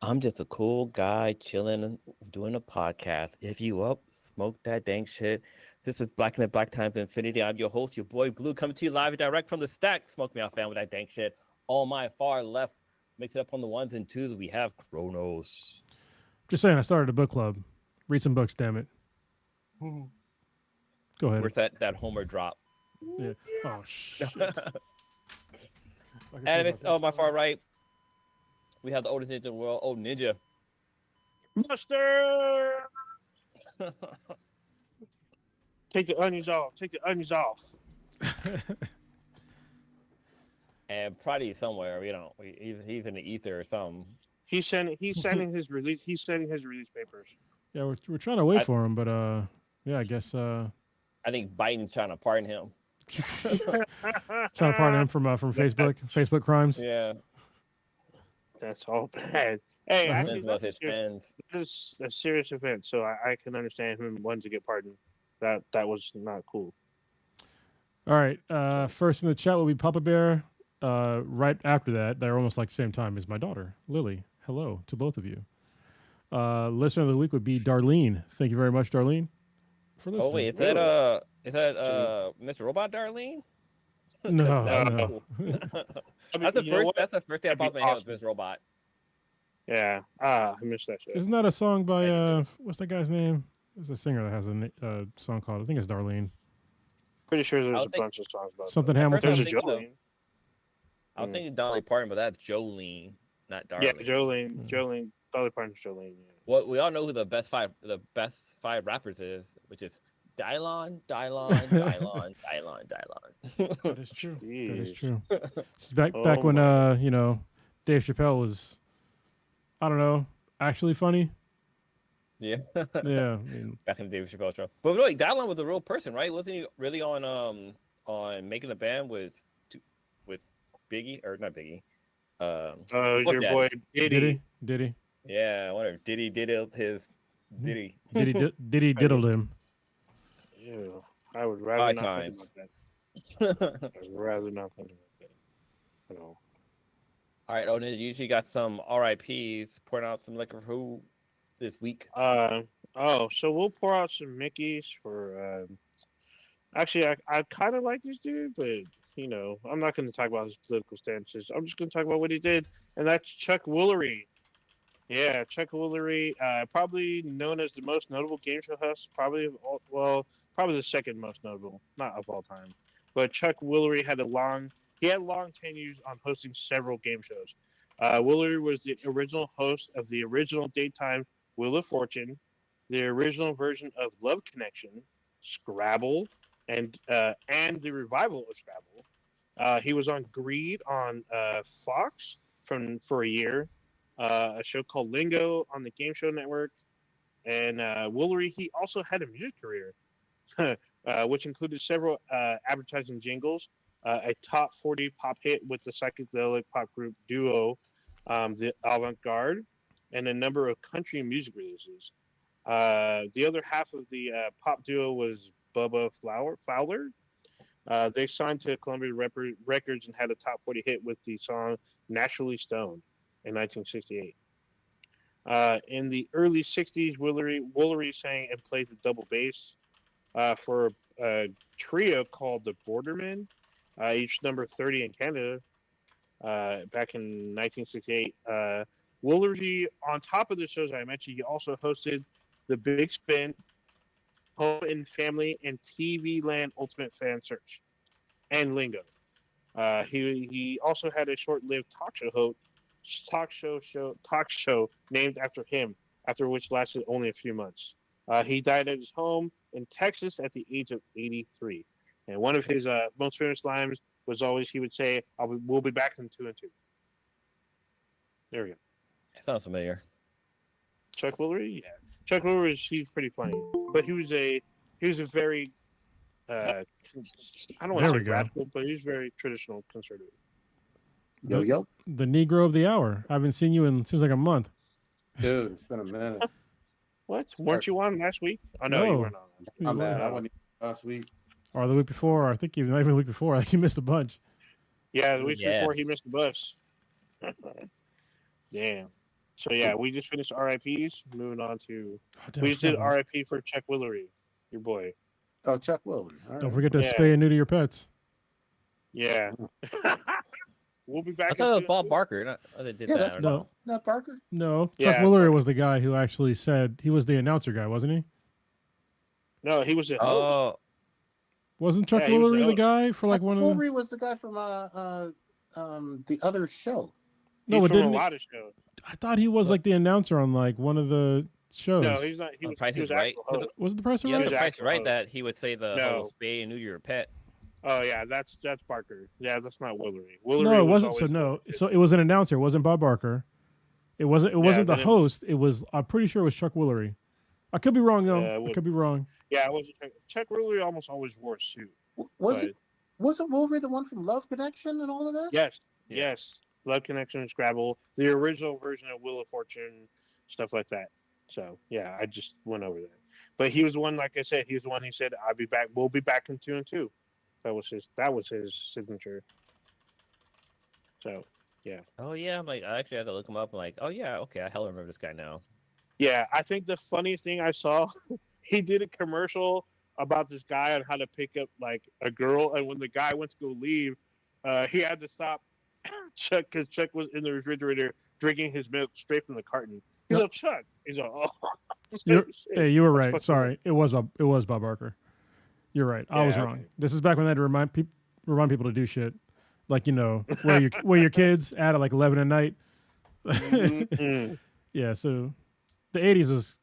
I'm just a cool guy chilling, doing a podcast. If you up, smoke that dang shit. This is Black and the Black Times Infinity. I'm your host, your boy Blue, coming to you live and direct from the stack. Smoke me out, fam, with that dang shit. On my far left, mix it up on the ones and twos. We have Kronos. Just saying, I started a book club. Read some books, damn it. Go ahead. Where's that Homer drop? Yeah. Oh shit. And on my far right, we have the oldest ninja in the world, Old Ninja. Buster! Take the onions off. Take the onions off. And Prodigy somewhere, he's in the ether or something. He's sending his release. He's sending his release papers. Yeah, we're trying to wait for him, but yeah, I guess I think Biden's trying to pardon him. trying to pardon him from Facebook crimes. Yeah, That's all bad. Hey, actually, about his fans. that is a serious event, so I can understand him wanting to get pardoned. That was not cool. All right. First in the chat will be Papa Bear. Right after that, they're almost like the same time as my daughter, Lily. Hello to both of you. Listener of the week would be Darlene. Thank you very much, Darlene, for listening. Oh wait, is that Mr. Robot Darlene? No, no. Cool. That's the first thing I popped in my head was Mr. Robot. Yeah. I missed that shit. Isn't that a song by what's that guy's name? There's a singer that has a song called, I think it's Darlene. Pretty sure there's a bunch of songs about something that. Hamilton. There's a Jolene. I was thinking Dolly Parton, but that's Jolene, not Darlene. Yeah, Jolene. Dolly Parton's Jolene. Yeah. Well, we all know who the best five rappers is, which is Dylon. That is true. Jeez. That is true. It's back when Dave Chappelle was, I don't know, actually funny. Yeah. Yeah. Back in the Dave Chappelle show. But wait, Dylon was a real person, right? Wasn't he really on Making a Band with Biggie or not Biggie? Your boy Diddy. Diddy. Yeah, whatever. Diddy diddled his Diddy. Diddy diddled him. Ew. I would rather not think about that. I'd rather not think about that. No. All right, Odin, you usually got some RIPs. Pouring out some liquor for who this week? So we'll pour out some Mickeys for. Actually, I kind of like this dude, but I'm not going to talk about his political stances. I'm just going to talk about what he did, and that's Chuck Woolery. Yeah, Chuck Woolery, probably known as the most notable game show host, probably the second most notable, not of all time. But Chuck Woolery had long tenures on hosting several game shows. Woolery was the original host of the original daytime Wheel of Fortune, the original version of Love Connection, Scrabble, and the revival of Scrabble. He was on Greed on Fox for a year, a show called Lingo on the Game Show Network, and Woolery, he also had a music career, which included several advertising jingles, a top 40 pop hit with the psychedelic pop group duo, the Avant Garde, and a number of country music releases. The other half of the pop duo was Bubba Fowler. They signed to Columbia Records and had a top 40 hit with the song Naturally Stoned in 1968. In the early 60s, Woolery sang and played the double bass for a trio called the Bordermen, each number 30 in Canada back in 1968. Woolery, on top of the shows I mentioned, he also hosted The Big Spin, Home and Family, and TV Land Ultimate Fan Search, and Lingo. He also had a short-lived talk show named after him, after which lasted only a few months. He died at his home in Texas at the age of 83. And one of his most famous lines was always, he would say, "We'll be back in 2 and 2." There we go. It sounds familiar. Chuck Woolery, yeah. Chuck Woolery, he's pretty funny, but he was a very I don't want to say radical, but he's very traditional conservative. Yo. The Negro of the hour. I haven't seen you in seems like a month. Dude, it's been a minute. What? Weren't you on last week? Oh no, you weren't on. I'm mad. I wasn't last week. Or the week before. I think even the week before. I think you missed a bunch. Yeah, the week before he missed the bus. Damn. So yeah, we just finished RIPs. Moving on to Oh, damn, we I just forgot did about- RIP for Chuck Willery, your boy. Oh, Chuck Willery. All Don't right. forget to Yeah. spay and neuter your pets. Yeah. We'll be back. I thought it was in Bob 2 and 2. Barker. That did Yeah, that. that's or no. Not Parker. No, Chuck Yeah, Willery Parker. was the guy who actually said he was the announcer guy, wasn't he? No, he was the host. Oh, Wasn't Chuck Yeah, he was the Willery the host. guy for like Chuck one of the? Willery was the guy from the other show. No, He's but from a didn't lot of shows. I thought he was like the announcer on like one of the shows? No, he's not. He on was, Price he is was Right. actual host. Was it the Price is Yeah, Right? the was Price actual Right host. that he would say the No. whole spay and neuter your pet. Oh yeah, that's Barker. Yeah, that's not Willery. Willery No, it was wasn't. So always no, the- so it was an announcer. It wasn't Bob Barker. It wasn't. It wasn't the then it- host. It was. I'm pretty sure it was Chuck Willery. I could be wrong though. Yeah, it I was- could be wrong. Yeah, it was Chuck Willery. Almost always wore a suit. Was but- it? Wasn't Willery the one from Love Connection and all of that? Yes, Yeah. yes. Love Connection, Scrabble, the original version of Wheel of Fortune, stuff like that. So yeah, I just went over that. But he was the one, like I said, he was the one. He said, "I'll be back. We'll be back in 2 and 2." That was his signature. So Oh yeah, I'm like, I actually had to look him up. I'm like, oh yeah, okay, I hell remember this guy now. yeah, I think the funniest thing I saw, he did a commercial about this guy on how to pick up like a girl, and when the guy went to go leave, he had to stop Chuck because Chuck was in the refrigerator drinking his milk straight from the carton. He's Yep. like, Chuck. He's like, oh. You're- Hey, you were That's right. fucking Sorry, it was Bob Barker. You're right. I was Yeah, wrong. okay. This is back when they had to remind people to do shit, like where your kids at like 11 at night. Mm. Yeah. So the 80s was,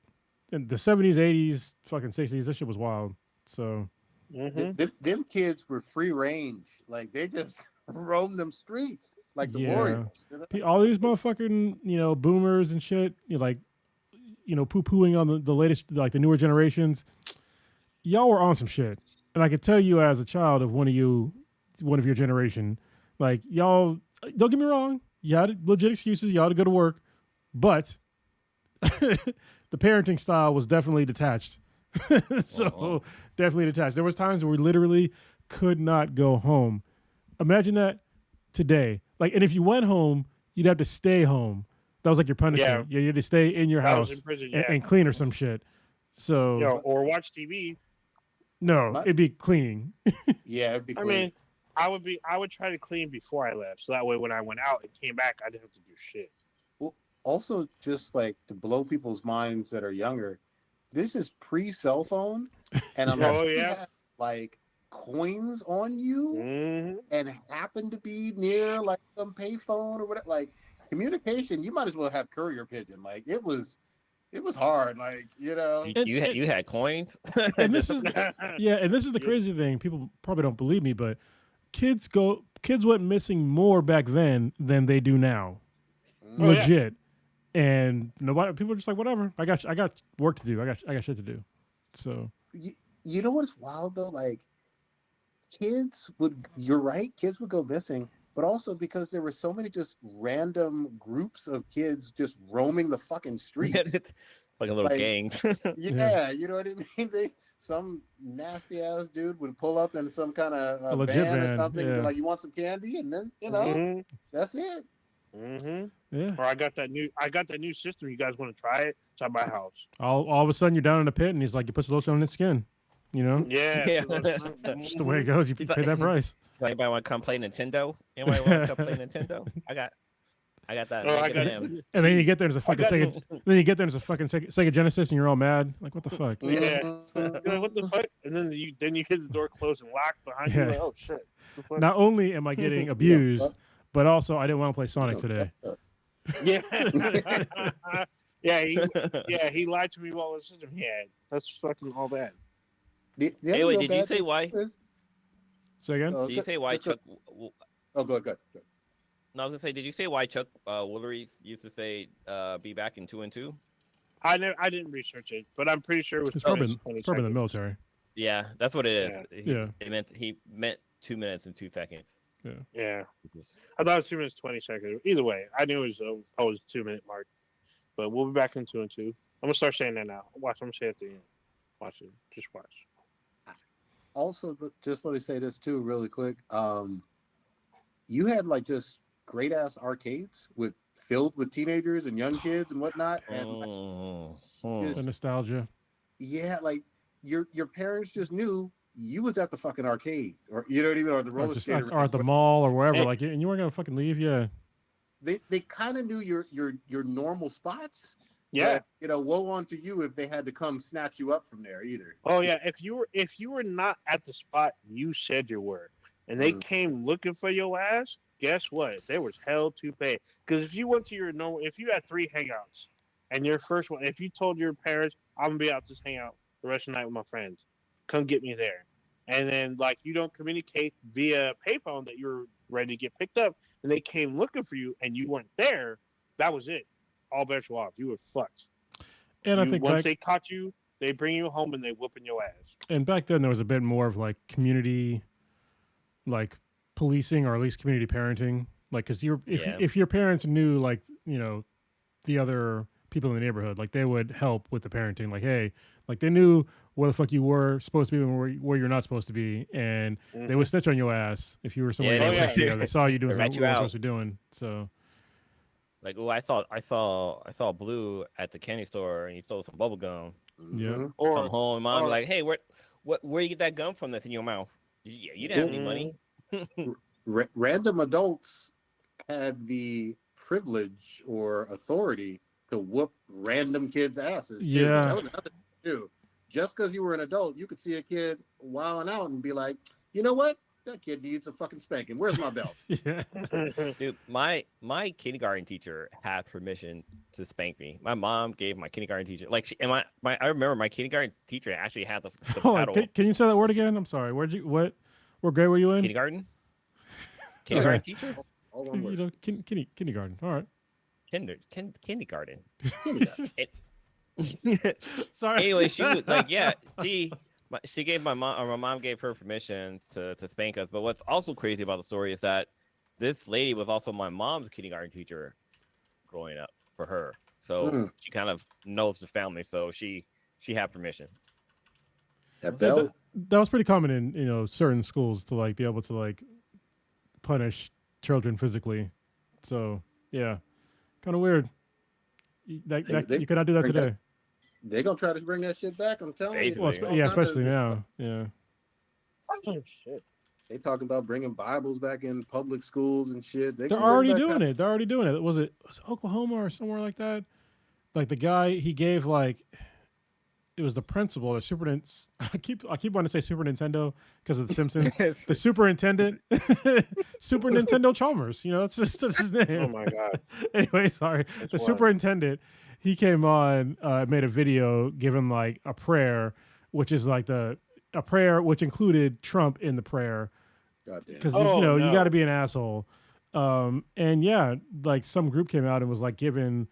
in the 70s, 80s, fucking 60s. This shit was wild. So Mhm. Them kids were free range. Like they just roamed them streets like the Yeah. Warriors. You know? all these motherfucking boomers and shit, poo pooing on the latest, like the newer generations. Y'all were on some shit, and I could tell you as a child of one of your generation, like y'all. Don't get me wrong, you had legit excuses. You had to go to work, but the parenting style was definitely detached. So Uh-uh. definitely detached. There was times where we literally could not go home. Imagine that today. Like, and if you went home, you'd have to stay home. That was like your punishment. Yeah, you had to stay in your I was house in prison, and, yeah. and clean or some shit. So Or watch TV. no, My- it'd be cleaning. Yeah, it'd be I clean. mean, I would try to clean before I left, so that way when I went out and came back, I didn't have to do shit. Also, just like to blow people's minds that are younger, this is pre-cell phone, and unless Oh, you yeah. have like coins on you Hmm. and happen to be near like some payphone or whatever, like communication, you might as well have courier pigeon. Like it was hard. Like And- You had coins. And this is yeah, and this is the Yeah. crazy thing. People probably don't believe me, but kids went missing more back then than they do now. Oh, yeah. Legit. And nobody, people are just like, whatever. I got work to do. I got shit to do. So you know what's wild though? Like you're right, kids would go missing, but also because there were so many just random groups of kids just roaming the fucking streets. like a little Like- gangs. Yeah, you know what I mean? Some nasty ass dude would pull up in some kind of A legit van or van, something and yeah. be like, "You want some candy?" And then Mhm. that's it. Mhm. yeah, Or I got that new system. You guys want to try it? It's at my house. all of a sudden you're down in the pit, and he's like, you put some lotion on his skin. You know, Yeah. Yeah. just the way it goes. You He's pay like- that price. Anybody want to come play Nintendo? Anybody want to come play Nintendo? I got that. Oh, I Mega got Man. And then you get there, there's a fucking got- Sega. Then you get there, there's a fucking Sega Genesis, and you're all mad. Like, what the fuck? Yeah. Mhm. You're like, what the fuck? And then you hear the door close and lock behind you. Yeah. Like, oh shit. The fuck? Not only am I getting abused, but also I didn't want to play Sonic today. Yeah. He lied to me about what system he had. That's fucking all bad. The other Anyway, real did you bad say thing why? is- Say again. oh, Did you say why just go- Chuck? Oh, go ahead. No, I was gonna say, did you say why Chuck Woolery used to say be back in 2 and 2? I didn't research it, but I'm pretty sure it was It's probably, 20 probably in the seconds. military. Yeah, that's what it is. Yeah. He meant 2 minutes and 2 seconds. Yeah. Which is- I thought it was 2 minutes 20 seconds. Either way, I knew it was always 2 minute mark. But we'll be back in 2 and 2. I'm gonna start saying that now. Watch. I'm gonna say it at the end. Watch it. Just watch. Also, just let me say this too, really quick. You had like just great ass arcades with filled with teenagers and young kids and whatnot, and like, Mhm. The nostalgia. yeah, like your parents just knew you was at the fucking arcade, or you know what I mean, or the Or, roller just, skater. or at the mall or wherever. Hey. Like, and you weren't going to fucking leave. Yeah. They kind of knew your normal spots. Yeah. But, you know, woe unto you if they had to come snatch you up from there either. Oh yeah. If you were not at the spot you said you were, and they Mm. came looking for your ass, guess what? There was hell to pay. Because if you went to your normal, if you had 3 hangouts, and your first one, if you told your parents, I'm gonna be out this hangout the rest of the night with my friends, come get me there, and then like you don't communicate via payphone that you're ready to get picked up, and they came looking for you and you weren't there, that was it. All bets were off. You were fucked. And I You, think once back, they caught you, they bring you home and they whooping your ass. and back then there was a bit more of like community, like policing, or at least community parenting. Like, because Yeah. if your parents knew, like, you know, the other people in the neighborhood, like they would help with the parenting. Like, hey, like they knew where the fuck you were supposed to be and where you're not supposed to be, and they would snitch on your ass if you were somewhere. Yeah, they would. You know, they saw you doing They rat what you you weren't out. supposed to be doing. So Like, oh, I saw Blue at the candy store and he stole some bubble gum. Yeah. Mhm. Come Or home, mom or- like, hey, where you get that gum from that's in your mouth? Yeah, you didn't have any money. Random adults had the privilege or authority to whoop random kids' asses. Too. Yeah. That was another thing too. Just because you were an adult, you could see a kid wilding out and be like, you know what? That kid needs a fucking spanking. Where's my belt? yeah, Dude, my kindergarten teacher had permission to spank me. My mom gave my kindergarten teacher I remember my kindergarten teacher actually had the hold on. paddle. Can you say that word again? I'm sorry. What grade were you in? Kindergarten? Kindergarten teacher? All one You word. know, kindergarten. All right. Kindergarten. Sorry. Anyway, she was like, yeah, she gave my mom gave her permission to spank us. But what's also crazy about the story is that this lady was also my mom's kindergarten teacher growing up for her. So Mm. she kind of knows the family. So she had permission. That So belt. that was pretty common in, you know, certain schools to like be able to like punish children physically. So yeah, kind of weird. They You cannot do that bring that- today. They're gonna try to bring that shit back. I'm telling you. Basically. Well, All yeah, kinds of- especially now. Yeah. Oh, shit. They talking about bringing Bibles back in public schools and shit. They're gonna already bring back doing it. They're already doing it. Was it Oklahoma or somewhere like that? Like the guy, he gave like, it was the principal, the superintendent. I keep wanting to say Super Nintendo because of the Simpsons. The superintendent, Super Nintendo Chalmers. You know, that's his name. Oh my god. Anyway, sorry. That's The wild. superintendent, he came on, made a video giving like a prayer, which is like a prayer which included Trump in the prayer. Goddamn. Because Oh, you no. got to be an asshole. And yeah, like some group came out and was like giving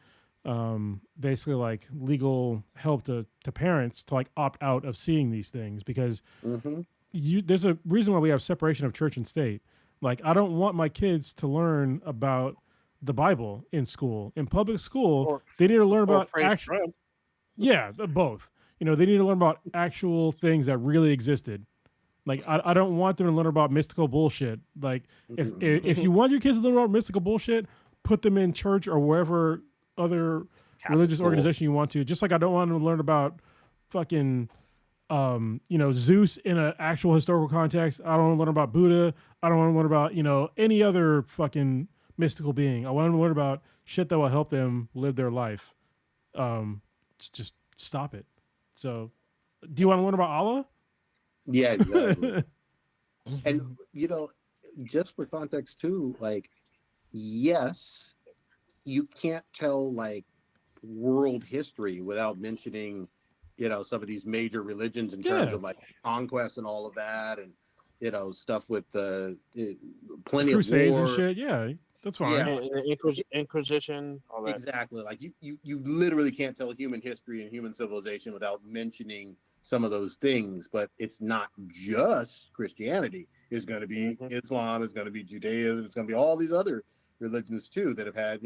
basically like legal help to parents to like opt out of seeing these things, because Mm-hmm. there's a reason why we have separation of church and state. Like, I don't want my kids to learn about the Bible in school. In public school, Or- they need to learn Or about praise actual. Trump. Yeah, both. You know, they need to learn about actual things that really existed. Like, I don't want them to learn about mystical bullshit. Like, if you want your kids to learn about mystical bullshit, put them in church or wherever other Catholic religious school. organization you want to. Just like I don't want them to learn about fucking, Zeus in an actual historical context. I don't want to learn about Buddha. I don't want to learn about, any other fucking mystical being. I want them to learn about shit that will help them live their life. Just stop it. So, do you want to learn about Allah? Yeah, exactly. And just for context too, like, yes, you can't tell like world history without mentioning, some of these major religions in terms Yeah. of like conquest and all of that, and stuff with the plenty Crusades of war. and shit. Yeah, that's fine. Yeah. And the Inquisition, all that. Exactly. Like you literally can't tell human history and human civilization without mentioning some of those things. But it's not just Christianity. It's going to be Islam. It's going to be Judaism. It's going to be all these other religions too that have had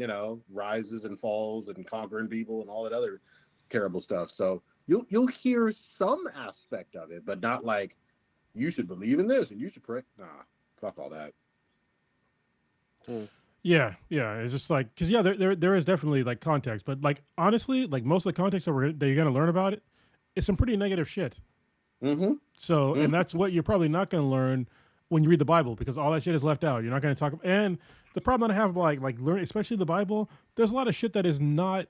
rises and falls and conquering people and all that other terrible stuff. So you'll hear some aspect of it, but not like you should believe in this and you should pray. Nah, fuck all that. Yeah, yeah. It's just like because yeah, there is definitely like context, but like honestly, like most of the context that you're gonna learn about it is some pretty negative shit. Mm-hmm. So, and that's what you're probably not gonna learn when you read the Bible because all that shit is left out. You're not gonna talk. And the problem that I have like learn, especially the Bible, there's a lot of shit that is not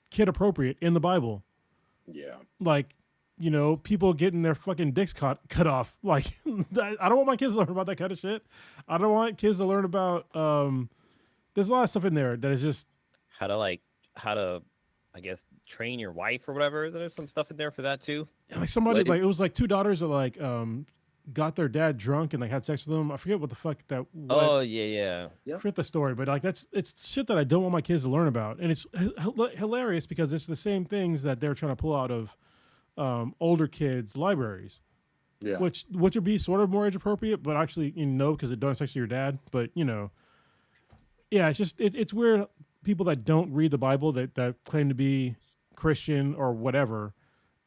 kid appropriate in the Bible. Yeah. Like, you know, people getting their fucking dicks cut off. Like, I don't want my kids to learn about that kind of shit. I don't want kids to learn about. There's a lot of stuff in there that is just how to, I guess, train your wife or whatever. There's some stuff in there for that too. like somebody Like- like it was like two daughters that like got their dad drunk and like had sex with him. I forget what the fuck that. Oh yeah. I forget the story, but like it's shit that I don't want my kids to learn about, and it's hilarious because it's the same things that they're trying to pull out of older kids' libraries. Yeah. Which would be sort of more age appropriate, but actually, you know, because it doesn't sex to your dad. But you know, yeah, it's just it's weird. People that don't read the Bible that claim to be Christian or whatever,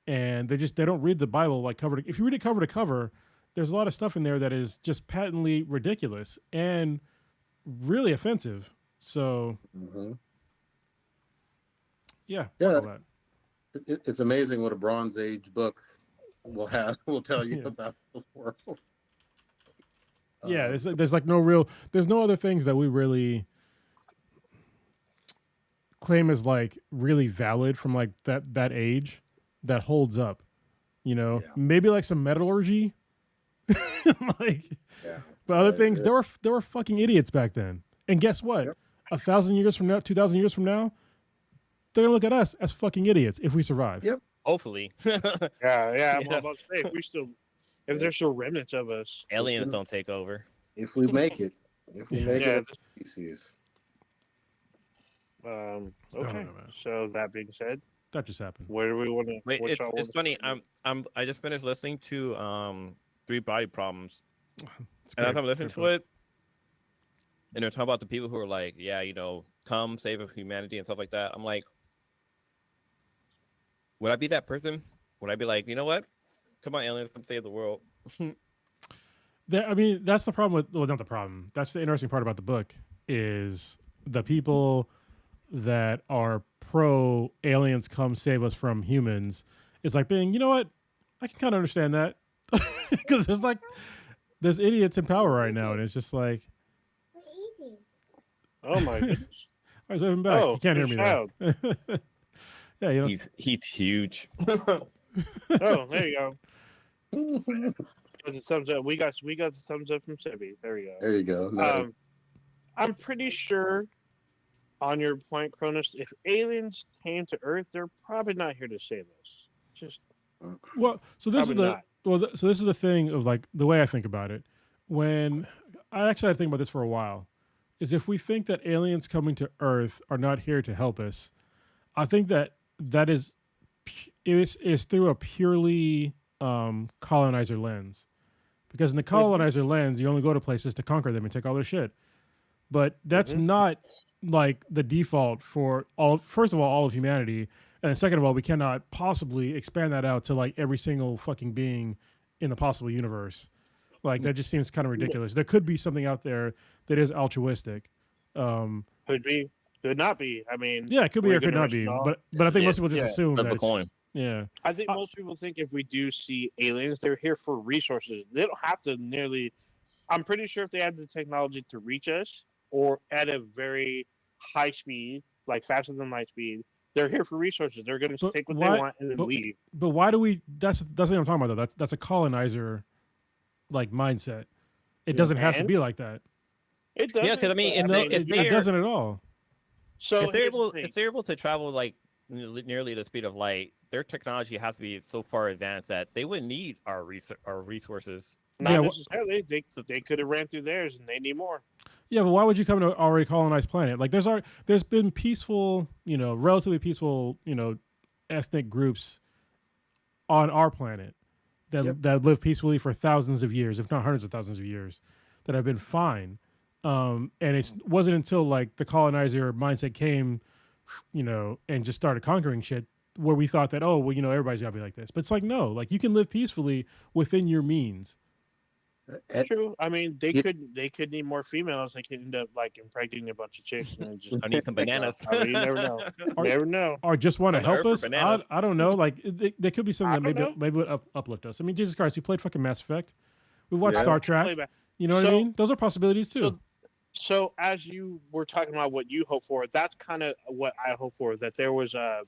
and they don't read the Bible like cover to. If you read it cover to cover, there's a lot of stuff in there that is just patently ridiculous and really offensive. So Mm-hmm. yeah, Yeah. all that. It's amazing what a Bronze Age book will tell you Yeah. about the world. Yeah, there's like there's no other things that we really claim as like really valid from like that age that holds up. You know, Yeah. maybe like some metallurgy, like, Yeah. but other Yeah, things yeah. there were fucking idiots back then. And guess what? Yep. 1,000 years from now, 2,000 years from now, they're gonna look at us as fucking idiots if we survive. Yep. Hopefully. Yeah, I'm Yeah. about to say if there's still remnants of us. Aliens don't take over. If we make it, Yeah, it as a species. Okay. no, man. So that being said, That just happened. where do we want to? Wait, it's funny. I just finished listening to Three Body Problems. It's And as great. I'm listening Great to book. it, and they're talking about the people who are like, yeah, you know, come save humanity and stuff like that. I'm like, would I be that person? Would I be like, you know what? Come on, aliens, come save the world. I mean, that's the problem with, well, not the problem. That's the interesting part about the book is the people that are pro aliens come save us from humans. It's like being, you know what? I can kind of understand that because there's idiots in power right now, and it's just like, Oh my goodness. I was even back. Oh, You can't hear good me though. Yeah, you know, He's huge. Oh, there you go. Got the thumbs up. We got the thumbs up from Sebi. There we go. There you go. Nice. I'm pretty sure, on your point, Cronus, if aliens came to Earth, they're probably not here to save us. Just well, so this Probably is so this is the thing of like the way I think about it. When I actually had to think about this for a while, is if we think that aliens coming to Earth are not here to help us, I think that is through a purely colonizer lens, because in the colonizer lens, you only go to places to conquer them and take all their shit. But that's not like the default for all. First of all of humanity, and second of all, we cannot possibly expand that out to like every single fucking being in the possible universe. Like that just seems kind of ridiculous. There could be something out there that is altruistic. could be, could not be. I mean, Yeah, it could be we're or could gonna not be. risk it all. But I think most people just yeah, assume Flip that a it's, coin. yeah. I think most people think if we do see aliens, they're here for resources. They don't have to nearly. I'm pretty sure if they had the technology to reach us or at a very high speed, like faster than light speed, they're here for resources. They're going to But take what why- they want and then but- leave. But why do we? That's what I'm talking about. Though that's a colonizer like mindset. It doesn't have to And- be like that. It does. Yeah, 'cause I mean, if It they're- doesn't at all. so if they're here's the able, thing. if they're able to travel like nearly the speed of light, their technology has to be so far advanced that they wouldn't need our resources. Not Yeah, necessarily. They could have ran through theirs and they need more. Yeah, but why would you come to an already colonized planet? Like there's been peaceful, relatively peaceful, ethnic groups on our planet that live peacefully for thousands of years, if not hundreds of thousands of years, that have been fine. And it wasn't until like the colonizer mindset came, and just started conquering shit where we thought that, oh, well, everybody's gotta be like this. But it's like, no, like you can live peacefully within your means. True. I mean, they Yeah. could need more females. They could end up like impregnating a bunch of chicks and then just. I need some bananas. I mean, you never know. You never know. Or just want to From the earth help for us. bananas. I don't know. Like there could be something I that don't know. maybe would uplift us. I mean, Jesus Christ, we played fucking Mass Effect. We watched Yeah. Star Trek. Play back. You know what I So- mean? Those are possibilities too. So as you were talking about what you hope for, that's kind of what I hope for. That there was a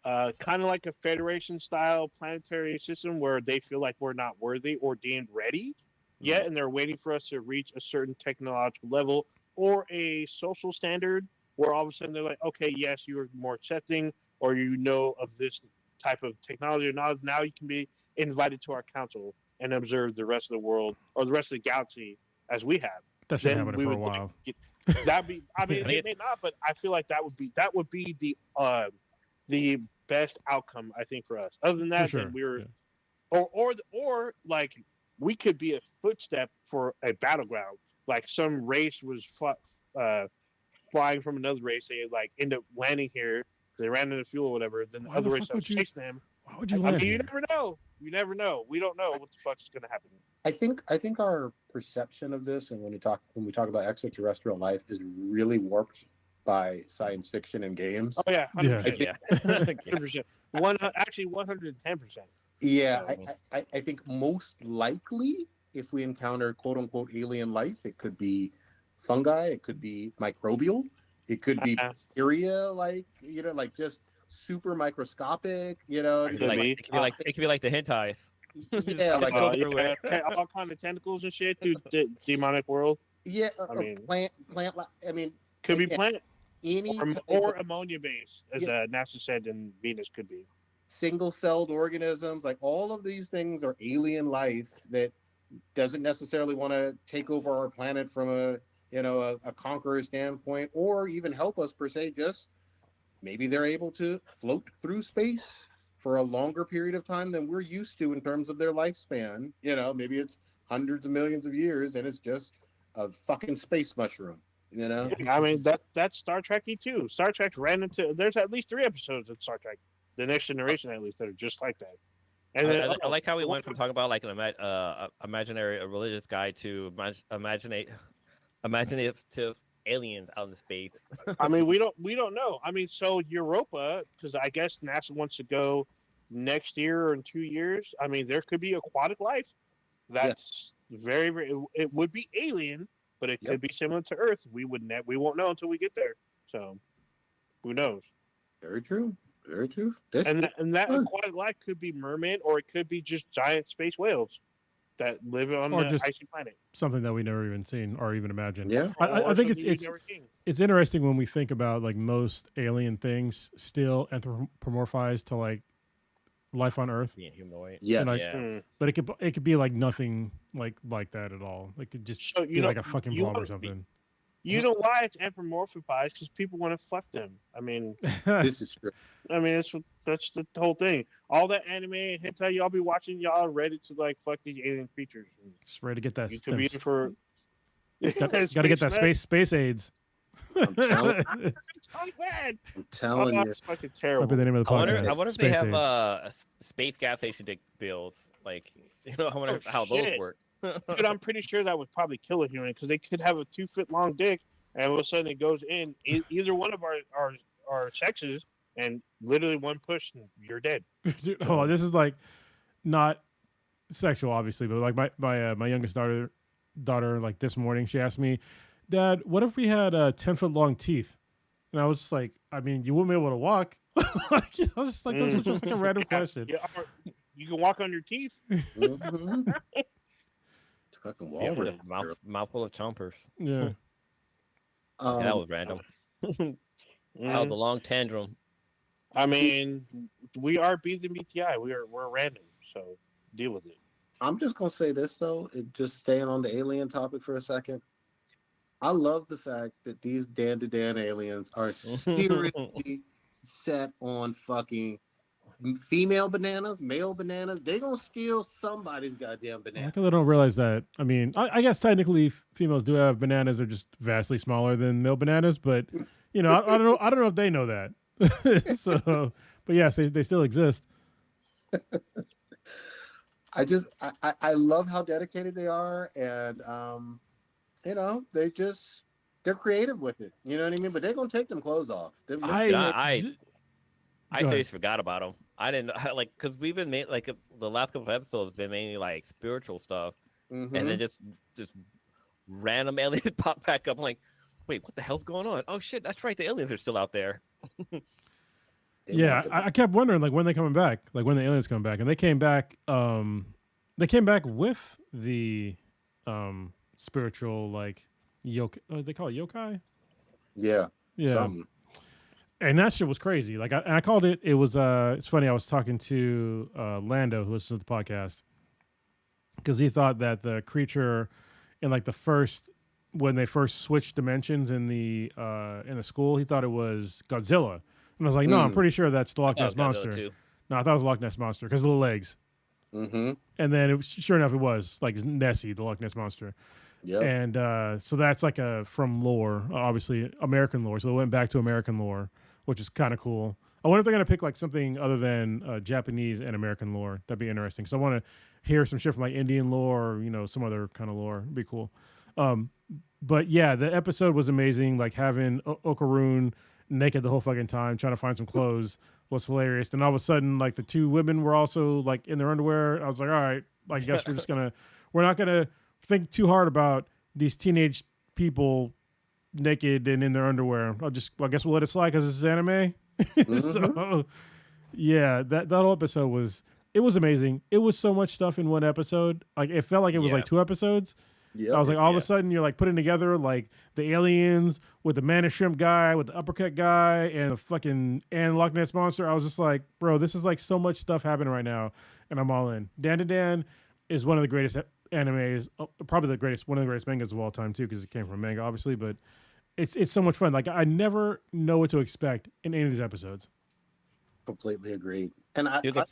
kind of like a Federation style planetary system where they feel like we're not worthy or deemed ready yet, and they're waiting for us to reach a certain technological level or a social standard where all of a sudden they're like, okay, yes, you are more accepting, or you know of this type of technology, or now you can be invited to our council and observe the rest of the world or the rest of the galaxy as we have. That should Then happen we for a would while. that'd be. I mean, I think it may not, but I feel like that would be the best outcome, I think, for us. Other than that, For then sure. we're Yeah. or like we could be a footstep for a battleground. Like some race was flying from another race, they like end up landing here. They ran into fuel or whatever. Then the Why other the race fuck that was would you- chasing them. Why would you I land mean, here? you never know. You never know. We don't know what the fuck's gonna happen. I think our perception of this, and when we talk about extraterrestrial life, is really warped by science fiction and games. Oh yeah, 100%. Yeah. 100%. 110%. Yeah, So- I think most likely, if we encounter quote unquote alien life, it could be fungi, it could be microbial, it could be bacteria, like just super microscopic, It could be like, be. it could be like the hentais. yeah, like Go Uh, through yeah, it. all kind of tentacles and shit through the demonic world. yeah, I mean- plant. I mean, Could be Yeah. plant any type or of ammonia based, as Yeah. NASA said, and Venus could be. single-celled organisms, like all of these things are alien life that doesn't necessarily want to take over our planet from a conqueror standpoint, or even help us per se. Just maybe they're able to float through space for a longer period of time than we're used to in terms of their lifespan. Maybe it's hundreds of millions of years, and it's just a fucking space mushroom. I mean, that's Star Trek-y too. Star Trek ran into. There's at least 3 episodes of Star Trek, The Next Generation at least, that are just like that. And then, I like how we went from talking about like an imaginary, a religious guy to imaginative aliens out in space. I mean, we don't know. I mean, so Europa, because I guess NASA wants to go next year or in 2 years. I mean, there could be aquatic life. That's very, very. It would be alien, but it could be similar to Earth. We won't know until we get there. So, who knows? Very true. Very true. This, And that Sure. aquatic life could be mermaid, or it could be just giant space whales that live on Or the just- icy planet. Something that we never even seen or even imagined. yeah. I Or think something you've it's never seen. it's interesting when we think about like most alien things still anthropomorphized to like life on Earth, Being humanoid. Yes. like- Yeah. Mm. but it could be like nothing like that at all. It could just So be like a fucking you blob or know- something. You know why it's anthropomorphized? Because people want to fuck them. I mean, This is true. that's the whole thing. All that anime and hentai y'all be watching, y'all are ready to like fuck these alien creatures. Just ready to get that. You could be in for. Got to get that space AIDS. I'm telling, It's so bad. I'm telling Oh, you. it's fucking Might terrible. be the name of the I podcast. wonder if they Space have AIDS. space gas station dick bills. Like, I wonder Oh, how those shit. work. Dude, I'm pretty sure that would probably kill a human because they could have a 2-foot long dick, and all of a sudden it goes in either one of our sexes, and literally one push, and you're dead. Dude, hold on, this is like not sexual, obviously, but like my youngest daughter, like this morning, she asked me, "Dad, what if we had 10-foot long teeth?" And I was just like, I mean, you wouldn't be able to walk. Like, I was just like, this is just like a random question. Yeah, or you can walk on your teeth. Mhm. Fucking Yeah, with Walmart. a mouthful of chompers. Yeah. Yeah, that Um, was random. Mhm. Oh, the long tantrum. I mean, we are BTI. We're random, so deal with it. I'm just gonna say this though, just staying on the alien topic for a second. I love the fact that these Dan to Dan aliens are seriously set on fucking female bananas, male bananas. They gonna steal somebody's goddamn I banana. like how they don't realize that. I mean, I guess technically females do have bananas. They're just vastly smaller than male bananas, but you know, I don't know. I don't know if they know that. So, but yes, they still exist. I love how dedicated they are, and they're creative with it. You know what I mean? But they're gonna take them clothes off. I Go ahead. seriously forgot about them. I didn't like because we've been made like the last couple of episodes been mainly like spiritual stuff, Mhm. and then just random aliens pop back up. I'm like, wait, what the hell's going on? Oh shit, that's right, the aliens are still out there. They Yeah, want them. I kept wondering like when they coming back, like when the aliens come back, and they came back. They came back with the spiritual like yokai. They call it yokai. Yeah. Yeah, Something. and that shit was crazy. Like I called it. It was it's funny. I was talking to Lando, who listens to the podcast, because he thought that the creature in like the first when they first switched dimensions in the school, he thought it was Godzilla. And I was like, no, I'm pretty sure that's the Loch I Ness thought it was Godzilla, monster. too. No, I thought it was Loch Ness monster because of the legs. Mm-hmm. And then sure enough, it was like Nessie, the Loch Ness monster. Yep. And so that's like from lore, obviously American lore. So they went back to American lore, which is kind of cool. I wonder if they're gonna pick like something other than Japanese and American lore. That'd be interesting. So I want to hear some shit from like Indian lore or some other kind of lore. It'd be cool. But yeah, the episode was amazing. Like having Okaroon naked the whole fucking time, trying to find some clothes was hilarious. Then all of a sudden, like the two women were also like in their underwear. I was like, all right, I guess we're not gonna think too hard about these teenage people naked and in their underwear. I guess we'll let it slide because this is anime. So yeah, that whole episode was amazing. It was so much stuff in one episode. Like it felt like it was like 2 episodes. Yeah. I was like, all of a sudden, you're like putting together like the aliens with the man and shrimp guy, with the uppercut guy, and the fucking and Loch Ness monster. I was just like, bro, this is like so much stuff happening right now, and I'm all in. Dan to Dan is one of the greatest animes, probably one of the greatest mangas of all time too, because it came from manga, obviously. But it's so much fun. Like I never know what to expect in any of these episodes. Completely agreed. And they Yeah.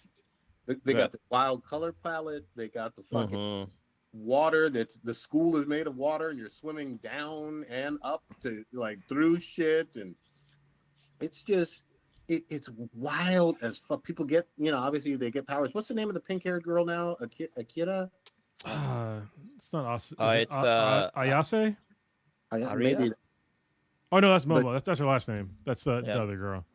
got the wild color palette. They got the fucking Mhm. water. That the school is made of water, and you're swimming down and up to like through shit, and it's just it's wild as fuck. People get obviously they get powers. What's the name of the pink-haired girl now? Akira. It's not awesome. It's Ayase. Aria? Maybe. Oh no, that's Momo. That's her last name. That's the Yeah. other girl.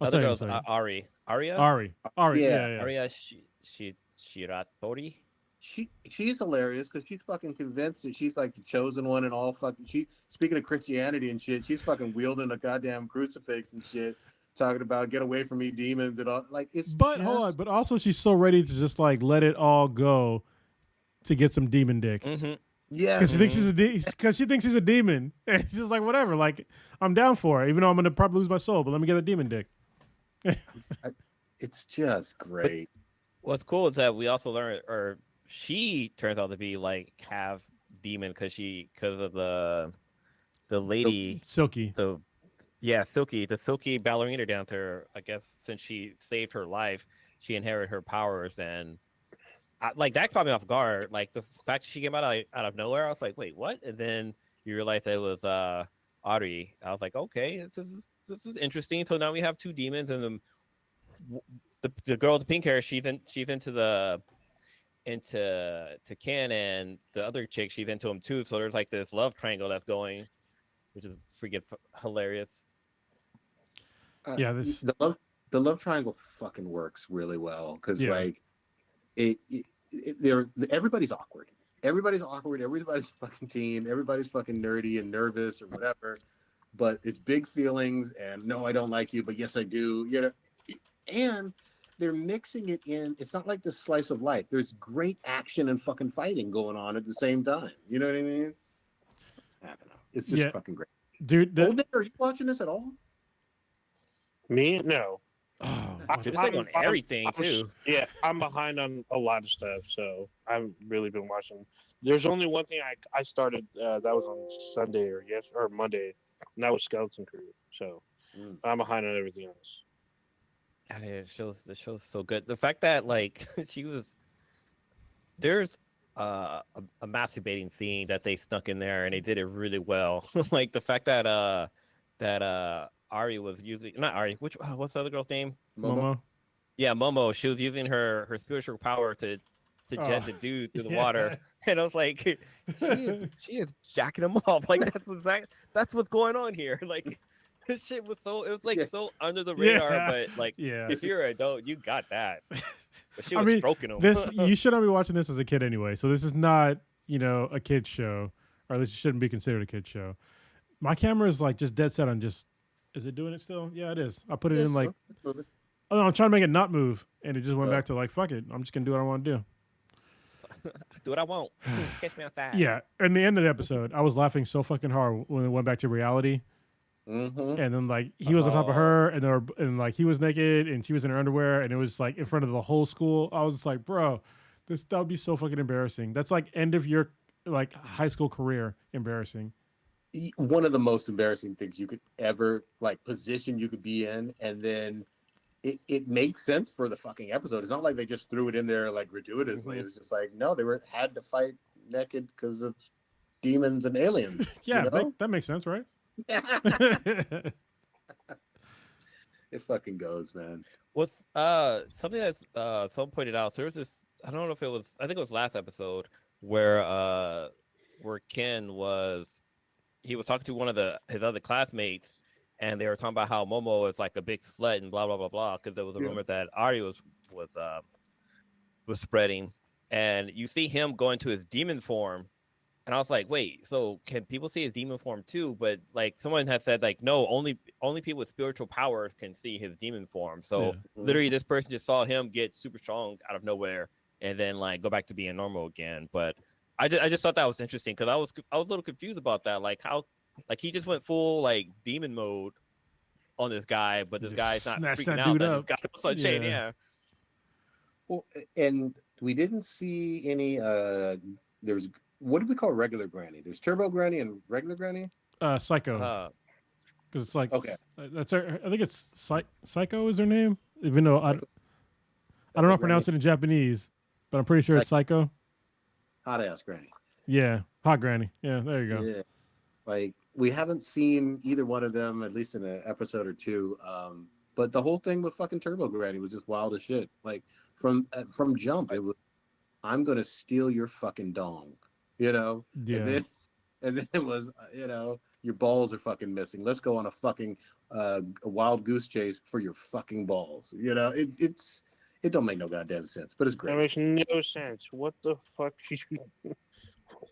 I'll Other tell you in a girls, second. Aria, Ari. Yeah. Aria Shiratori. She's hilarious because she's fucking convinced that she's like the chosen one and all fucking. Speaking of Christianity and shit, she's fucking wielding a goddamn crucifix and shit, talking about get away from me, demons and all. Like it's. But hold on. But also, she's so ready to just like let it all go to get some demon dick. Mm-hmm. Yeah. Because she thinks she's a demon. And she's just like, whatever. Like, I'm down for it, even though I'm gonna probably lose my soul. But let me get a demon dick. It's just great. What's cool is that we also learned, or she turns out to be like half demon because of the lady, Silky. Silky, the Silky ballerina down there. I guess since she saved her life, she inherited her powers, and like that caught me off guard. Like the fact she came out of nowhere, I was like, wait, what? And then you realize it was Audrey. I was like, okay, this is interesting. So now we have 2 demons, and the girl with the pink hair, she's into Ken, and the other chick, she's into him too. So there's like this love triangle that's going, which is freaking hilarious. Yeah, the love triangle fucking works really well because like everybody's awkward. Everybody's awkward. Everybody's fucking teen. Everybody's fucking nerdy and nervous or whatever. But it's big feelings and no, I don't like you, but yes, I do. And they're mixing it in. It's not like this slice of life. There's great action and fucking fighting going on at the same time. You know what I mean? I don't know. It's just fucking great. Dude, are you watching this at all? Me? No. Oh, It's like on everything too. Yeah, I'm behind on a lot of stuff, so I haven't really been watching. There's only one thing I started that was on Sunday or Monday, and that was Skeleton Crew. So I'm behind on everything else. I mean, the show's so good. The fact that like there's a masturbating scene that they snuck in there, and they did it really well. Like the fact that Ari was using, not Ari, what's the other girl's name? Momo. Yeah, Momo. She was using her spiritual power to to Oh, jet the dude through the yeah. water, and I was like, she is jacking him off. Like that's what's going on here. Like this shit was it was like Yeah. so under the radar, Yeah. but like Yeah. if you're an adult, you got that. But she I was mean, stroking him. this you should not be watching this as a kid anyway. So this is not, a kid's show, or at least it shouldn't be considered a kid's show. My camera is like just dead set on just. Is it doing it still? Yeah, it is. I put it in like. Oh, no, I'm trying to make it not move, and it just went back to like fuck it. I'm just gonna do what I want to do. Do what I want. Catch me outside. Yeah. In the end of the episode, I was laughing so fucking hard when it went back to reality. Mm-hmm. And then like he was on top of her, and like he was naked and she was in her underwear, and it was like in front of the whole school. I was just like, bro, that would be so fucking embarrassing. That's like end of your like high school career embarrassing. One of the most embarrassing things you could ever position you could be in, and then it makes sense for the fucking episode. It's not like they just threw it in there like gratuitously. Mhm. It was just like, no, they had to fight naked because of demons and aliens. Yeah, that makes sense, right? It fucking goes, man. What's something that's someone pointed out. So there was this. I don't know if it was. I think it was last episode where Ken was. He was talking to one of his other classmates, and they were talking about how Momo is like a big slut and blah blah blah blah, because there was a rumor that Ari was spreading, and you see him going to his demon form, and I was like, wait, so can people see his demon form too? But like someone had said, like, no, only people with spiritual powers can see his demon form. So literally, this person just saw him get super strong out of nowhere, and then like go back to being normal again. But I just thought that was interesting, because I was a little confused about that, like how like he just went full like demon mode on this guy, but this Just guy's not snatch freaking that out dude that up. this guy was on chain. Yeah. Yeah. Well, and we didn't see any. There's what do we call regular granny? There's turbo granny and regular granny. Psycho, because it's like Okay. That's her. I think it's Psycho is her name, even though I don't know how to pronounce it in Japanese, but I'm pretty sure it's Psycho. Hot ass granny. Yeah, hot granny. Yeah, there you go. Yeah, like we haven't seen either one of them, at least in an episode or two. But the whole thing with fucking Turbo Granny was just wild as shit. Like from jump, it was, I'm gonna steal your fucking dong, Yeah. and then it was, your balls are fucking missing. Let's go on a fucking a wild goose chase for your fucking balls. It don't make no goddamn sense, but it's That great. makes no sense. What the fuck?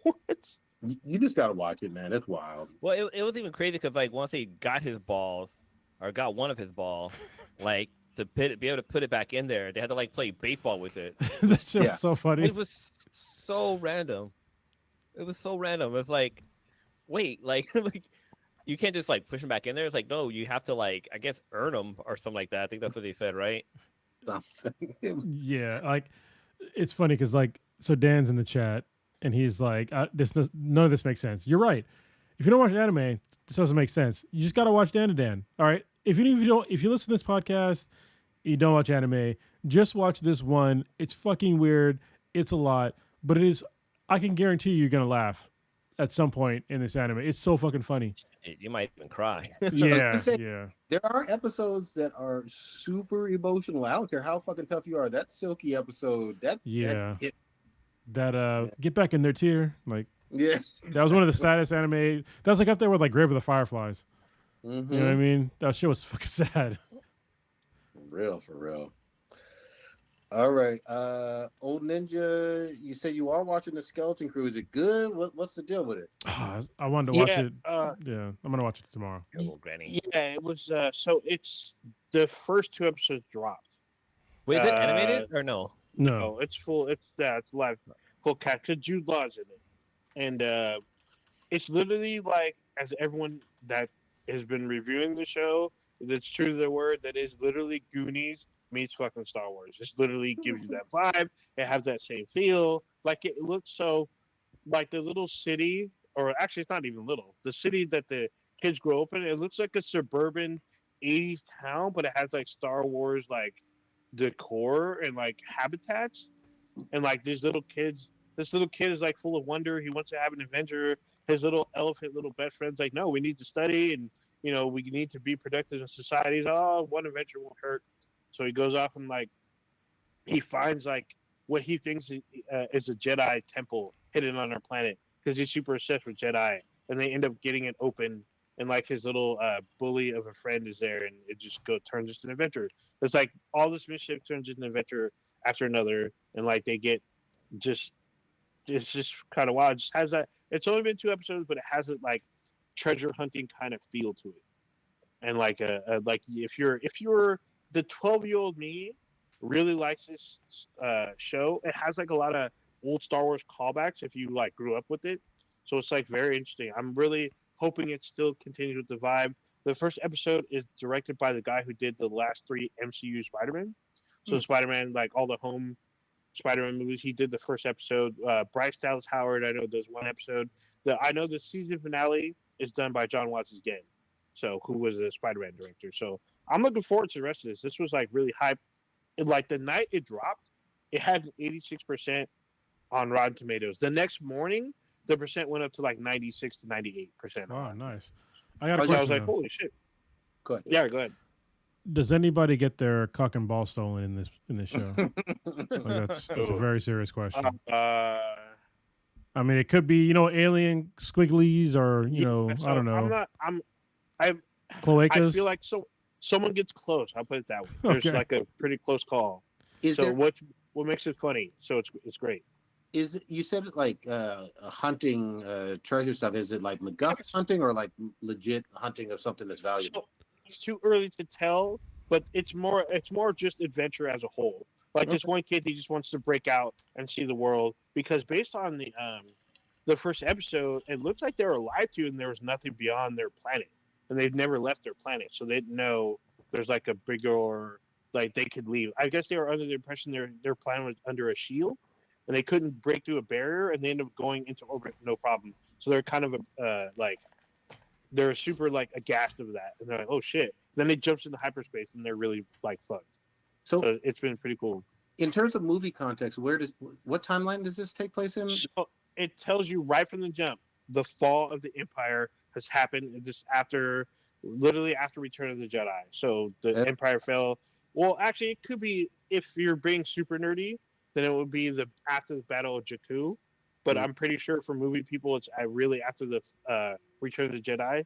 What? You just gotta watch it, man. It's wild. Well, it was even crazy because like once he got his balls, or got one of his balls, like to be able to put it back in there, they had to like play baseball with it. That shit Yeah. was so funny. It was so random. It was so random. It's like, wait, like like you can't just like push him back in there. It's like, no, you have to like, I guess, earn them or something like that. I think that's what they said, right? Yeah, like it's funny because like so Dan's in the chat and he's like, none of this makes sense. You're right. If you don't watch anime, this doesn't make sense. You just gotta watch Dan to Dan. All right. If you listen to this podcast, you don't watch anime, just watch this one. It's fucking weird. It's a lot, but it is. I can guarantee you're gonna laugh at some point in this anime. It's so fucking funny. You might even cry. Yeah, say- yeah. There are episodes that are super emotional. I don't care how fucking tough you are. That Silky episode, Yeah. hit. Get back in their tier. Like Yeah. that was one of the saddest anime. That was like up there with like Grave of the Fireflies. Mhm. You know what I mean? That shit was fucking sad. For real. All right. Old Ninja, you said you are watching the Skeleton Crew. Is it good? What's the deal with it? I wanted to watch it. Yeah, Yeah, I'm gonna watch it tomorrow. Your little granny. yeah, it was. So it's the first 2 episodes dropped. Wait, is it animated or no? No, Oh, it's full. It's live, full cast. Cause Jude Law's in it, and it's literally like, as everyone that has been reviewing the show, that's true to their word. That is literally Goonies meets fucking Star Wars. It literally gives you that vibe. It has that same feel. Like it looks so, like the little city, or actually it's not even little. The city that the kids grow up in, it looks like a suburban '80s town, but it has like Star Wars like decor and like habitats, and like these little kids. This little kid is like full of wonder. He wants to have an adventure. His little elephant, little best friend's like, no, we need to study, and we need to be productive in society. Oh, one adventure won't hurt. So he goes off and like he finds like what he thinks is a Jedi temple hidden on our planet because he's super obsessed with Jedi, and they end up getting it open, and like his little bully of a friend is there, and it just turns into an adventure. It's like all this mischief turns into an adventure after another, and like they get just it's just kind of wild. It just has that. It's only been 2 episodes, but it has it like treasure hunting kind of feel to it, and like like if you're the 12-year-old me really likes this show. It has like a lot of old Star Wars callbacks if you like grew up with it. So it's like very interesting. I'm really hoping it still continues with the vibe. The first episode is directed by the guy who did the last 3 MCU Spider-Man. So Spider-Man, like all the home Spider-Man movies, he did the first episode. Bryce Dallas Howard, I know does 1 episode. I know the season finale is done by John Watts again, so who was the Spider-Man director. So I'm looking forward to the rest of this. This was like really hype. Like the night it dropped, it had an 86% on Rotten Tomatoes. The next morning, the percent went up to like 96 to 98%. Wow, nice. I got a I question. was like, though. holy shit. Go ahead. Yeah, go ahead. Does anybody get their cock and ball stolen in this show? Like that's a very serious question. I mean, it could be alien squigglies or So I don't know. I Cloacas. feel like someone gets close. I'll put it that way. There's Okay. like a pretty close call. Is So there? what makes it funny? So it's great. Is it, you said it like hunting treasure stuff? Is it like MacGuffin hunting or like legit hunting of something that's valuable? So it's too early to tell, but it's more just adventure as a whole. Like this one kid, he just wants to break out and see the world because based on the first episode, it looks like they were lied to and there was nothing beyond their planet, and they've never left their planet, so they didn't know there's like a bigger like they could leave. I guess they were under the impression their planet was under a shield, and they couldn't break through a barrier, and they ended up going into orbit no problem. So they're kind of like they're super like aghast of that, and they're like, oh shit. Then it jumps into hyperspace, and they're really like fucked. So it's been pretty cool. In terms of movie context, what timeline does this take place in? So it tells you right from the jump, the fall of the Empire has happened just literally after Return of the Jedi. So the Empire fell. Well, actually, it could be if you're being super nerdy, then it would be after the Battle of Jakku. But I'm pretty sure for movie people, it's really after the Return of the Jedi.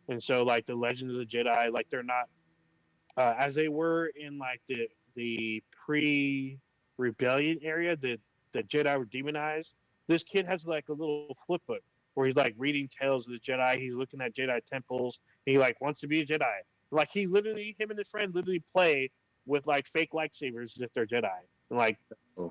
And so, like the Legend of the Jedi, like they're not as they were in like the pre-rebellion area. The Jedi were demonized. This kid has like a little flip book where he's like reading tales of the Jedi. He's looking at Jedi temples. He like wants to be a Jedi. Like him and his friend literally play with like fake lightsabers as if they're Jedi. And like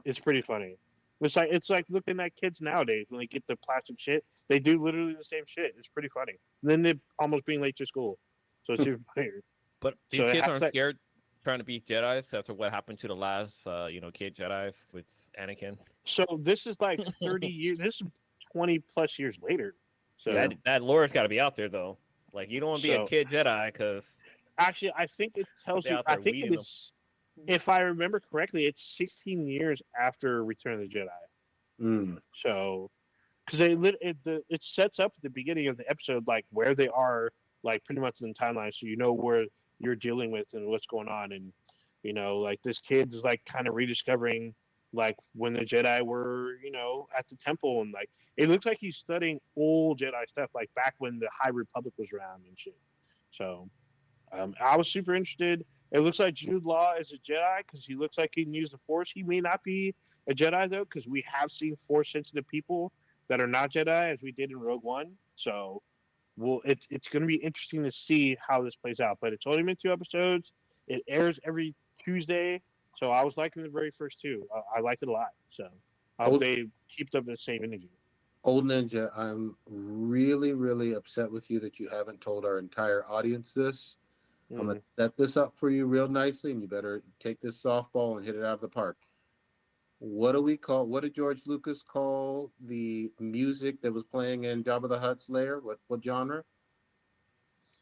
it's pretty funny. It's like looking at kids nowadays when they get the plastic shit. They do literally the same shit. It's pretty funny. And then they're almost being late to school. So it's even funnier. But these So it kids has aren't that- scared trying to be Jedi's after what happened to the last, kid Jedi's with Anakin. So this is like 30 years. This is 20 plus years later. So That lore's got to be out there though. Like you don't want to be a So- kid Jedi because actually, I think it tells They you. out there I think weeding it is. If I remember correctly, it's 16 years after Return of the Jedi. So, because it sets up at the beginning of the episode like where they are, like pretty much in the timeline, so you know where you're dealing with and what's going on, and like this kid is like kind of rediscovering like when the Jedi were at the temple, and like it looks like he's studying old Jedi stuff like back when the High Republic was around and shit. So, I was super interested. It looks like Jude Law is a Jedi because he looks like he can use the Force. He may not be a Jedi though, because we have seen Force-sensitive people that are not Jedi, as we did in Rogue One. So, it's going to be interesting to see how this plays out. But it's only been 2 episodes. It airs every Tuesday, so I was liking the very first 2. I liked it a lot. So, I hope they keep up the same energy. Old Ninja, I'm really, really upset with you that you haven't told our entire audience this. I'm going to set this up for you real nicely, and you better take this softball and hit it out of the park. What did George Lucas call the music that was playing in Jabba the Hutt's lair? What genre?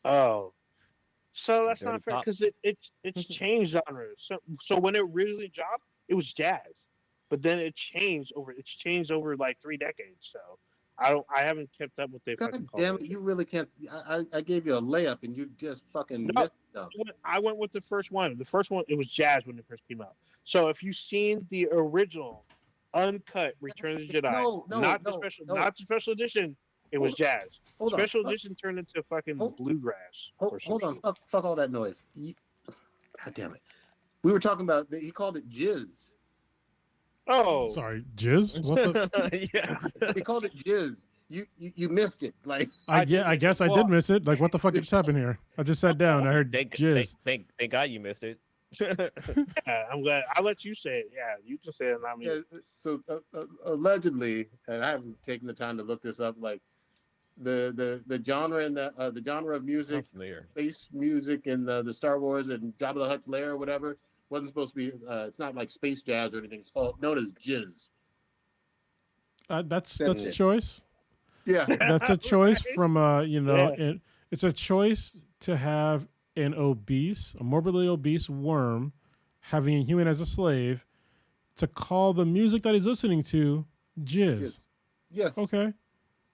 Oh, so that's Dirty not fair pop. because it's changed genres. So when it originally dropped, it was jazz, but then it's changed over like 3 decades. So I haven't kept up with they God fucking call damn it. it, you really can't. I gave you a layup, and you just fucking No. messed it up. I went with the first one. The first one, it was jazz when it first came out. So if you've seen the original uncut Return of the Jedi. No, not the special edition. It was jazz. Hold on. Special edition turned into fucking bluegrass. Hold on. Fuck all that noise. God damn it. We were talking about, he called it jizz. Oh, Sorry, jizz. What the? Yeah. He called it jizz. You missed it. Like, I guess I did miss it. Like, what the fuck just happened here? I just sat down. I heard jizz. Thank God you missed it. yeah, I'm glad. I'll let you say it. Yeah, you can say it, not me. yeah, so allegedly, and I haven't taken the time to look this up, like the genre and the genre of music, space music in the Star Wars and Jabba the Hutt's lair or whatever, wasn't supposed to be. It's not like space jazz or anything. It's known as jizz. That's a choice. Yeah, That's a choice from Yeah. it's a choice to have a morbidly obese worm having a human as a slave, to call the music that he's listening to jizz. Yes. Okay.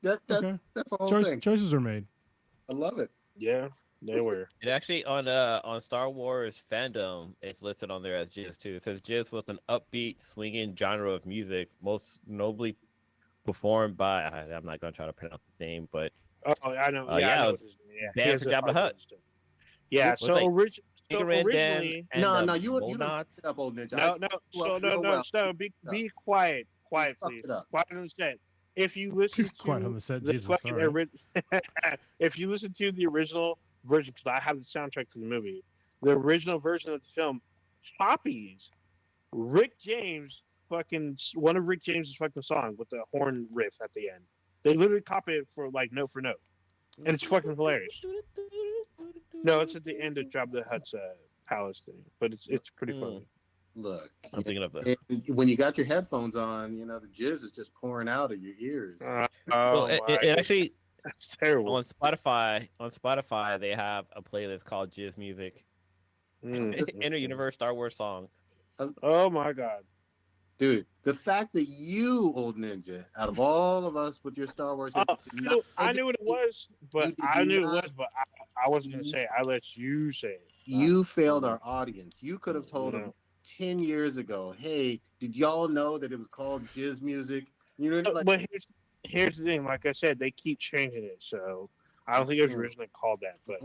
That's the whole thing. Choices are made. I love it. Yeah, they were. It actually on Star Wars fandom, it's listed on there as jizz too. It says jizz was an upbeat, swinging genre of music, most nobly performed by I'm not gonna try to pronounce his name, but Oh, I know. yeah, I know it what was his name. band He has for a Jabba hard Hutt. one still. Yeah, Was so, like originally. No, you don't Monots. up, old ninja. Be quiet, please. Quiet on the set. If you listen to Quiet on the set, the Jesus. fucking All right. if you listen to the original version, because I have the soundtrack to the movie, the original version of the film copies Rick James one of Rick James's fucking song with the horn riff at the end. They literally copy it for like note for note, and it's fucking hilarious. No, it's at the end of Jabba the Hutt's palace thing, but it's pretty funny. Look, I'm thinking of the. when you got your headphones on, the jizz is just pouring out of your ears. Well, it actually That's terrible. on Spotify they have a playlist called Jizz Music. Inter-universe Star Wars songs. Oh my god. Dude, the fact that you, old ninja, out of all of us with your Star Wars, I knew what it was, but I wasn't gonna say it. I let you say it. You failed our audience. You could have told them 10 years ago, hey, did y'all know that it was called jizz music? But here's the thing. Like I said, they keep changing it, so I don't think it was originally called that. But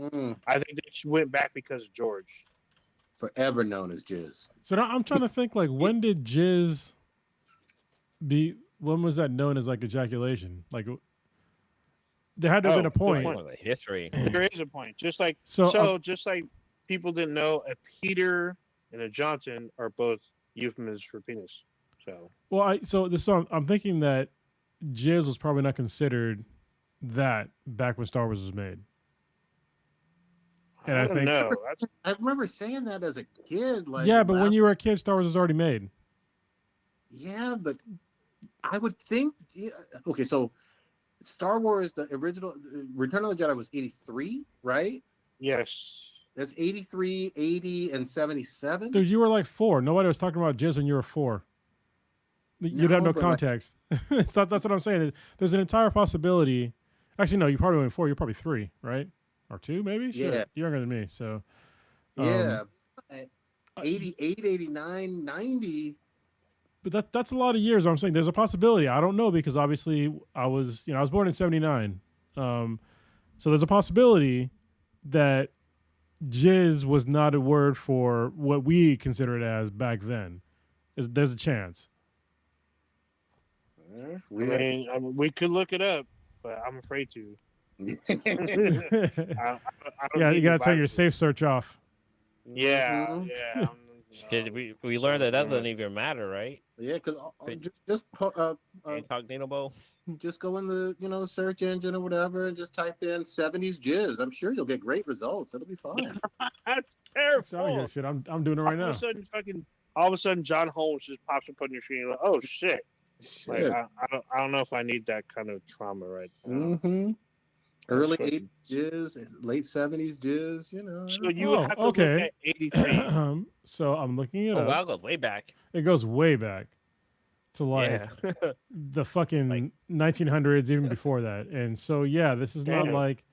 I think they went back because of George. Forever known as jizz. So now I'm trying to think, like, when did jizz when was that known as like ejaculation? Like, there had to have been a point. History. There is a point. Just like just like people didn't know a Peter and a Johnson are both euphemisms for penis. So I'm thinking that jizz was probably not considered that back when Star Wars was made. And I think know. I remember saying that as a kid. Like, yeah, but when you were a kid, Star Wars was already made. Yeah, but I would think. Yeah, okay, so Star Wars, the original Return of the Jedi was 83, right? Yes. That's 83, 80, and 77. Dude, you were like 4. Nobody was talking about jizz when you were 4. You'd have no context. That's what I'm saying. There's an entire possibility. Actually, no, you probably went 4. You're probably 3, right? Or 2, maybe? Shit. Yeah. You're younger than me, so. Yeah. 88, 89, 90. But that's a lot of years. I'm saying there's a possibility. I don't know because obviously I was born in 79. So there's a possibility that jizz was not a word for what we consider it as back then. There's a chance. We could look it up, but I'm afraid to. You gotta turn your safe search off. Yeah. We learned that doesn't even matter, right? Yeah, because just incognito bowl. Just go in the search engine or whatever and just type in 70s jizz. I'm sure you'll get great results. It'll be fine. That's terrible. Here, shit. I'm doing it right now. All of a sudden, John Holmes just pops up on your screen. You're like, oh shit! Like, I don't know if I need that kind of trauma right now. Mm-hmm. Early 80s jizz, late 70s jizz, So you have to look at 83. So I'm looking it up. Wow, it goes way back. It goes way back to the fucking 1900s, even before that. And so, this is not like...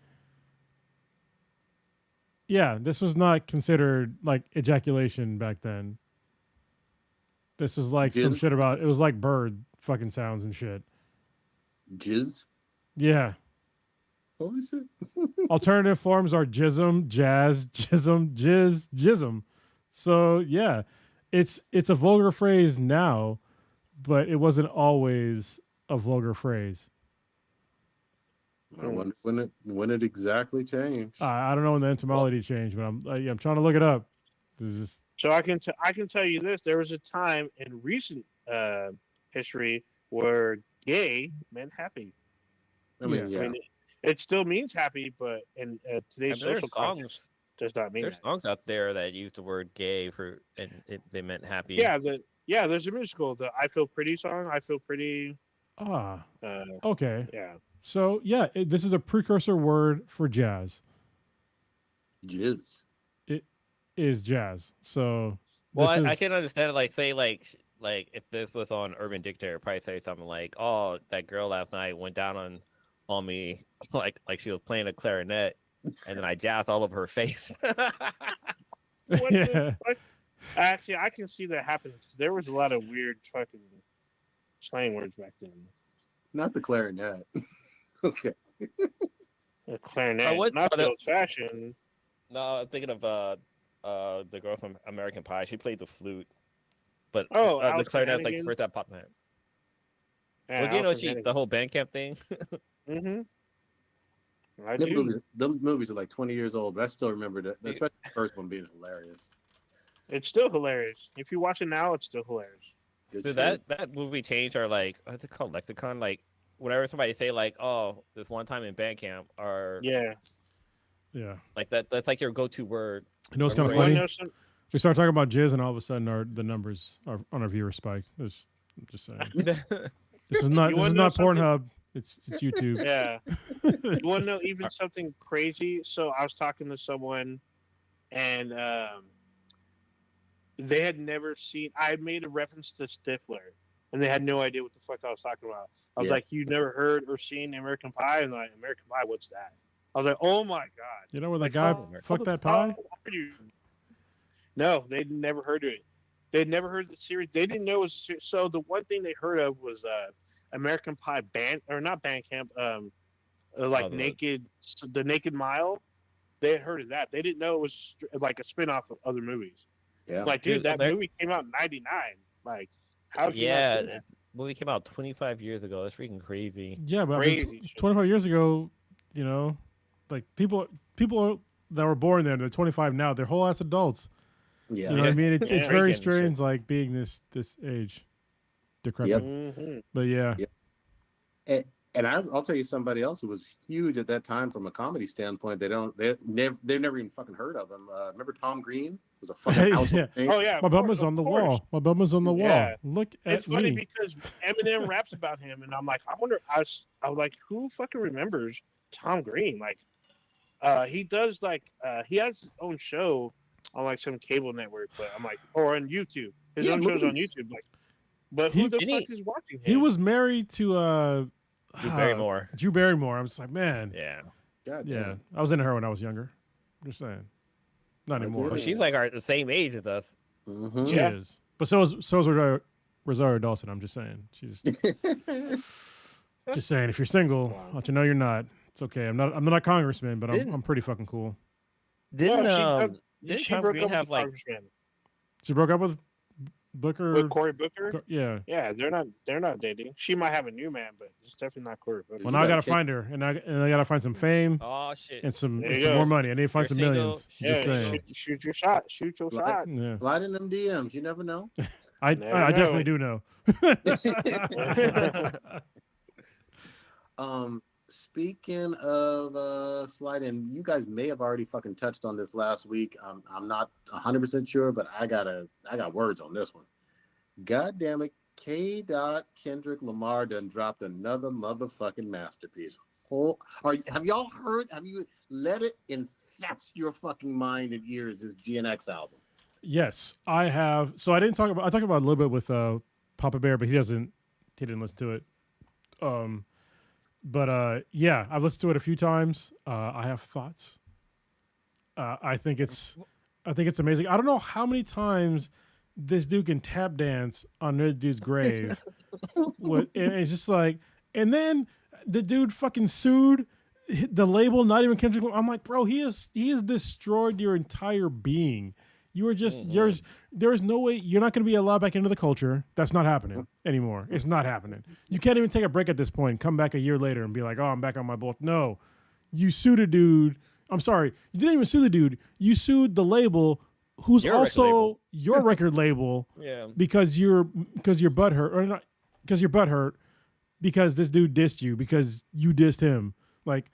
Yeah, this was not considered like ejaculation back then. This was like some Jizz? shit about. It was like bird fucking sounds and shit. Jizz. Yeah. Holy shit. Alternative forms are jism, jazz, jism, jizz, jism. So yeah, it's a vulgar phrase now, but it wasn't always a vulgar phrase. I wonder when it exactly changed. I don't know when the etymology changed, but I'm trying to look it up. This is just, So I can tell you this: there was a time in recent history where gay meant happy. I mean, yeah. yeah. I mean, it still means happy, but in today's And there's social context, songs. does not mean There's that. songs out there that use the word "gay" for, and they meant happy. Yeah, there's a musical, the "I Feel Pretty" song. I feel pretty. okay. Yeah. So yeah, this is a precursor word for jazz. Jizz. It is jazz. So Well, this I is- can understand, like, say, like if this was on Urban Dictionary, it'd probably say something like, "Oh, that girl last night went down on me like she was playing a clarinet, and then I jazzed all over her face." What yeah. the fuck? Actually, I can see that happening. There was a lot of weird fucking slang words back then. Not the clarinet. Okay. A clarinet, what not the other- old fashioned. No, I'm thinking of the girl from American Pie. She played the flute, but Oh, the Allison clarinet's like the Hannigan? first that popped in my head. Yeah, Well, you know, the whole Bandcamp thing. Mm-hmm. I Them do. movies are like 20 years old, but I still remember that, especially the first one being hilarious. It's still hilarious. If you watch it now, it's still hilarious. Good Did shit. that movie change our, like, what's it called, lexicon? Like, whenever somebody say like, "Oh, this one time in Bandcamp," or Yeah. Yeah. like that's like your go-to word. You know what's kind of You wanna funny? know some- We start talking about jizz, and all of a sudden, the numbers on our viewer spiked. I'm just saying. This is not You this is wanna know not something? Pornhub. It's YouTube. Yeah. You want to know even something crazy? So I was talking to someone, and they had never seen. I made a reference to Stifler, and they had no idea what the fuck I was talking about. I was Yeah. like, "You never heard or seen American Pie?" And they're like, "American Pie, what's that?" I was like, "Oh my god!" You know where the Like, guy how fucked the that pie? fuck are you? No, they'd never heard of it. They'd never heard the series. They didn't know it was a series. So the one thing they heard of was American Pie band or not Bandcamp, like the Naked Mile. They had heard of that. They didn't know it was like a spin-off of other movies. Yeah. Like, dude, Dude, that movie came out in '99. Like, how did you not Yeah, see that? movie came out 25 years ago. That's freaking crazy. Yeah, but I mean, Crazy shit. 25 years ago, you know, like people that were born then, they're 25 now. They're whole ass adults. Yeah. You know what I mean? It's Yeah. very Freaking shit. strange, like being this age, decrepit. Mhm. But yeah, And I'll tell you somebody else who was huge at that time from a comedy standpoint. They've never even fucking heard of him. Remember Tom Green was a fucking household name? Oh yeah, my of bum course, is on of the course. wall. My bum is on the wall. Yeah. Look at It's funny me. because Eminem raps about him, and I'm like, I wonder. I was like, who fucking remembers Tom Green? Like, he does like he has his own show on like some cable network, but I'm like, or on YouTube. His Yeah, own show's on movies. YouTube. Like, but who the Didn't fuck is watching him? He was married to Drew Barrymore. Drew Barrymore. I'm just like, man. Yeah. God Yeah. damn. I was into her when I was younger. Just saying. Not I anymore. get Well, it. she's like the same age as us. Mhm. She Yeah. is. But so is Rosario Dawson. I'm just saying. She's just saying. If you're single, Wow. I'll let you know you're not. It's okay. I'm not a congressman, but Didn't- I'm pretty fucking cool. Didn't Well, didn't she Tom broke Green up with have the like congressman. She broke up with Booker. With Cory Booker. Yeah. Yeah, they're not dating. She might have a new man, but it's definitely not Cory Booker. Well, You now I gotta gotta check- find her, and I gotta find some fame oh shit. and some There you some go. more money. I need to find You're some single. millions. Yeah, Just Yeah, saying. shoot your shot. Shoot your Like- shot. Yeah. Slide in them DMs. You never know. I Never definitely know. do know. Speaking of sliding, you guys may have already fucking touched on this last week. I'm not 100% sure, but I got words on this one. God damn it, K. Kendrick Lamar done dropped another motherfucking masterpiece. Have y'all heard? Have you let it infest your fucking mind and ears? This GNX album. Yes, I have. So I talked about it a little bit with Papa Bear, but he didn't listen to it. But yeah, I've listened to it a few times. I have thoughts. I think it's amazing. I don't know how many times this dude can tap dance on another dude's grave. And it's just like, and then the dude fucking sued the label, not even Kendrick Lamar. I'm like, bro, he has destroyed your entire being. You are just there's no way you're not going to be allowed back into the culture. That's not happening anymore. It's not happening. You can't even take a break at this point. Come back a year later and be like, oh, I'm back on my boat. No, you sued a dude. I'm sorry, you didn't even sue the dude. You sued the label, who's Your record label. also your record label, Yeah. because you're butthurt or not because you're butthurt because this dude dissed you because you dissed him. Like,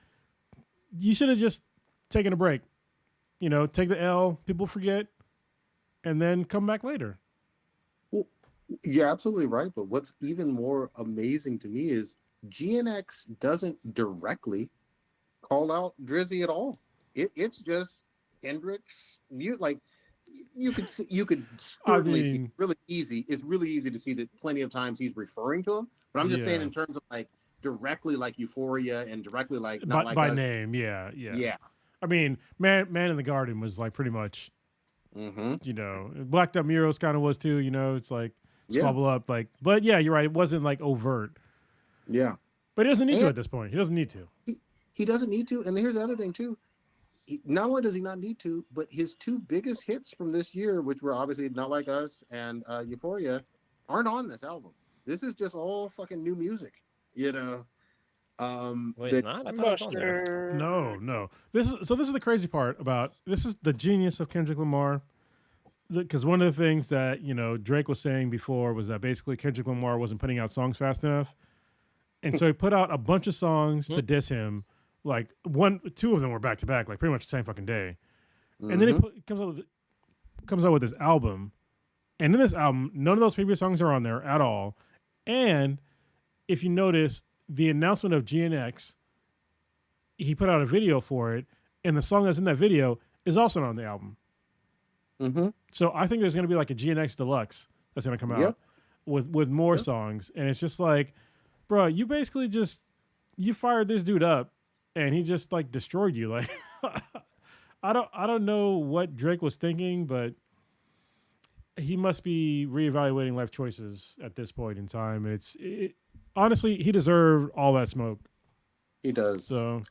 you should have just taken a break. You know, take the L. People forget. And then come back later. Well, you're absolutely right. But what's even more amazing to me is GNX doesn't directly call out Drizzy at all. It's just Kendrick's mute. Like you could certainly see really easy. It's really easy to see that plenty of times he's referring to him. But I'm just saying in terms of like directly like Euphoria and directly like not like by us. name. Yeah. I mean, Man in the Garden was like pretty much. You know, Blacked Up Murals kind of was too. You know, it's like squabble up, like. But yeah, you're right. It wasn't like overt. Yeah, but he doesn't need to at this point. He doesn't need to. He doesn't need to. And here's the other thing too. Not only does he not need to, but his two biggest hits from this year, which were obviously Not Like Us and Euphoria, aren't on this album. This is just all fucking new music. You know. Wait, it's not? I thought it was on there. No. This is the crazy part about this is the genius of Kendrick Lamar. Because one of the things that, you know, Drake was saying before was that basically Kendrick Lamar wasn't putting out songs fast enough. And so he put out a bunch of songs to diss him. Like two of them were back to back, like pretty much the same fucking day. And then he comes out with this album. And in this album, none of those previous songs are on there at all. And if you notice, the announcement of GNX, he put out a video for it, and the song that's in that video is also not on the album. So I think there's going to be like a GNX Deluxe that's going to come out with more songs, and it's just like, bro, you basically you fired this dude up, and he just like destroyed you. Like, I don't know what Drake was thinking, but he must be reevaluating life choices at this point in time. Honestly, he deserved all that smoke. He does. So,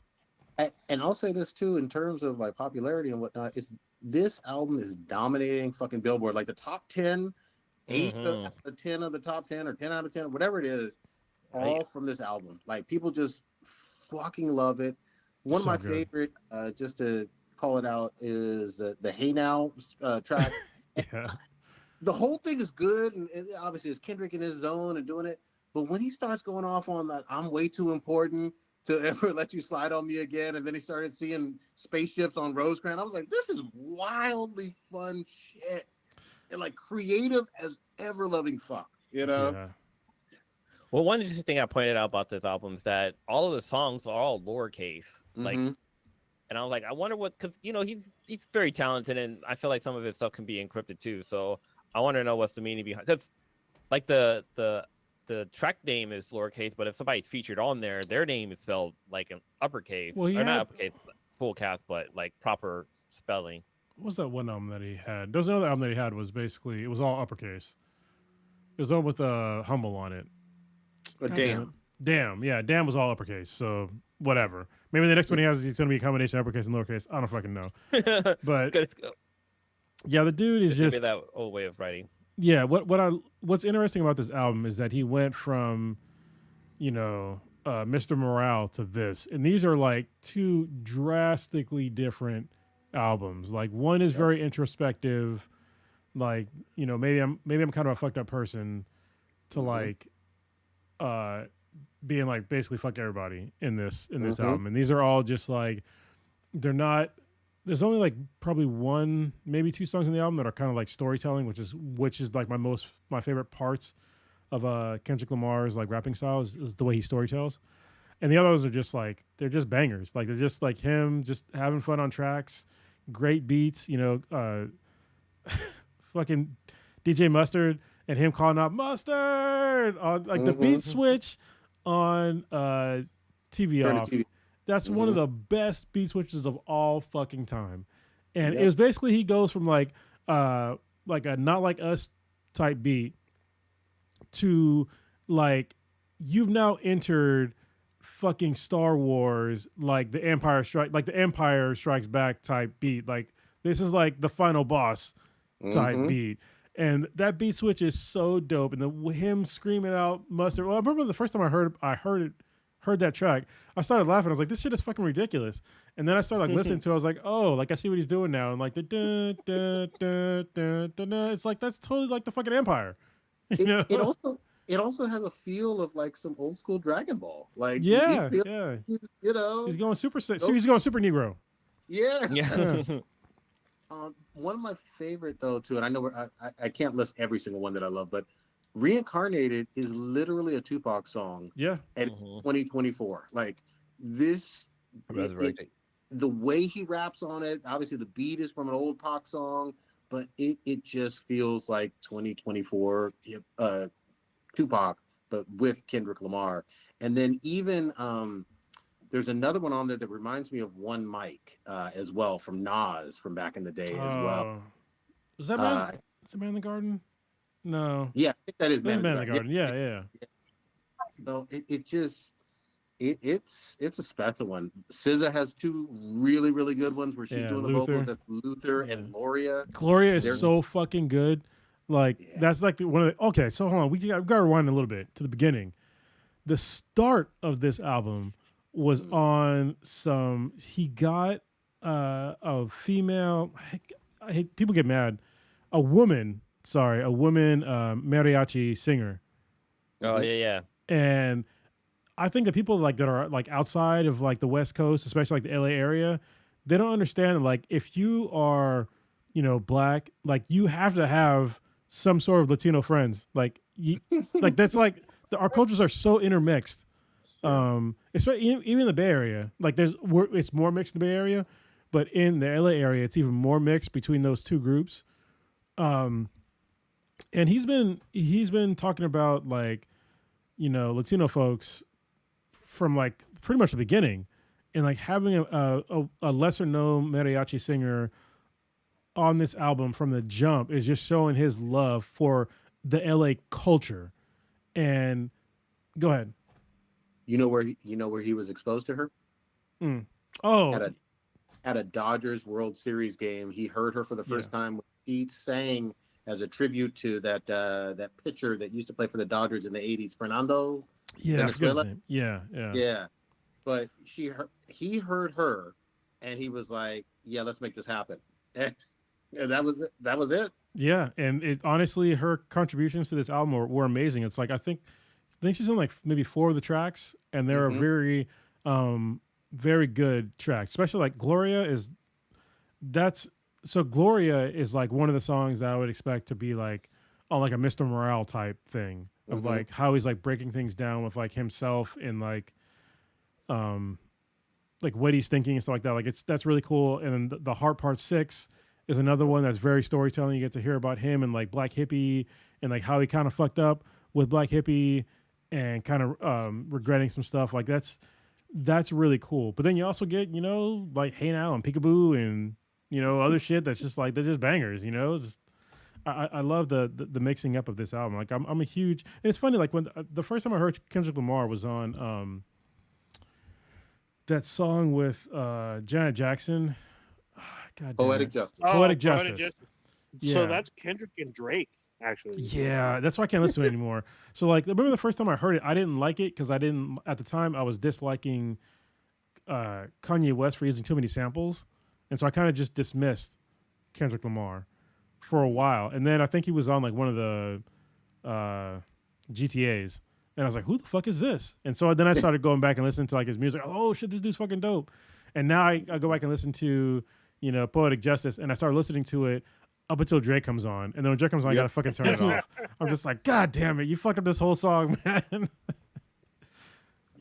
and I'll say this too, in terms of like popularity and whatnot, this album is dominating fucking Billboard. Like the top 10, 8 out of 10 of the top 10 or 10 out of 10, whatever it is, all from this album. Like people just fucking love it. One of my favorite, just to call it out, is the Hey Now track. The whole thing is good, and obviously it's Kendrick in his zone and doing it. But when he starts going off on that, I'm way too important to ever let you slide on me again. And then he started seeing spaceships on Rosecrans. I was like, this is wildly fun shit. And like creative as ever loving fuck, you know? Yeah. Well, one interesting thing I pointed out about this album is that all of the songs are all lowercase. Like, and I was like, I wonder what, because, you know, he's very talented, and I feel like some of his stuff can be encrypted too. So I want to know what's the meaning behind, because like the track name is lowercase, but if somebody's featured on there, their name is spelled like an uppercase, or not uppercase, full cast, but like proper spelling. What was that one album that he had? There was another album that he had was basically, it was all uppercase. It was all with Humble on it. Damn, yeah, Damn was all uppercase. So whatever. Maybe the next one he has, it's gonna be a combination of uppercase and lowercase. I don't fucking know. But yeah, the dude is just that old way of writing. Yeah, what's interesting about this album is that he went from, you know, Mr. Morale to this, and these are like two drastically different albums. Like one is very introspective, like, you know, maybe I'm kind of a fucked up person, to like, being like basically fuck everybody in this album, and these are all just like, they're not. There's only like probably one, maybe two songs in the album that are kind of like storytelling, which is like my favorite parts of Kendrick Lamar's like rapping style is the way he storytells, and the others are just like, they're just bangers. Like they're just like him just having fun on tracks, great beats. You know, fucking DJ Mustard and him calling out Mustard on like the beat switch on TV Off. That's one of the best beat switches of all fucking time. And it was basically, he goes from like a Not Like Us type beat to like you've now entered fucking Star Wars, like the Empire Strikes Back type beat. Like this is like the final boss type Mhm. beat. And that beat switch is so dope. And him screaming out mustard. Well, I remember the first time I heard that track, I started laughing. I was like, this shit is fucking ridiculous. And then I started like listening to it. I was like, oh, like I see what he's doing now. And like the dun, dun, dun, dun, dun, dun. It's like that's totally like the fucking Empire. You know? It also has a feel of like some old school Dragon Ball. Like Yeah, you feel, yeah. he's, you know, He's going super he's going super Negro. yeah. Yeah. One of my favorite though too, and I know I can't list every single one that I love, but Reincarnated is literally a Tupac song Yeah. at Mhm. 2024. Like this, That's very good. the way he raps on it, obviously the beat is from an old Pac song, but it just feels like 2024 Tupac, but with Kendrick Lamar. And then even there's another one on there that reminds me of One Mic as well from Nas from back in the day as well. Is that Man? Is that Man in the Garden? No. Yeah, I think that is Man Man in the Garden. Yeah. So it's a special one. SZA has two really good ones where she's doing the Luther. vocals. That's Luther and Gloria. Gloria is They're- so fucking good. Like Yeah. that's like one of the, okay. So hold on, we got to rewind a little bit to the beginning. The start of this album was on some. He got a female. I hate people get mad. A woman mariachi singer, Oh yeah. and I think that people like that are like outside of like the West Coast, especially like the LA area, they don't understand like if you are, black, like you have to have some sort of Latino friends. Like like that's like our cultures are so intermixed. Especially even in the Bay Area, like it's more mixed in the Bay Area, but in the LA area, it's even more mixed between those two groups. And he's been talking about like, Latino folks from like pretty much the beginning, and like having a lesser known mariachi singer on this album from the jump is just showing his love for the LA culture. And go ahead. You know where he was exposed to her? Oh, At a Dodgers World Series game. He heard her for the first time when he sang as a tribute to that pitcher that used to play for the Dodgers in the 80s, Fernando. yeah, I forget his Venezuela? name. Yeah. Yeah. But he heard her and he was like, yeah, let's make this happen. And that was it. Yeah, and it honestly, her contributions to this album were amazing. It's like I think she's on like maybe 4 of the tracks, and they're very, very good tracks. Especially like Gloria is like one of the songs that I would expect to be like on like a Mr. Morale type thing of like how he's like breaking things down with like himself and like what he's thinking and stuff like that. Like that's really cool. And then the Heart Part 6 is another one that's very storytelling. You get to hear about him and like Black Hippie and like how he kind of fucked up with Black Hippie and kind of regretting some stuff. Like that's really cool. But then you also get, like Hey Now and Peekaboo and, other shit that's just like, they're just bangers, just, I love the mixing up of this album. Like I'm a huge, and it's funny, like when the first time I heard Kendrick Lamar was on that song with Janet Jackson. God damn Poetic it. Justice. Poetic Justice. Yeah. So that's Kendrick and Drake, actually. Yeah, that's why I can't listen to it anymore. So like, remember the first time I heard it, I didn't like it because at the time I was disliking Kanye West for using too many samples, and so I kind of just dismissed Kendrick Lamar for a while. And then I think he was on like one of the GTAs, and I was like, who the fuck is this? And so then I started going back and listening to like his music. Oh shit, this dude's fucking dope. And now I go back and listen to Poetic Justice, and I started listening to it up until Drake comes on, and then when Drake comes on, I gotta fucking turn it off. I'm just like, God damn it, you fucked up this whole song, man.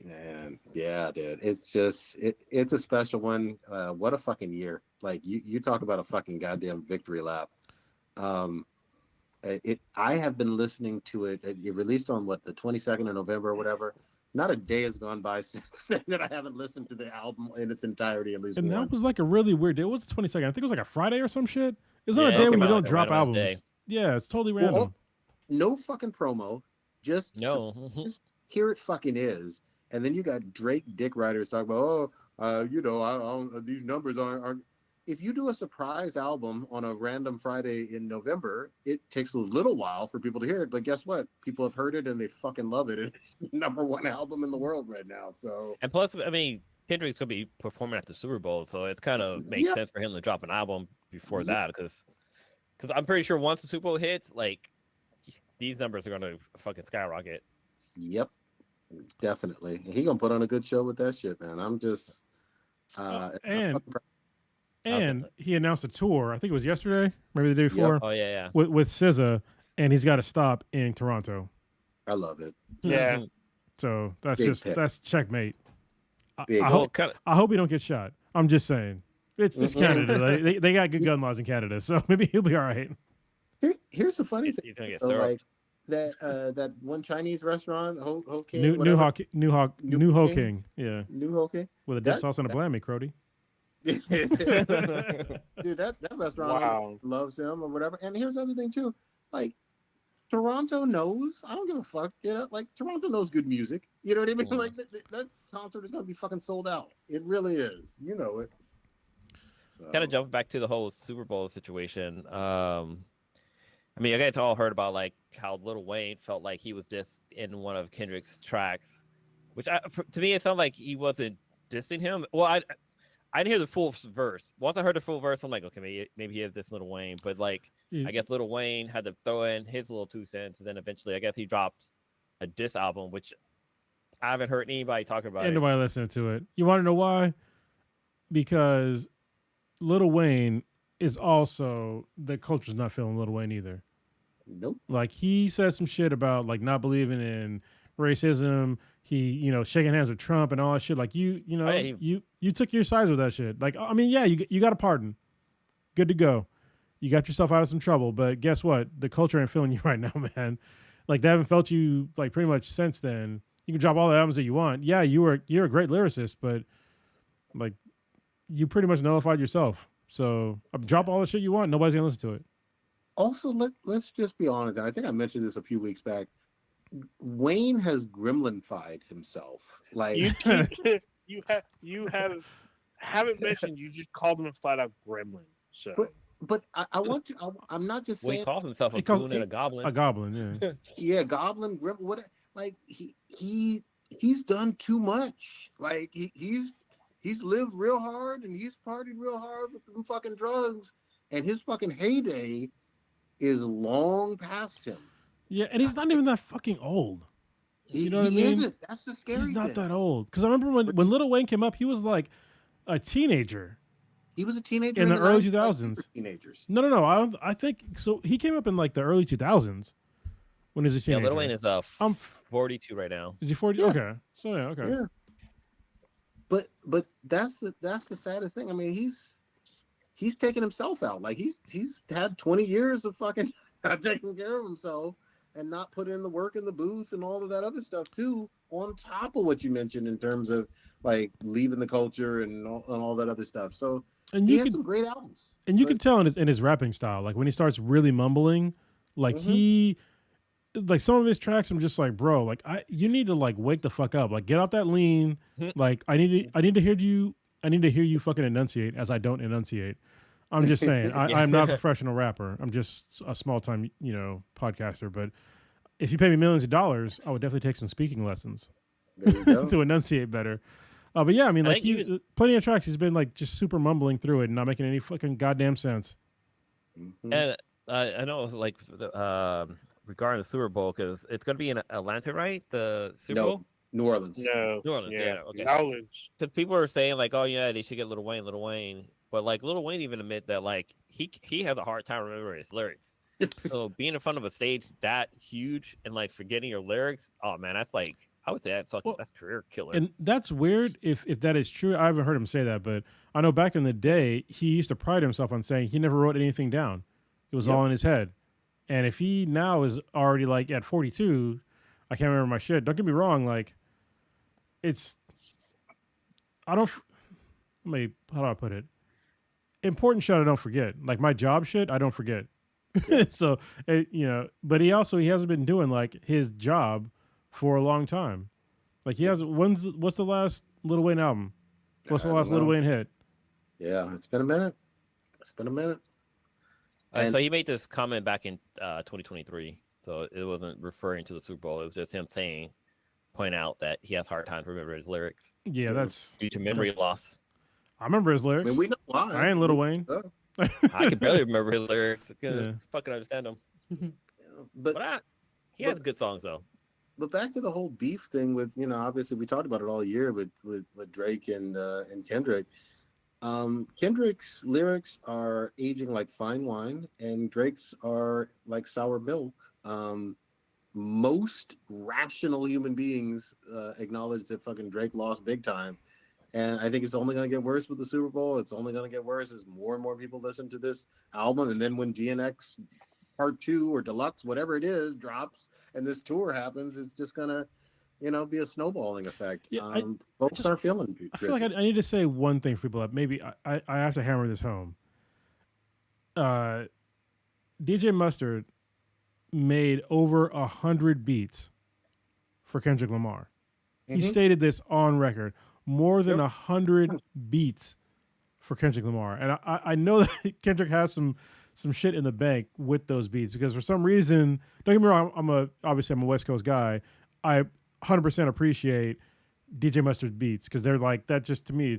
Man, yeah, dude. It's just it's a special one. What a fucking year. Like you talk about a fucking goddamn victory lap. I have been listening to it. It released on the 22nd of November or whatever. Not a day has gone by since then that I haven't listened to the album in its entirety at least And once. that was like a really weird day. It was the 22nd. I think it was like a Friday or some shit. It's not Yeah, a day it when came you out don't like a drop random albums. day. Yeah, it's totally random. no fucking promo, just No. here it fucking is. And then you got Drake dick writers talking about, these numbers aren't. If you do a surprise album on a random Friday in November, it takes a little while for people to hear it. But guess what? People have heard it and they fucking love it. It's the #1 album in the world right now. So And plus, I mean, Kendrick's gonna be performing at the Super Bowl, so it's kind of makes yeah, sense for him to drop an album before Yeah. that, because I'm pretty sure once the Super Bowl hits, like these numbers are gonna fucking skyrocket. Yep, definitely. And he gonna put on a good show with that shit, man. I'm just And he announced a tour. I think it was yesterday, maybe the day before, Oh yeah, with SZA, and he's got to stop in Toronto. I love it. Yeah. So that's Big just pick. that's checkmate. Big I Well, hope kind of. I hope he don't get shot. I'm just saying. It's Canada. They got good gun laws in Canada, so maybe he'll be all right. Here's the funny thing. He's gonna get So, served. like that one Chinese restaurant, Ho King, New whatever. Ho King, yeah, New Ho King. with a dip That- sauce and a blammy, Crody. Dude, that restaurant Wow. loves him or whatever. And here's the other thing too, like Toronto knows. I don't give a fuck. You know, like Toronto knows good music. You know what I mean? Mm. Like that concert is gonna be fucking sold out. It really is. You know it. So, Kind of jumping back to the whole Super Bowl situation. I mean, I guys all heard about like how Lil Wayne felt like he was just in one of Kendrick's tracks, which to me it felt like he wasn't dissing him. Well, I didn't hear the full verse. Once I heard the full verse, I'm like, okay, maybe he is this Lil Wayne. But like, I guess Lil Wayne had to throw in his little 2 cents, and then eventually, I guess he dropped a diss album, which I haven't heard anybody talking about. Ain't It. nobody listening to it. You want to know why? Because Lil Wayne is also the culture's not feeling Lil Wayne either. nope. Like he said some shit about like not believing in racism. He, shaking hands with Trump and all that shit. Like you took your sides with that shit. Like, I mean, yeah, you got a pardon. Good to go. You got yourself out of some trouble, but guess what? The culture ain't feeling you right now, man. Like they haven't felt you like pretty much since then. You can drop all the albums that you want. Yeah, you're a great lyricist, but like you pretty much nullified yourself. So drop all the shit you want. Nobody's gonna listen to it. Also, let's just be honest. And I think I mentioned this a few weeks back. Wayne has gremlinified himself. Like You haven't mentioned. You just called him a flat out gremlin. So but I want to. I'm not just Well, he saying. calls himself a He calls- goon and a goblin. A goblin, yeah. Yeah, Goblin, Grim, what? Like he's done too much. Like he's lived real hard and he's partied real hard with them fucking drugs, and his fucking heyday is long past him. Yeah, and he's not even that fucking old. He, You know what I he mean? isn't. That's the scary He's not thing. that old. Because I remember when Lil Wayne came up, he was like a teenager. He was a teenager In the early 90s, like, 2000s. super teenagers. No. I think so. He came up in like the early 2000s when he was a Yeah, teenager. Lil Wayne is I'm 42 right now. Is he 40? Yeah. Okay. So yeah, okay. Yeah. But that's the saddest thing. I mean, he's taken himself out. Like he's had 20 years of fucking not taking care of himself and not put in the work in the booth and all of that other stuff too, on top of what you mentioned in terms of like leaving the culture and all that other stuff. So And he you had can some great albums. and you but- can tell in his rapping style, like when he starts really mumbling, like Mhm. like some of his tracks, I'm just like, bro, like you need to like wake the fuck up, like get off that lean. Like I need to hear you fucking enunciate as I don't enunciate. I'm just saying, I'm not a professional rapper. I'm just a small time, podcaster. But if you pay me millions of dollars, I would definitely take some speaking lessons There you go. to enunciate better. But yeah, I mean, I like think he's plenty of tracks. He's been like just super mumbling through it and not making any fucking goddamn sense. Mhm. And I know, like, regarding the Super Bowl, because it's going to be in Atlanta, right? The Super No. Bowl? New Orleans. no. New Orleans, yeah, okay. New Orleans. Because people are saying, like, oh, yeah, they should get Lil Wayne. But, like, Lil Wayne even admit that, like, he has a hard time remembering his lyrics. So being in front of a stage that huge and, like, forgetting your lyrics, oh, man, that's, like, I would say that's career killer. And that's weird if that is true. I haven't heard him say that, but I know back in the day, he used to pride himself on saying he never wrote anything down. It was Yep. all in his head. And if he now is already like at 42, I can't remember my shit. Don't get me wrong. Like how do I put it? Important shit I don't forget. Like my job shit, I don't forget. So but he hasn't been doing like his job for a long time. Like he hasn't. What's the last Lil Wayne album? What's the I last don't Lil know. Wayne hit? Yeah, it's been a minute. And- So he made this comment back in 2023. So it wasn't referring to the Super Bowl. It was just him point out that he has a hard time remembering his lyrics Yeah, that's. due to memory loss. I remember his I lyrics. mean, we know why. I ain't Lil Wayne. I can barely remember his lyrics because Yeah. I fucking understand them. But He has good songs though. But back to the whole beef thing with, obviously we talked about it all year with Drake and Kendrick. Kendrick's lyrics are aging like fine wine, and Drake's are like sour milk. Most rational human beings acknowledge that fucking Drake lost big time. And I think it's only going to get worse with the Super Bowl. It's only going to get worse as more and more people listen to this album. And then when GNX Part 2 or Deluxe, whatever it is, drops and this tour happens, it's just going to, be a snowballing effect. Yeah, Folks are feeling I feel like I need to say one thing for people that maybe I have to hammer this home. DJ Mustard made over 100 beats for Kendrick Lamar. He stated this on record. More than 100 beats for Kendrick Lamar. And I know that Kendrick has some shit in the bank with those beats because for some reason, don't get me wrong, I'm a West Coast guy. I 100% appreciate DJ Mustard's beats because they're like that. Just to me,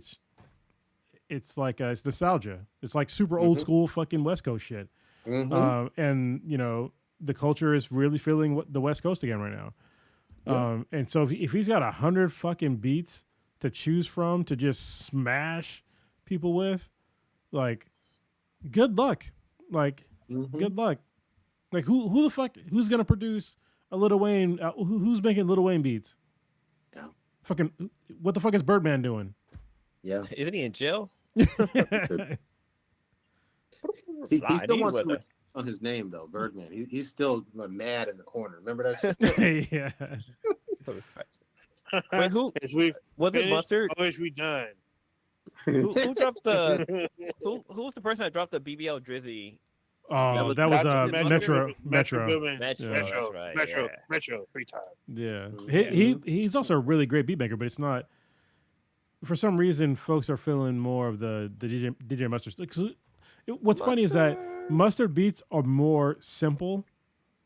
it's like it's nostalgia. It's like super old school fucking West Coast shit. And the culture is really feeling the West Coast again right now. And so if he's got 100 fucking beats to choose from to just smash people with, like, good luck. Like, good luck. Like, who the fuck, who's gonna produce a Lil Wayne? Who's making Lil Wayne beats? Yeah. Fucking, what the fuck is Birdman doing? Yeah. Isn't he in jail? He still wants to on his name though, Birdman. He's still mad in the corner. Remember that shit? Yeah. Wait, who As we was it? finished, Mustard? I wish we done. Who dropped the? Who was the person that dropped the BBL Drizzy? Oh, That was Metro. Boomin. Metro, Yeah. that's right, Metro, 3 times. Yeah, Mhm. he's also a really great beat maker, but it's not. For some reason, folks are feeling more of the DJ Mustard. What's funny is that Mustard beats are more simple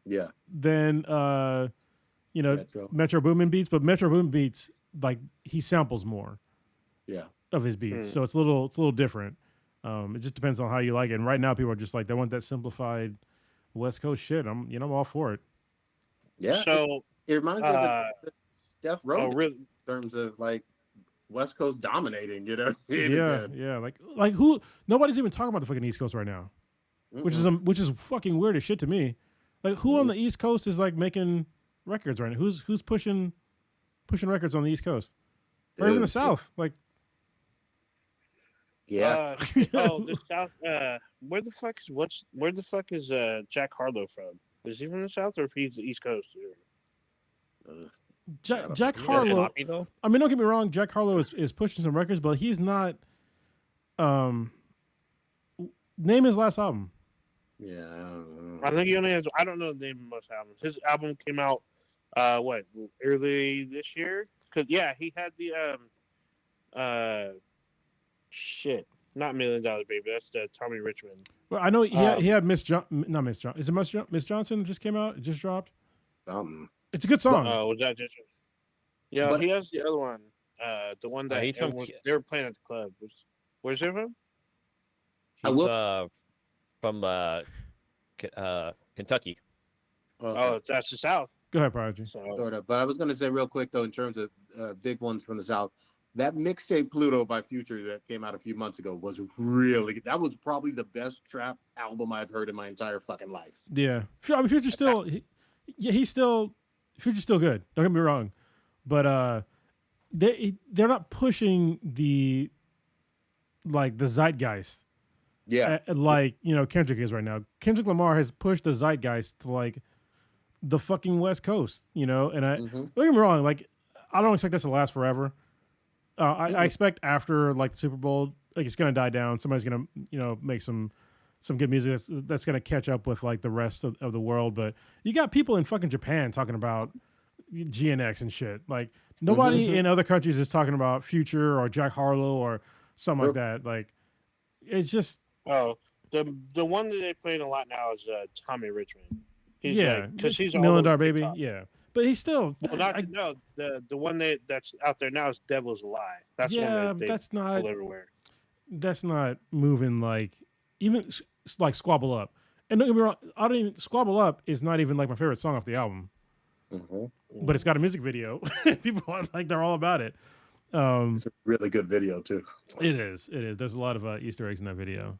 Yeah. than Metro Boomin beats, but Metro Boomin beats, like, he samples more Yeah. of his beats, so it's a little different. It just depends on how you like it. And right now, people are just like, they want that simplified West Coast shit. I'm all for it. Yeah. So, it reminds me of the Death Row really, in terms of like West Coast dominating, Yeah. Like who? Nobody's even talking about the fucking East Coast right now, which is fucking weird as shit to me. Like, who on the East Coast is like making records right now? Who's pushing records on the East Coast, or even the South? Like, yeah. the South. Where the fuck is Jack Harlow from? Is he from the South or if he's the East Coast? Jack Harlow. Poppy, though? I mean, don't get me wrong. Jack Harlow is pushing some records, but he's not. Name his last album. Yeah. I think he only has. I don't know the name of most albums. His album came out, early this year? Cause he had the not $1 Million Baby. That's the Tommy Richmond. Well, I know he had Miss John. Is it Miss Johnson that just came out? It just dropped. It's a good song. Oh, was that just? Yeah, But- he has the other one. The one that he's from they were playing at the club. Where's he from? I He's will- from Kentucky. Oh, that's the South. Go ahead, Prodigy. So Sort of. But I was going to say real quick though, in terms of big ones from the South, that mixtape Pluto by Future that came out a few months ago was that was probably the best trap album I've heard in my entire fucking life. Yeah, I mean, Future's still, Future's still good. Don't get me wrong, but they're not pushing the zeitgeist. Yeah. Like Kendrick is right now. Kendrick Lamar has pushed the zeitgeist to like the fucking West Coast. And don't get me wrong, like, I don't expect this to last forever. I expect after like the Super Bowl, like, it's gonna die down. Somebody's gonna make some some good music that's going to catch up with like the rest of the world. But you got people in fucking Japan talking about GNX and shit. Like nobody in other countries is talking about Future or Jack Harlow or something like that. Like it's just the one that they playing a lot now is Tommy Richmond. He's because he's Million all Dollar over Baby. TikTok. Yeah, but he's still the one that's out there now is Devil's a Lie. That's the one that they that's not pull everywhere. That's not moving like even like Squabble Up. And don't get me wrong, I don't even Squabble Up is not even like my favorite song off the album. But it's got a music video. People are like they're all about it. It's a really good video too. It is. There's a lot of Easter eggs in that video.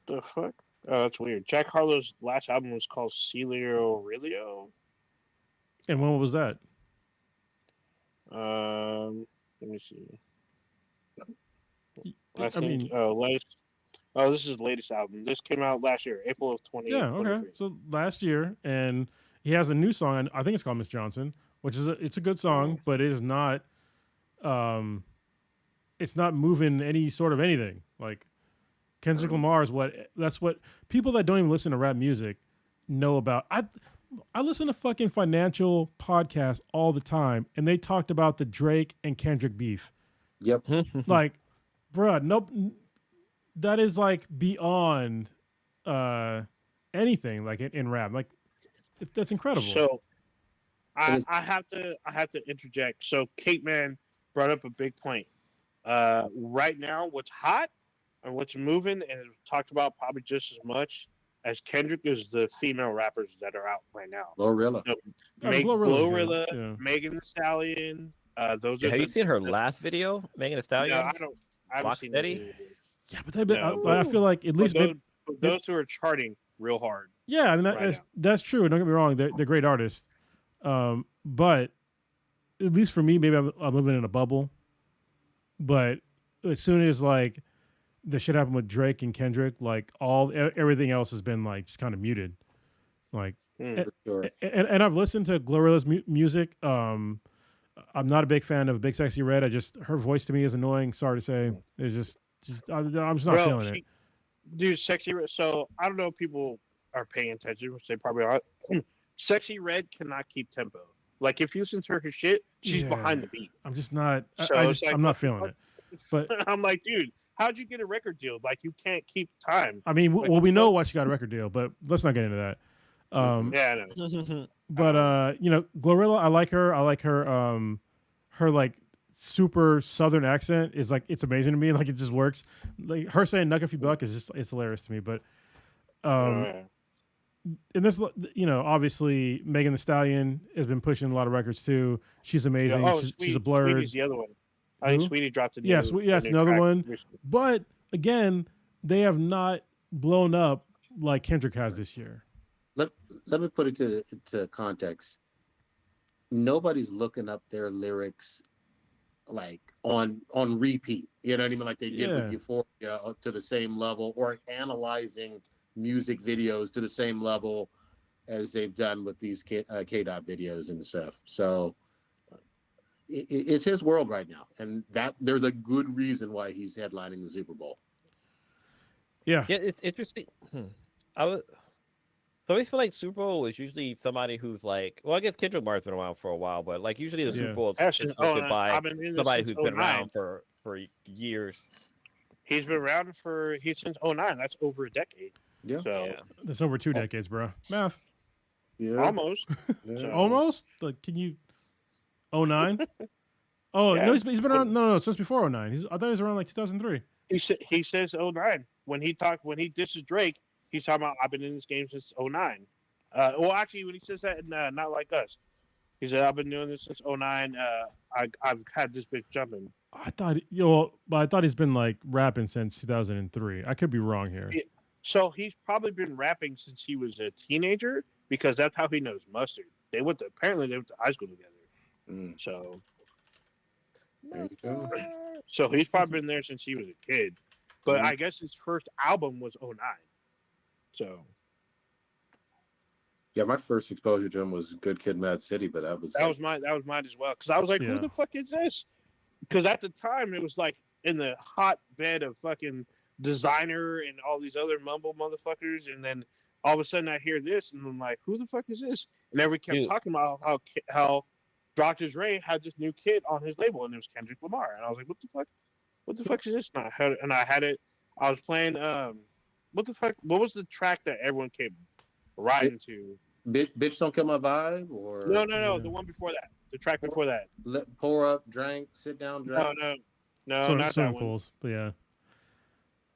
The fuck? Oh, that's weird. Jack Harlow's last album was called Celio Aurelio. And when was that? Let me see. I mean, this is his latest album. This came out last year, April of 20. Yeah, okay. So last year, and he has a new song. I think it's called Miss Johnson, which is it's a good song, but it is not. It's not moving any sort of anything. Like Kendrick Lamar is that's what people that don't even listen to rap music know about. I listen to fucking financial podcasts all the time, and they talked about the Drake and Kendrick beef. Yep. Like, bruh, nope. That is like beyond anything like in rap. Like, that's incredible. So, I have to interject. So, Kate Man brought up a big point. Right now, what's hot and what's moving, and talked about probably just as much as Kendrick is the female rappers that are out right now. Glorilla. So, Glorilla, yeah. Megan Thee Stallion. Those are. Have you seen her last video, Megan Thee Stallion? No, I haven't seen Rocksteady? Yeah, but I feel like at least those two are charting real hard. Yeah, I mean that's true. Don't get me wrong; they're great artists. But at least for me, maybe I'm living in a bubble. But as soon as like the shit happened with Drake and Kendrick, like everything else has been like just kind of muted. Like, and I've listened to Glorilla's music. I'm not a big fan of Big Sexy Red. Her voice to me is annoying. Sorry to say, it's just I'm just not feeling it. Dude, Sexy Red. So I don't know if people are paying attention, which they probably are. Sexy Red cannot keep tempo. Like if you listen to her shit, she's behind the beat. I'm just not. I'm not feeling it. But I'm like, dude, how'd you get a record deal? Like you can't keep time. I mean, we know why she got a record deal, but let's not get into that. Yeah, I know. But Glorilla, I like her. I like her. Her like super southern accent is like it's amazing to me. Like it just works. Like her saying "Nuck if you buck" is just it's hilarious to me. But and this, obviously Megan Thee Stallion has been pushing a lot of records too. She's amazing. Yeah, she's a blurred. Sweetie's the other one. I think Sweetie dropped a new. Yes, another one. Recently. But again, they have not blown up like Kendrick has this year. Let me put it to context. Nobody's looking up their lyrics like on repeat. You know what I mean? Like they did with Euphoria to the same level, or analyzing music videos to the same level as they've done with these K-Dot videos and stuff. So it's his world right now, and that there's a good reason why he's headlining the Super Bowl. Yeah, it's interesting. I always feel like Super Bowl is usually somebody who's like, well, I guess Kendrick Lamar's been around for a while, but like usually the Super Bowl is hosted by somebody who's been around for years. He's been around since 2009. That's over a decade. Yeah. So that's over 2 decades, bro. Math. Yeah. Almost. Yeah. So, almost? Like, can you 09? Oh, no, he's been around no, since before 09. I thought he was around like 2003. He says 09. When he disses Drake, he's talking about I've been in this game since 09. Well, actually, when he says that, Not Like Us, he said I've been doing this since 09. I've had this big jumping. I thought he's been like rapping since 2003. I could be wrong here. Yeah. So he's probably been rapping since he was a teenager because that's how he knows Mustard. Apparently they went to high school together. So there you go. So he's probably been there since he was a kid. But I guess his first album was 09. So yeah, my first exposure to him was Good Kid, Mad City, but that was mine as well. Because I was like, who the fuck is this? Because at the time it was like in the hotbed of fucking Designer and all these other mumble motherfuckers, and then all of a sudden I hear this, and I'm like, who the fuck is this? And then we kept Dude. talking about how Dr. Dre had this new kid on his label, and it was Kendrick Lamar, and I was like, what the fuck? What the fuck is this? And I had it. I was playing. What the fuck? What was the track that everyone came riding to? Bitch don't kill my vibe, or No, Yeah. the one before that. The track before that. pour up, drink, sit down, drink. No, not that swimming one. pools, but yeah.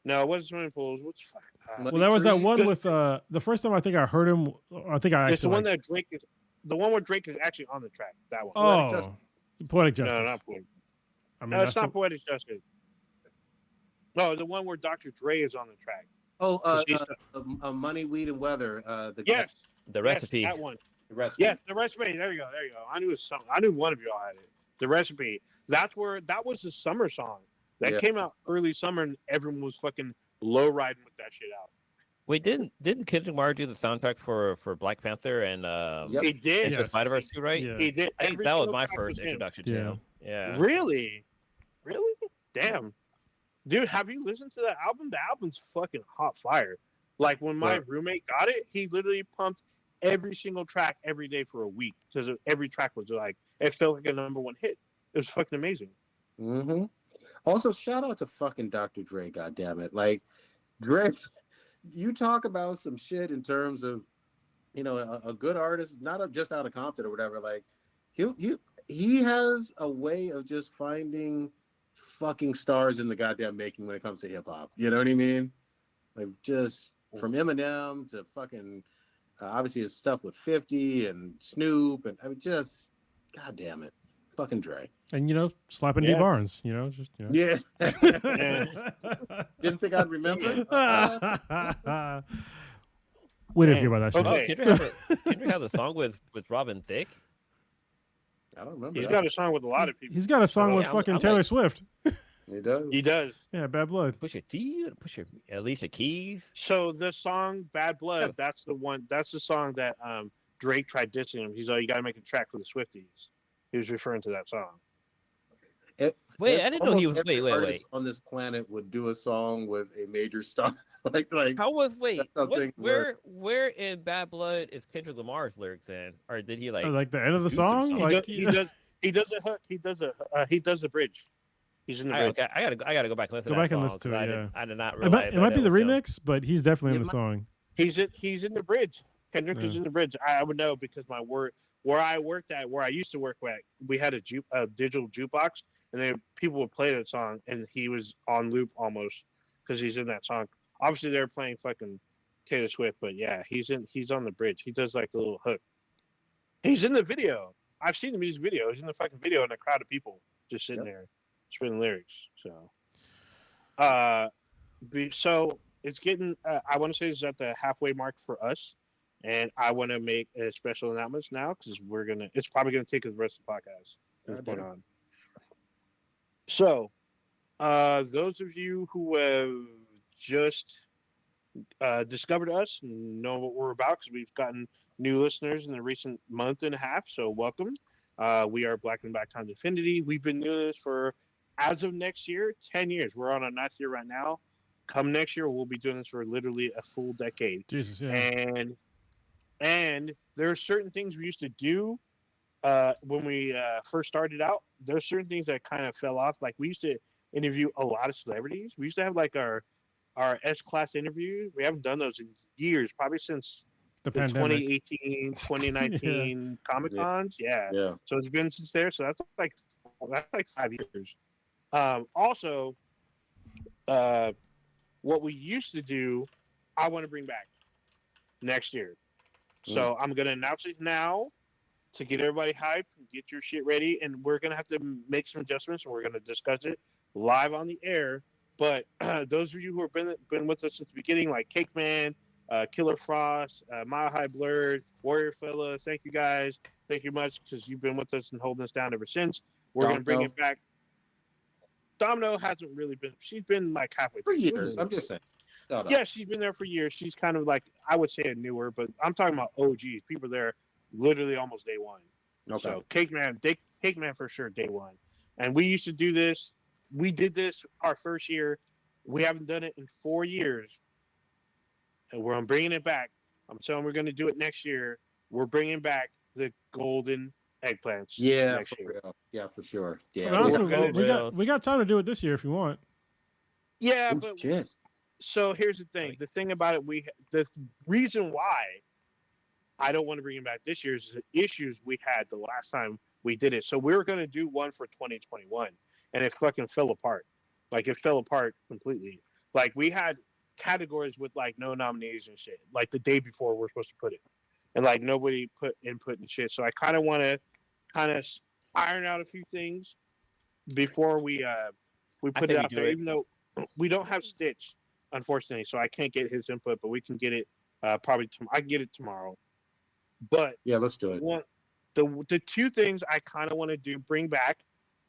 No, it wasn't swimming pools. What's fuck? Well, that was that Tree. one with the first time I think I heard him. I think I It's the actually. one that Drake is. The one where Drake is actually on the track. That one. Oh, Poetic Justice. No, not Poetic. I mean, No, that's it's not Poetic Justice. No, the one where Dr. Dre is on the track. Money, weed, and weather. Yes. The recipe. Yes, that one. The recipe. Yes, the recipe. There you go. I knew it was something. I knew one of y'all had it. The recipe. That was the summer song that came out early summer, and everyone was fucking low riding with that shit out. Wait, didn't Kendrick Lamar do the soundtrack for Black Panther and Yep. He did. Into Yes. Spider-Verse too, right? Yeah. He did. I think Every that was single my track first him. introduction to Yeah. him. Yeah. Really? Damn. Dude, have you listened to that album? The album's fucking hot fire. Like when my roommate got it, he literally pumped every single track every day for a week because every track was like it felt like a #1 hit. It was fucking amazing. Mm-hmm. Also, shout out to fucking Dr. Dre. Goddamn it, like Dre. You talk about some shit in terms of, a good artist, not just out of Compton or whatever. Like, he has a way of just finding fucking stars in the goddamn making when it comes to hip hop. You know what I mean? Like, just from Eminem to fucking obviously his stuff with 50 and Snoop, and I mean, just goddamn it, fucking Dre. And slapping D Barnes. Just Yeah. Didn't think I'd remember. We didn't hear about that shit. Oh, Okay. Kendrick has a song with Robin Thicke. I don't remember. He's that. got a song with a lot of people. He's got a song Oh, with yeah, fucking I'm Taylor like- Swift. He does. He does. Yeah, Bad Blood. Push your Alicia Keys. So the song "Bad Blood," Yes. that's the one. That's the song that Drake tried dissing him. He's like, "You got to make a track for the Swifties." He was referring to that song. Wait, I didn't know he Almost was. every Wait. artist on this planet would do a song with a major star. like How was That's how what, things where in Bad Blood is Kendrick Lamar's lyrics in, or did he Like the end of the do some song. song? Like He does a hook. He does the bridge. He's in the bridge. Okay, I gotta go back and listen. Go to that back and song, listen to 'cause it, I did not it realize. might be that the was him. remix, but he's definitely in It the song. He's in the bridge. Kendrick is Yeah. in the bridge. I would know because where I worked at, where I used to work at, we had a digital jukebox, and people would play that song, and he was on loop almost because he's in that song. Obviously, they're playing fucking Taylor Swift, but yeah, he's on the bridge. He does like the little hook. He's in the video. I've seen the music video. He's in the fucking video, and a crowd of people just sitting there spitting lyrics. So it's getting. I want to say it's at the halfway mark for us, and I want to make a special announcement now because it's probably gonna take us the rest of the podcast. What's going on? So, those of you who have just discovered us and know what we're about, because we've gotten new listeners in the recent month and a half, so welcome. We are Black and Black Times Infinity. We've been doing this for, as of next year, 10 years. We're on our 9th year right now. Come next year, we'll be doing this for literally a full decade. Jesus, yeah. And there are certain things we used to do when we first started out. There's certain things that kind of fell off. Like we used to interview a lot of celebrities. We used to have like our S-class interview. We haven't done those in years, probably since the pandemic. 2018, 2019 Comic Cons. Yeah. So it's been since there. So that's like 5 years. Also, what we used to do, I want to bring back next year. So I'm gonna announce it now to get everybody hyped, get your shit ready, and we're gonna have to make some adjustments, and we're gonna discuss it live on the air. But those of you who have been with us since the beginning, like Cake Man, Killer Frost, Mile High Blurred, Warrior Fella, thank you guys. Thank you much because you've been with us and holding us down ever since. We're going to bring it back. Domino hasn't really been, she's been like halfway for through. years. I'm just saying. Yeah, she's been there for years. She's kind of like, I would say a newer, but I'm talking about OGs. People there literally almost day one. Okay. So Cake Man for sure, day one. And we used to do this. We did this our first year. We haven't done it in 4 years, and we're bringing it back. I'm saying we're going to do it next year. We're bringing back the golden eggplants Yeah, next for year. real. Yeah, for sure. I Yeah. mean, honestly, Go we got time to do it this year if you want. Yeah, Oh, but shit. so here's the thing. The thing about it, the reason why I don't want to bring it back this year is the issues we had the last time we did it. So we were going to do one for 2021, and it fucking fell apart. Like it fell apart completely. Like we had categories with like no nominees and shit. Like the day before we're supposed to put it, and like nobody put input and shit. So I kind of want to kind of iron out a few things before we put it think we out do there. it. Even though we don't have Stitch, unfortunately, so I can't get his input, but we can get it probably I can get it tomorrow. But Yeah, let's do it. the two things I kind of want to do bring back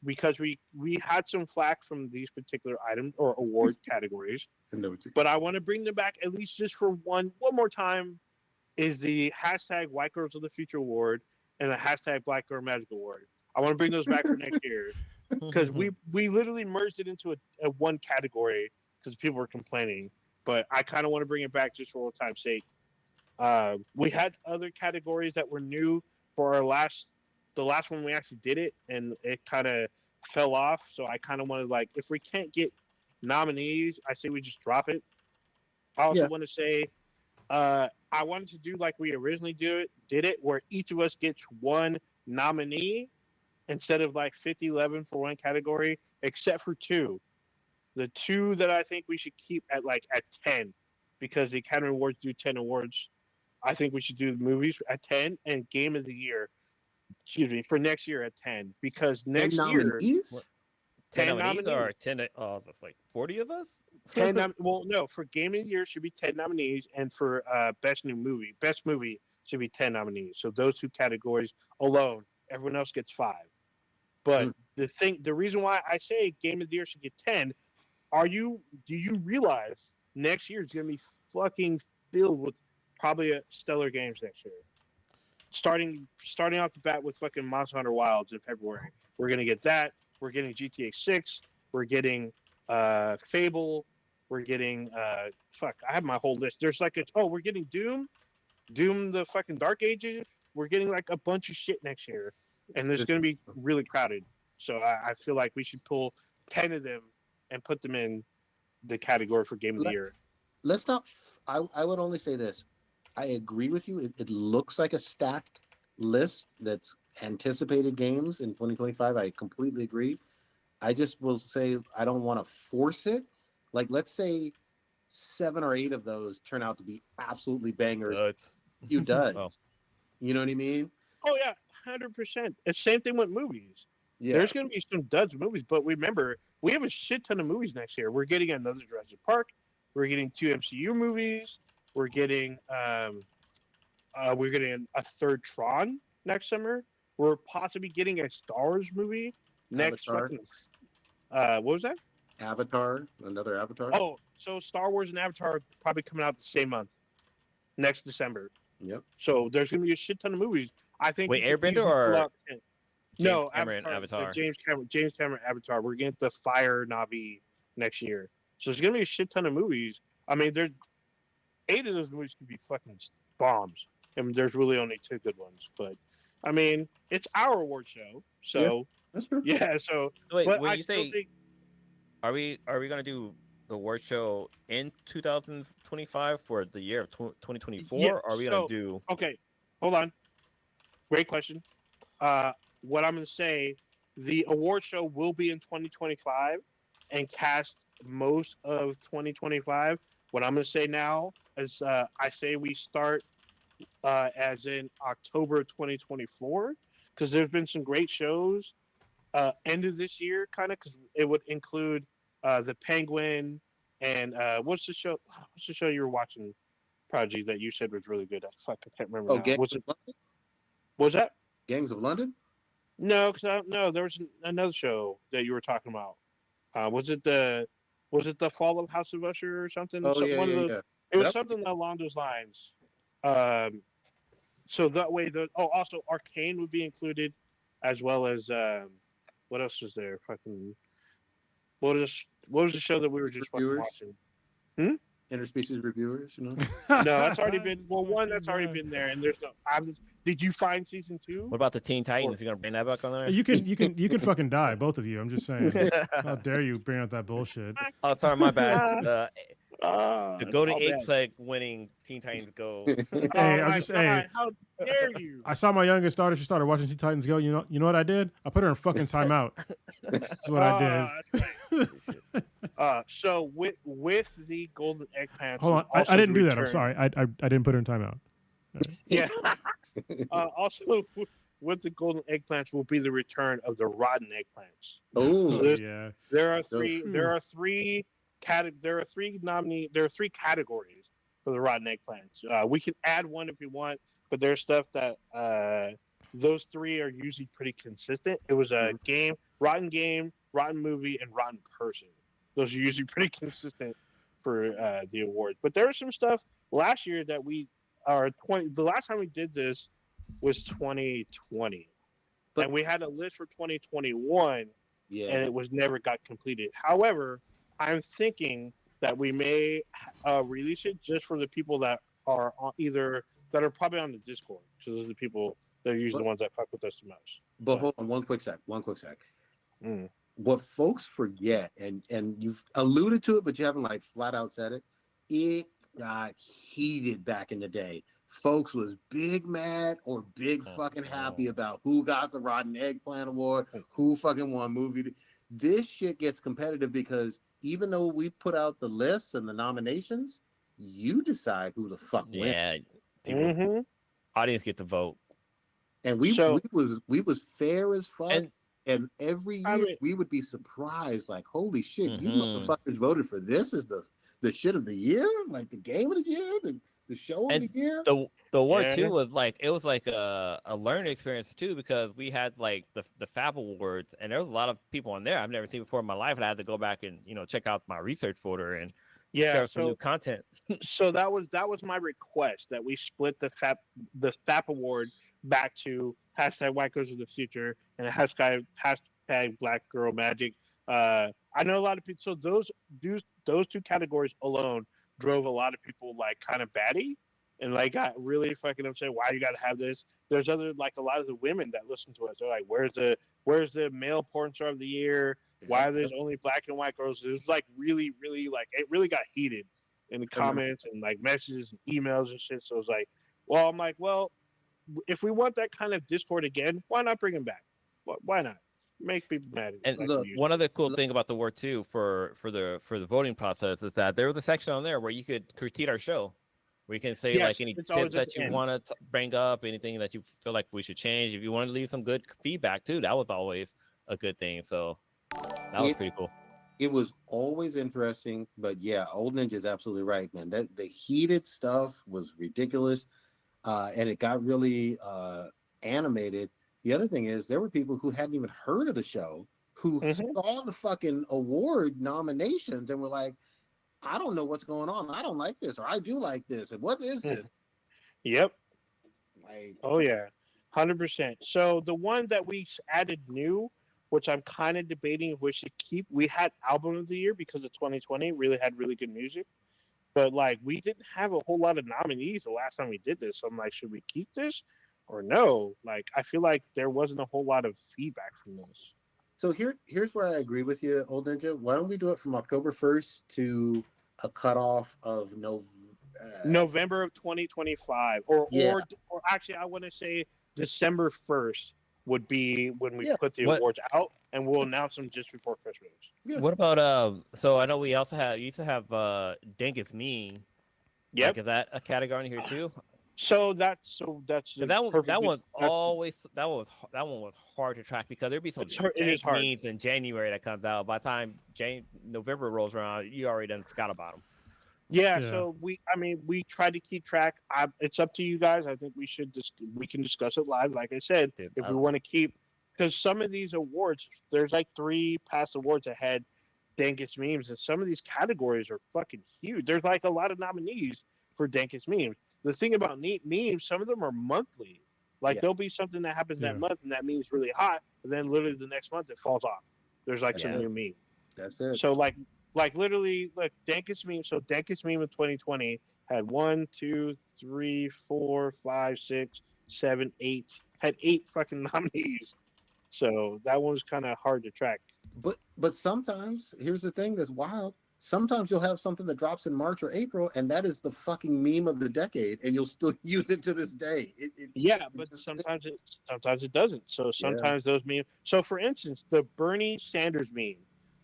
because we had some flack from these particular items or award categories, but I want to bring them back at least just for one more time. Is the hashtag White Girls of the Future Award and the hashtag Black Girl Magic Award. I want to bring those back for next year because we literally merged it into a one category because people were complaining. But I kind of want to bring it back just for old time's sake. We had other categories that were new for the last one we actually did it, and it kind of fell off. So I kind of wanted like if we can't get nominees, I say we just drop it. I also want to say I wanted to do like we originally did it, where each of us gets one nominee instead of like 50-11 for one category, except for two. The two that I think we should keep at 10, because the Academy Awards do 10 awards. I think we should do the movies at 10 and Game of the Year, for next year at 10, because next year nominees? 10 10 nominees or nominees. 10? Oh, that's like 40 of us. 10 well, no, for Game of the Year should be 10 nominees, and for best movie should be 10 nominees. So those two categories alone, everyone else gets 5. But the reason why I say Game of the Year should get 10, do you realize next year is going to be fucking filled with probably stellar games next year? Starting off the bat with fucking Monster Hunter Wilds in February. We're going to get that. We're getting GTA 6. We're getting Fable. We're getting I have my whole list. There's we're getting Doom the fucking Dark Ages. We're getting like a bunch of shit next year, and there's going to be really crowded. So I feel like we should pull 10 of them and put them in the category for Game of the Year. Let's not. I would only say this. I agree with you. It looks like a stacked list that's anticipated games in 2025. I completely agree. I just will say I don't want to force it. Like, let's say 7 or 8 of those turn out to be absolutely bangers. You does. Oh. You know what I mean? Oh yeah, 100%. It's same thing with movies. Yeah. There's going to be some duds movies, but remember, we have a shit ton of movies next year. We're getting another Jurassic Park. We're getting 2 MCU movies. We're getting a third Tron next summer. We're possibly getting a Star Wars movie next Avatar. fucking. What was that? Avatar, another Avatar. Oh, so Star Wars and Avatar are probably coming out the same month, next December. Yep. So there's going to be a shit ton of movies. I think. Wait, you could Airbender easily or pull out 10. James Cameron Avatar? James Cameron Avatar. We're getting the Fire Na'vi next year. So there's going to be a shit ton of movies. I mean, there's 8 of those movies could be fucking bombs. And there's really only 2 good ones. But, I mean, it's our award show. So, That's true. yeah. So, Wait, but when I you still say, think, are we gonna do the award show in 2025 for the year of 2024? Yeah, or are we gonna do? okay, hold on. Great question. What I'm going to say, the award show will be in 2025 and cast most of 2025. What I'm going to say now is I say we start as in October 2024, because there's been some great shows end of this year, kind of, because it would include the Penguin and what's the show you were watching, Prodigy, that you said was really good? I can't remember. Oh, now. Gangs Was of it? London? What was that? Gangs of London? No, because there was another show that you were talking about. Was it the Fall of House of Usher or something? Oh, yeah. It was Yep. something along those lines. So that way, also Arcane would be included, as well as what else was there? What was the show that we were just fucking Reviewers? watching? Interspecies reviewers, No, that's already been. Well, one that's already been there, and there's no. Did you find season 2? What about the Teen Titans? You gonna bring that back on there? You can fucking die, both of you. I'm just saying. How dare you bring out that bullshit? Oh, sorry, my bad. The The Golden Egg winning Teen Titans Go. Hey, I'm just saying. How dare you? I saw my youngest daughter. She started watching Teen Titans Go. You know what I did? I put her in fucking timeout. That's what I did. So with the golden eggplants. Hold on, I didn't do that. I'm sorry. I didn't put her in timeout. Yeah. Also, with the golden eggplants will be the return of the rotten eggplants. Oh, Yeah. There are three categories for the rotten eggplants. We can add one if you want, but there's stuff that those 3 are usually pretty consistent. It was a game, rotten movie, and rotten person. Those are usually pretty consistent for the awards. But there was some stuff last year that the last time we did this was 2020. And we had a list for 2021, yeah. and it was never got completed. However, I'm thinking that we may release it just for the people that are that are probably on the Discord. So those are the people that are usually the ones that fuck with us the most. But hold on, one quick sec. Mm. What folks forget, and you've alluded to it, but you haven't like flat out said it. It got heated back in the day. Folks was big mad or big fucking happy about who got the Rotten Eggplant Award, who fucking won movie. This shit gets competitive because even though we put out the lists and the nominations, you decide who the fuck wins. Yeah, people, audience get to vote. And we was fair as fuck. And every year we would be surprised, like, holy shit, you motherfuckers voted for this as the shit of the year, like the game of the year, the show of the year. The award too was like a learning experience too, because we had like the Fab Awards, and there was a lot of people on there I've never seen before in my life, and I had to go back and check out my research folder and discover some new content. So that was my request, that we split the FAP Award back to #White Girls of the Future and hashtag Black Girl Magic. I know a lot of people. So those 2 categories alone drove a lot of people like kind of batty, and like got really fucking upset. Why you got to have this? There's other, like, a lot of the women that listen to us. They're like, where's the male porn star of the year? Why are there only black and white girls? It was like really, really, like, it really got heated in the comments and like messages and emails and shit. So it was like, well, I'm like, well, if we want that kind of Discord again, why not bring him back? Why not make people mad? And look, one other cool thing about the award too for the voting process is that there was a section on there where you could critique our show, where you can say like any tips that you want to bring up, anything that you feel like we should change. If you want to leave some good feedback too, that was always a good thing. So that was pretty cool. It was always interesting, but yeah, Old Ninja's absolutely right, man. That the heated stuff was ridiculous. And it got really animated. The other thing is there were people who hadn't even heard of the show who saw the fucking award nominations and were like, I don't know what's going on. I don't like this, or I do like this. And what is this? Yep. Like, oh yeah, 100%. So the one that we added new, which I'm kind of debating if we should keep, we had Album of the Year because of 2020 really had really good music. But like, we didn't have a whole lot of nominees the last time we did this. So I'm like, should we keep this or no? Like, I feel like there wasn't a whole lot of feedback from this. So here's where I agree with you, Old Ninja. Why don't we do it from October 1st to a cutoff of November of 2025, or actually, I want to say December 1st would be when we put the awards out, and we'll announce them just before Christmas. Yeah. What about so I know we used to have Dingus Meme. Yeah, like, is that a category in here too? So that's that one was hard to track because there'd be some memes in January that comes out. By the time November rolls around, you already done forgot about them. Yeah, so we try to keep track. It's up to you guys. I think we can discuss it live. Like I said, if we want to keep, because some of these awards, there's like 3 past awards ahead, Dankus Memes, and some of these categories are fucking huge. There's like a lot of nominees for Dankus Memes. The thing about memes, some of them are monthly. Like there'll be something that happens that month, and that meme is really hot, and then literally the next month it falls off. There's like some new meme. That's it. So like Like literally, like Dankest meme. So Dankest meme in 2020 had 1, 2, 3, 4, 5, 6, 7, 8. Had 8 fucking nominees. So that one was kind of hard to track. But sometimes here's the thing that's wild. Sometimes you'll have something that drops in March or April, and that is the fucking meme of the decade, and you'll still use it to this day. Yeah, but sometimes it doesn't. So sometimes those memes. So for instance, the Bernie Sanders meme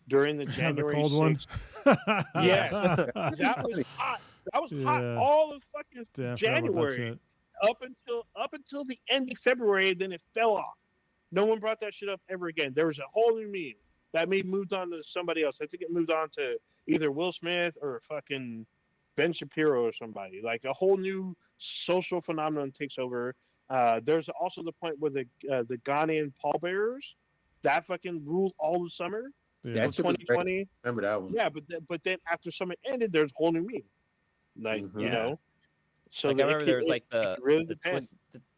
during the The January cold 6th. one. Yeah, that was hot. That was hot Yeah. all of fucking Damn, I forgot about that January shit. up until the end of February. Then it fell off. No one brought that shit up ever again. There was a whole new meme. That meme moved on to somebody else. I think it moved on to either Will Smith or fucking Ben Shapiro or somebody. Like a whole new social phenomenon takes over. There's also the point where the Ghanaian pallbearers that fucking ruled all the summer. Yeah. That shit was great. 2020. Remember that one? Yeah, but then after summer ended, there's a whole new meme. Like Mhm. you know. So Like I remember there was like it really the depends.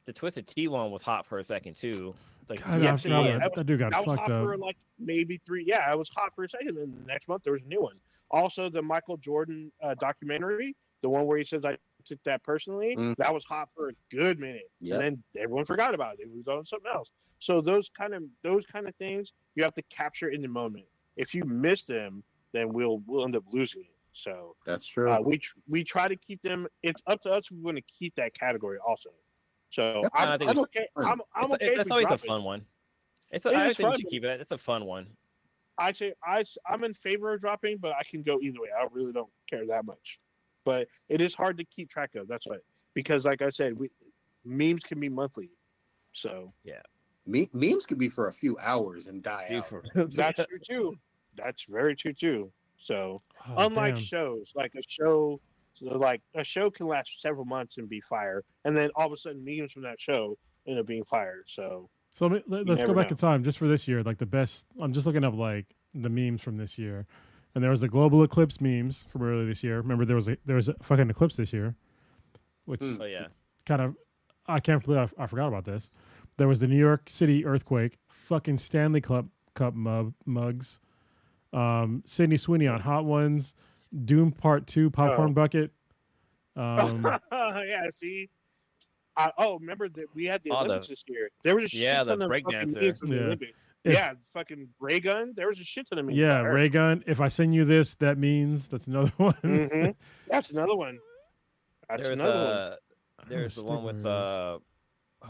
the Twisted Tea one was hot for a second too. Like God, Yeah, I so forgot yeah, about that dude got That was fucked hot up. for like maybe 3. Yeah, it was hot for a second. Then the next month there was a new one. Also, the Michael Jordan documentary, the one where he says I took that personally, that was hot for a good minute, Yep. and then everyone forgot about it. It was on something else. So those kind of things you have to capture in the moment. If you miss them, then we'll end up losing it. So That's true. we try to keep them. It's up to us if we want to keep that category also. So Yeah, I'm, I think I'm it's- okay. I'm okay. it's if we always a drop it. fun one. It I is think we fun, should keep it. It's a fun one. I'm in favor of dropping, but I can go either way. I really don't care that much. But it is hard to keep track of. That's right. Because like I said, memes can be monthly. So Memes could be for a few hours and die Dude, out. for- that's true too. That's very true too. So Oh, unlike damn. shows, like a show can last several months and be fire, and then all of a sudden memes from that show end up being fired. So So let's go never back know. in time just for this year. Like the best. I'm just looking up like the memes from this year, and there was the global eclipse memes from earlier this year. Remember there was a fucking eclipse this year, which oh yeah. kind of I can't believe I forgot about this. There was the New York City earthquake, fucking Stanley Cup mugs, Sydney Sweeney on Hot Ones, Doom Part 2 popcorn bucket. yeah, see. Remember that we had the All the- Olympics this year. There was a Yeah, shit ton the of fucking breakdancer. memes from the Yeah. Olympics. If- Yeah, fucking ray gun. There was a shit ton of memes. Yeah, ray gun. If I send you this, that means that's another one. Mm-hmm. That's another one. That's There's another one. there's the one with Stickers.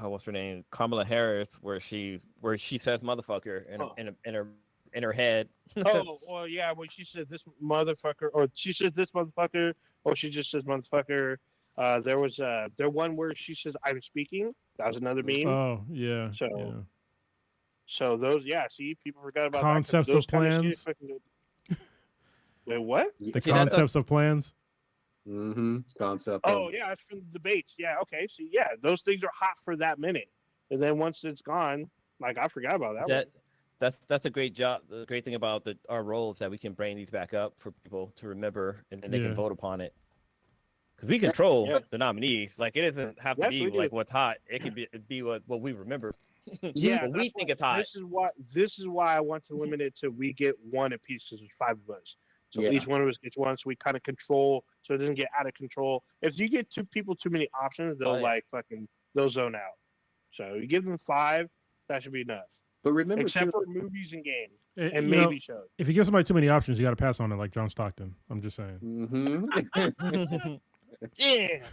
what's her name, Kamala Harris, where she says motherfucker in her head. Oh, well, yeah. When she said this motherfucker, or she says this motherfucker, or she just says motherfucker. There was one where she says I'm speaking. That was another meme. Oh yeah. So, yeah. So those, yeah. See, people forgot about Concepts that, 'cause of those kind plans. shit fucking- Wait, what? The See, that's- concepts of plans. Concept. Oh, yeah, it's from the debates. Yeah, okay. So yeah, those things are hot for that minute, and then once it's gone, like I forgot about that. one. That's a great job. The great thing about our roles that we can bring these back up for people to remember, and then they Yeah. can vote upon it. Because we control Yeah. the nominees. Like it doesn't have to Yes, be we do. like what's hot. It can be what we remember. Yeah, what we that's think why- it's hot. This is why I want to limit it to we get one apiece because there's 5 of us. So Yeah. each one of us gets one, so we kind of control, so it doesn't get out of control. If you get too many options, they'll they'll zone out. So you give them 5, that should be enough. But remember, Except too, for movies and games And and you know, maybe shows. if you give somebody too many options, you got to pass on it, like John Stockton. I'm just saying. Yeah.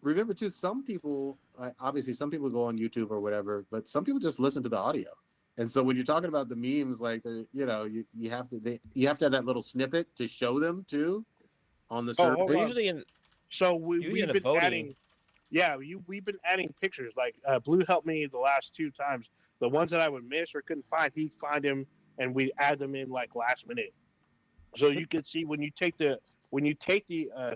remember too, some people obviously some people go on YouTube or whatever, but some people just listen to the audio. And so when you're talking about the memes, like you have to have that little snippet to show them too on the Oh, survey. hold on. Usually in So Usually in we've the been voting- adding, we've been adding pictures. Like Blue helped me the last 2 times. The ones that I would miss or couldn't find, he'd find them, and we add them in like last minute. So you could see when you take the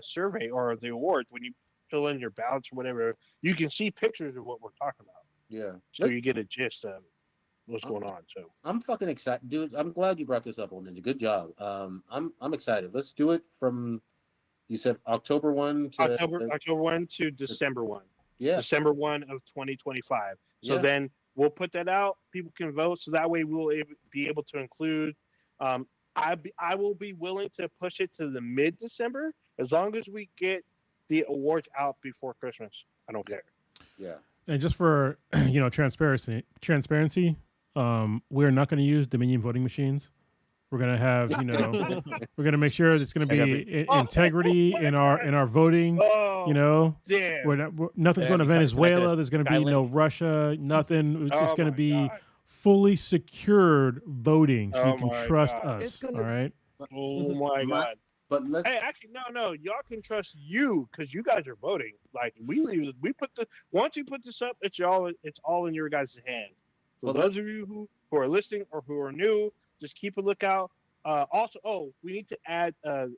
survey or the awards, when you fill in your ballots or whatever, you can see pictures of what we're talking about. Yeah. So you get a gist of what's going on. So I'm fucking excited, dude. I'm glad you brought this up, Old Ninja. Good job. I'm excited. Let's do it from, you said October 1 to October 1 to December 1. Yeah. December 1 of 2025. So then we'll put that out. People can vote. So that way we'll be able to include I will be willing to push it to the mid-December as long as we get the awards out before Christmas. I don't care. Yeah. And just for transparency, we're not going to use Dominion voting machines. We're going to have, we're going to make sure there's going to be integrity in our voting. Oh, Damn. Nothing's going to Be Venezuela. connected There's to going to be no Skylink. Russia. Nothing. It's Oh going to my be God. fully secured voting, so Oh you can my trust God. It's us. gonna All right. Oh my God. But let's Hey, actually, no. Y'all can trust you because you guys are voting. Like we put once you put this up, it's all in your guys' hand. For Well, those of you who are listening or who are new, just keep a lookout. Also, we need to add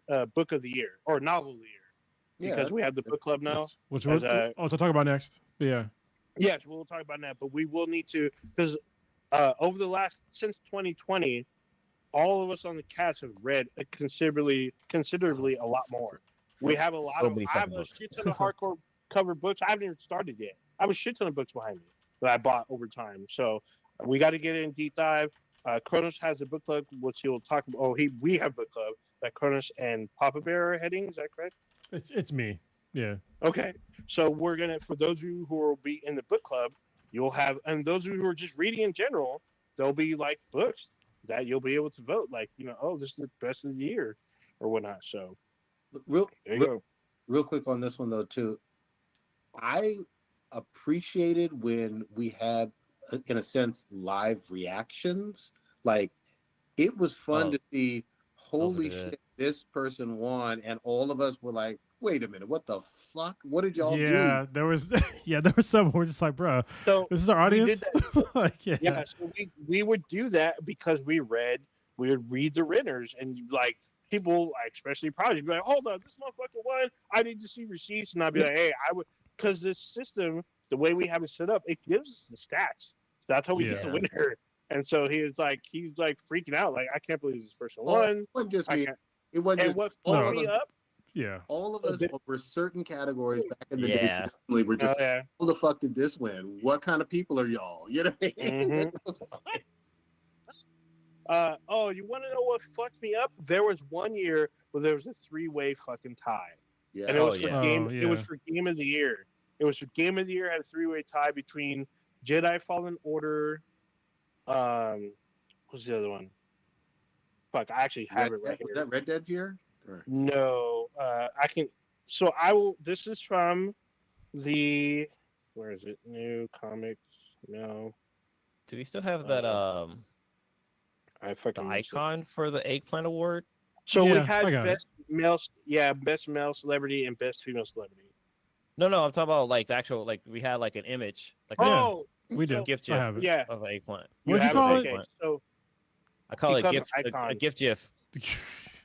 a book of the year or novel of the year because we have the book club now. Which As, we'll talk about next. But yeah. Yes, we'll talk about that, but we will need to because over the since 2020, all of us on the cast have read considerably a lot more. We have a lot So of many I have fucking a books. shit ton of hardcore cover books. I haven't even started yet. I have a shit ton of books behind me that I bought over time. So we got to get in deep dive. Kronos has a book club, which he'll talk about. Oh, we have book club that Kronos and Papa Bear are heading. Is that correct? It's me. Yeah. Okay. So we're gonna, for those of you who will be in the book club, you'll have, and those of you who are just reading in general, there'll be like books that you'll be able to vote. Like, oh, this is the best of the year or whatnot. So real there you go. real quick on this one though too. I appreciated when we had, in a sense, live reactions. Like it was fun Oh. to see. Holy good. shit, this person won, and all of us were like, "Wait a minute, what the fuck? What did y'all Yeah, there was some we're just like, bro, So this is our we audience. did that. Like, Yeah, so we would do that because we would read the winners and like people, like, especially Project, be like, hold on, this motherfucker won. I need to see receipts, and I'd be like, hey, I would, because this system, the way we have it set up, it gives us the stats. That's how we get the Yeah. winner. And so he's like freaking out, like I can't believe this person Well, won. it wasn't just I me. can't- It wasn't And just what all fucked of me us. up? yeah. All of us bit- over certain categories back in the Yeah. day. We were Oh just, yeah. how the fuck did this win? What kind of people are y'all? You know what I mean? Mhm. It was fun. You want to know what fucked me up? There was one year where there was a 3-way fucking tie. Yeah. And it Oh, was for yeah. game. Oh, It was yeah. for game of the year. It was for game of the year. Had a 3-way tie between Jedi Fallen Order. What's the other one? Fuck, I actually have Red it right Dead- was here. that Red Dead year? Or- No, I can. So I will. This is from the. Where is it? New comics. No, Do we still have that I the fucking missed it. icon for the Eggplant Award? So we Yeah, had I got it. best male celebrity and best female celebrity. No, I'm talking about like the actual, like we had like an image, like Yeah. Oh, We do. so- gift I gif have it. yeah. of an eggplant. What'd you have call okay, it? So I call it Become gift, an a icon. gift gif.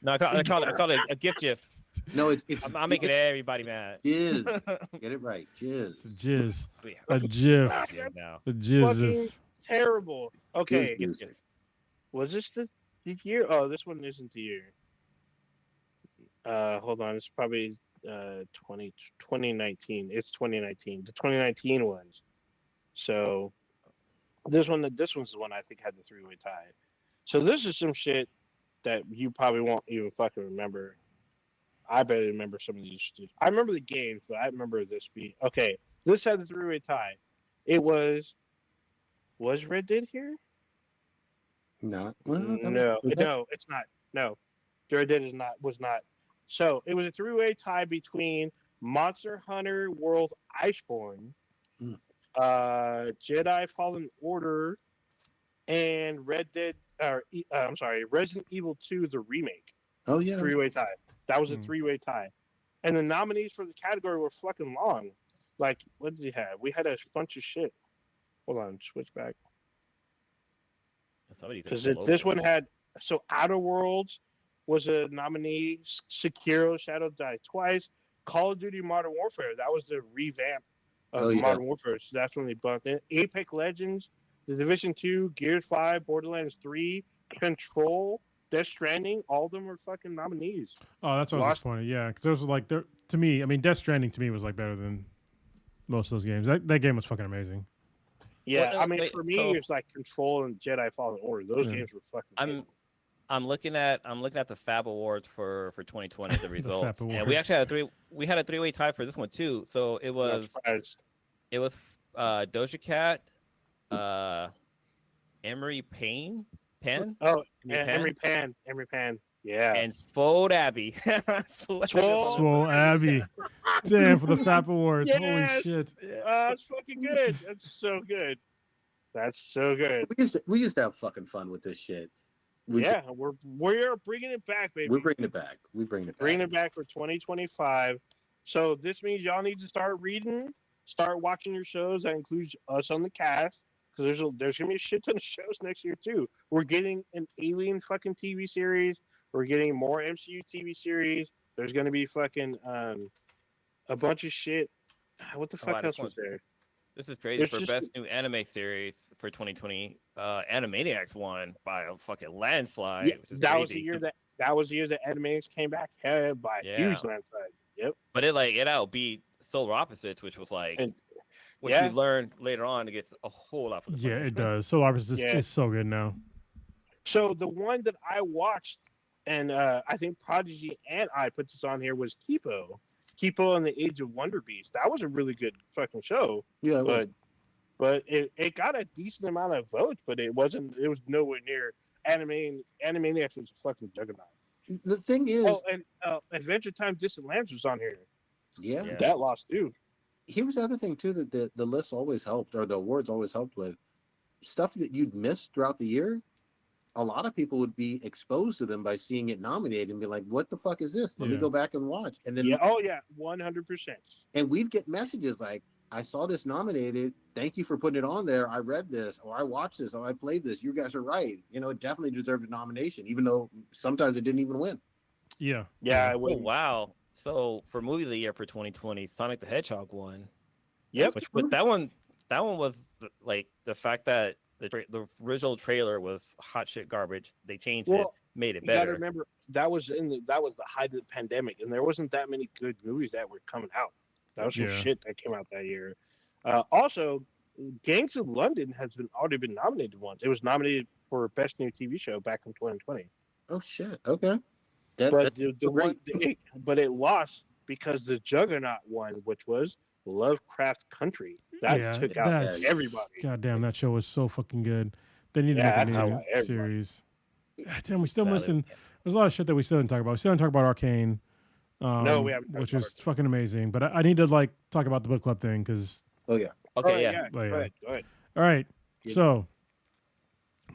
No, I call it a gift gif. No, it's I'm making everybody mad. Jizz. Get it right. Jizz. Jizz. Yeah, A GIF. yeah, now. A jizz. fucking terrible. Okay, Jizz. Gift gif. was this the year? Oh, this one isn't the year. Hold on, it's probably 2019. It's 2019. The 2019 ones. So this one's the one I think had the 3-way tie. So this is some shit that you probably won't even fucking remember. I better remember some of these. I remember the games, but I remember this beat. Okay, this had the 3-way tie. It was Red Dead here? No. Well, No, was that- no, it's not. No, Red Dead was not. So it was a 3-way tie between Monster Hunter World Iceborne, Hmm. Jedi Fallen Order, and Resident Evil 2, the remake. Oh yeah. 3-way tie. That was a Hmm. 3-way tie. And the nominees for the category were fucking long. Like, what did he have? We had a bunch of shit. Hold on, switch back. Somebody's Because all this over one had, so Outer Worlds was a nominee, Sekiro Shadow Die Twice, Call of Duty Modern Warfare. That was the revamp of Oh, yeah. Modern Warfare. So that's when they bumped in. Apex Legends, The Division 2, Gears 5, Borderlands 3, Control, Death Stranding. All of them were fucking nominees. Oh, that's what I was Lost- disappointed. Yeah, because those were like, to me, I mean, Death Stranding to me was like better than most of those games. That game was fucking amazing. Yeah, Well, I mean, wait, for me, so- it's like Control and Jedi Fallen Order. Those Yeah. games were fucking I'm good. I'm looking at the Fab Awards for 2020, the Fab results, and we Awards. actually had a three-way tie for this one too. So it Not was surprised. Doja Cat, Emery Penn, Oh, Emery Emery Pan. Yeah. and Spode Abbey. Swole Abbey. Damn, for the FAP Awards. Holy Yes! shit. That's fucking good. That's so good. That's so good. We used to have fucking fun with this shit. Yeah, we're bringing it back, baby. We're bringing it back. We're bringing it back. Bringing it back for 2025. So this means y'all need to start reading, start watching your shows. That includes us on the cast, because there's gonna be a shit ton of shows next year too. We're getting an Alien fucking TV series. We're getting more MCU TV series. There's gonna be fucking a bunch of shit. What the fuck else was there? This is crazy. There's For just- best new anime series for 2020, Animaniacs won by a fucking landslide. Yeah, Which is that crazy. was the year that was the year that Animaniacs came back by a huge Yeah. landslide. Yep. But it outbeat Solar Opposites, which was like, And- which yeah. we learned later on, it gets a whole lot for the Yeah, fun. it does. So Opposites Yeah. is so good now. So the one that I watched, and I think Prodigy and I put this on here, was Kipo. Kipo and the Age of Wonder Beast. That was a really good fucking show. Yeah, it was. But it got a decent amount of votes, but it was nowhere near Animaniacs was a fucking juggernaut. The thing is, Oh, and Adventure Time Distant Lands was on here. yeah, Yeah. That lost too. Here's the other thing too that the lists always helped, or the awards always helped with stuff that you'd missed throughout the year. A lot of people would be exposed to them by seeing it nominated and be like, "What the fuck is this? Let me Yeah. go back and watch." And then, Yeah. Oh yeah. 100%. and we'd get messages like, "I saw this nominated. Thank you for putting it on there. I read this, or I watched this, or I played this. You guys are right. You know, it definitely deserved a nomination, even though sometimes it didn't even win." Yeah. Yeah. I Oh would. wow! So for movie of the year for 2020, Sonic the Hedgehog won. Yep. But that one was like the fact that the original trailer was hot shit garbage. They changed it, Well, made it You got to better. remember that was the height of the pandemic, and there wasn't that many good movies that were coming out. That was some Yeah. shit that came out that year. Also, Gangs of London has already been nominated once. It was nominated for Best New TV Show back in 2020, Oh shit! Okay, but great. but it lost because the Juggernaut won, which was Lovecraft Country. That Yeah, took out that's- everybody. God damn, that show was so fucking good. They need to Yeah, make that's a how new everybody- series. God damn, we still Sadly, missing. yeah. There's a lot of shit that we still didn't talk about. We still didn't talk about Arcane. No, we haven't talked Which about is fucking amazing. But I need to like talk about the book club thing because. Oh yeah. Okay, Oh, yeah. Go ahead. Go ahead. All right, Yeah. so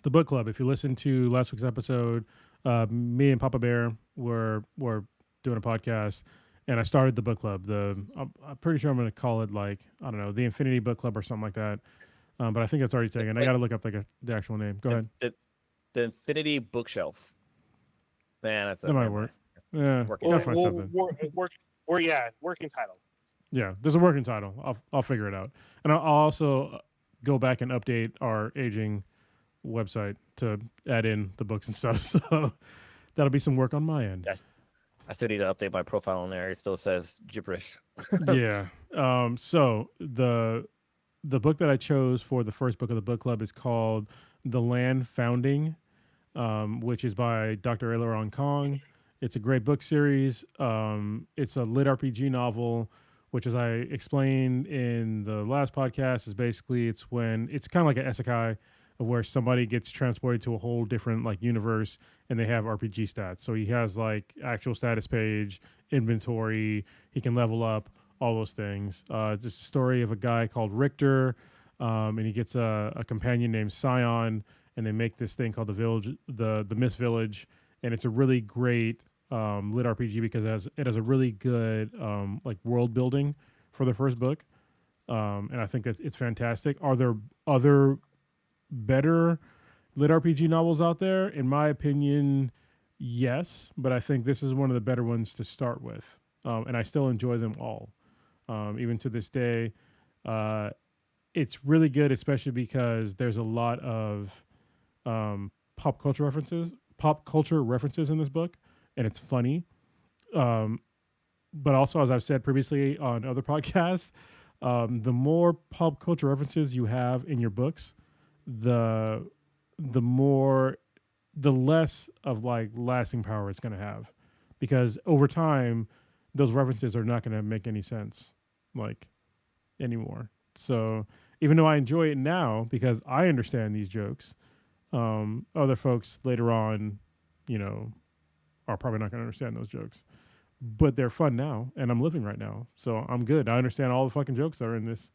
the book club. If you listen to last week's episode, me and Papa Bear were doing a podcast, and I started the book club. I'm pretty sure I'm going to call it like, I don't know, the Infinity Book Club or something like that. But I think it's already taken. I got to look up like the actual name. Go ahead. The Infinity Bookshelf. Man, that's That might work. Yeah, Working gotta title. find something. Working title. Yeah, there's a working title. I'll figure it out, and I'll also go back and update our aging website to add in the books and stuff. So that'll be some work on my end. I still need to update my profile on there. It still says gibberish. Yeah. So the book that I chose for the first book of the book club is called The Land Founding, which is by Dr. Aileron Kong. It's a great book series. It's a lit RPG novel, which, as I explained in the last podcast, is basically it's kind of like an isekai, of where somebody gets transported to a whole different like universe and they have RPG stats. So he has like actual status page, inventory, he can level up, all those things. It's just a story of a guy called Richter, and he gets a companion named Scion, and they make this thing called the Village, the Mist Village, and it's a really great lit RPG because it has a really good like world building for the first book, and I think that it's fantastic. Are there other better lit RPG novels out there? In my opinion, yes, but I think this is one of the better ones to start with, and I still enjoy them all, even to this day. It's really good, especially because there's a lot of pop culture references in this book, and it's funny. But also, as I've said previously on other podcasts, the more pop culture references you have in your books, the more the less of like lasting power it's going to have, because over time those references are not going to make any sense like anymore. So even though I enjoy it now because I understand these jokes, other folks later on, you know, are probably not going to understand those jokes. But they're fun now, and I'm living right now, so I'm good. I understand all the fucking jokes that are in this.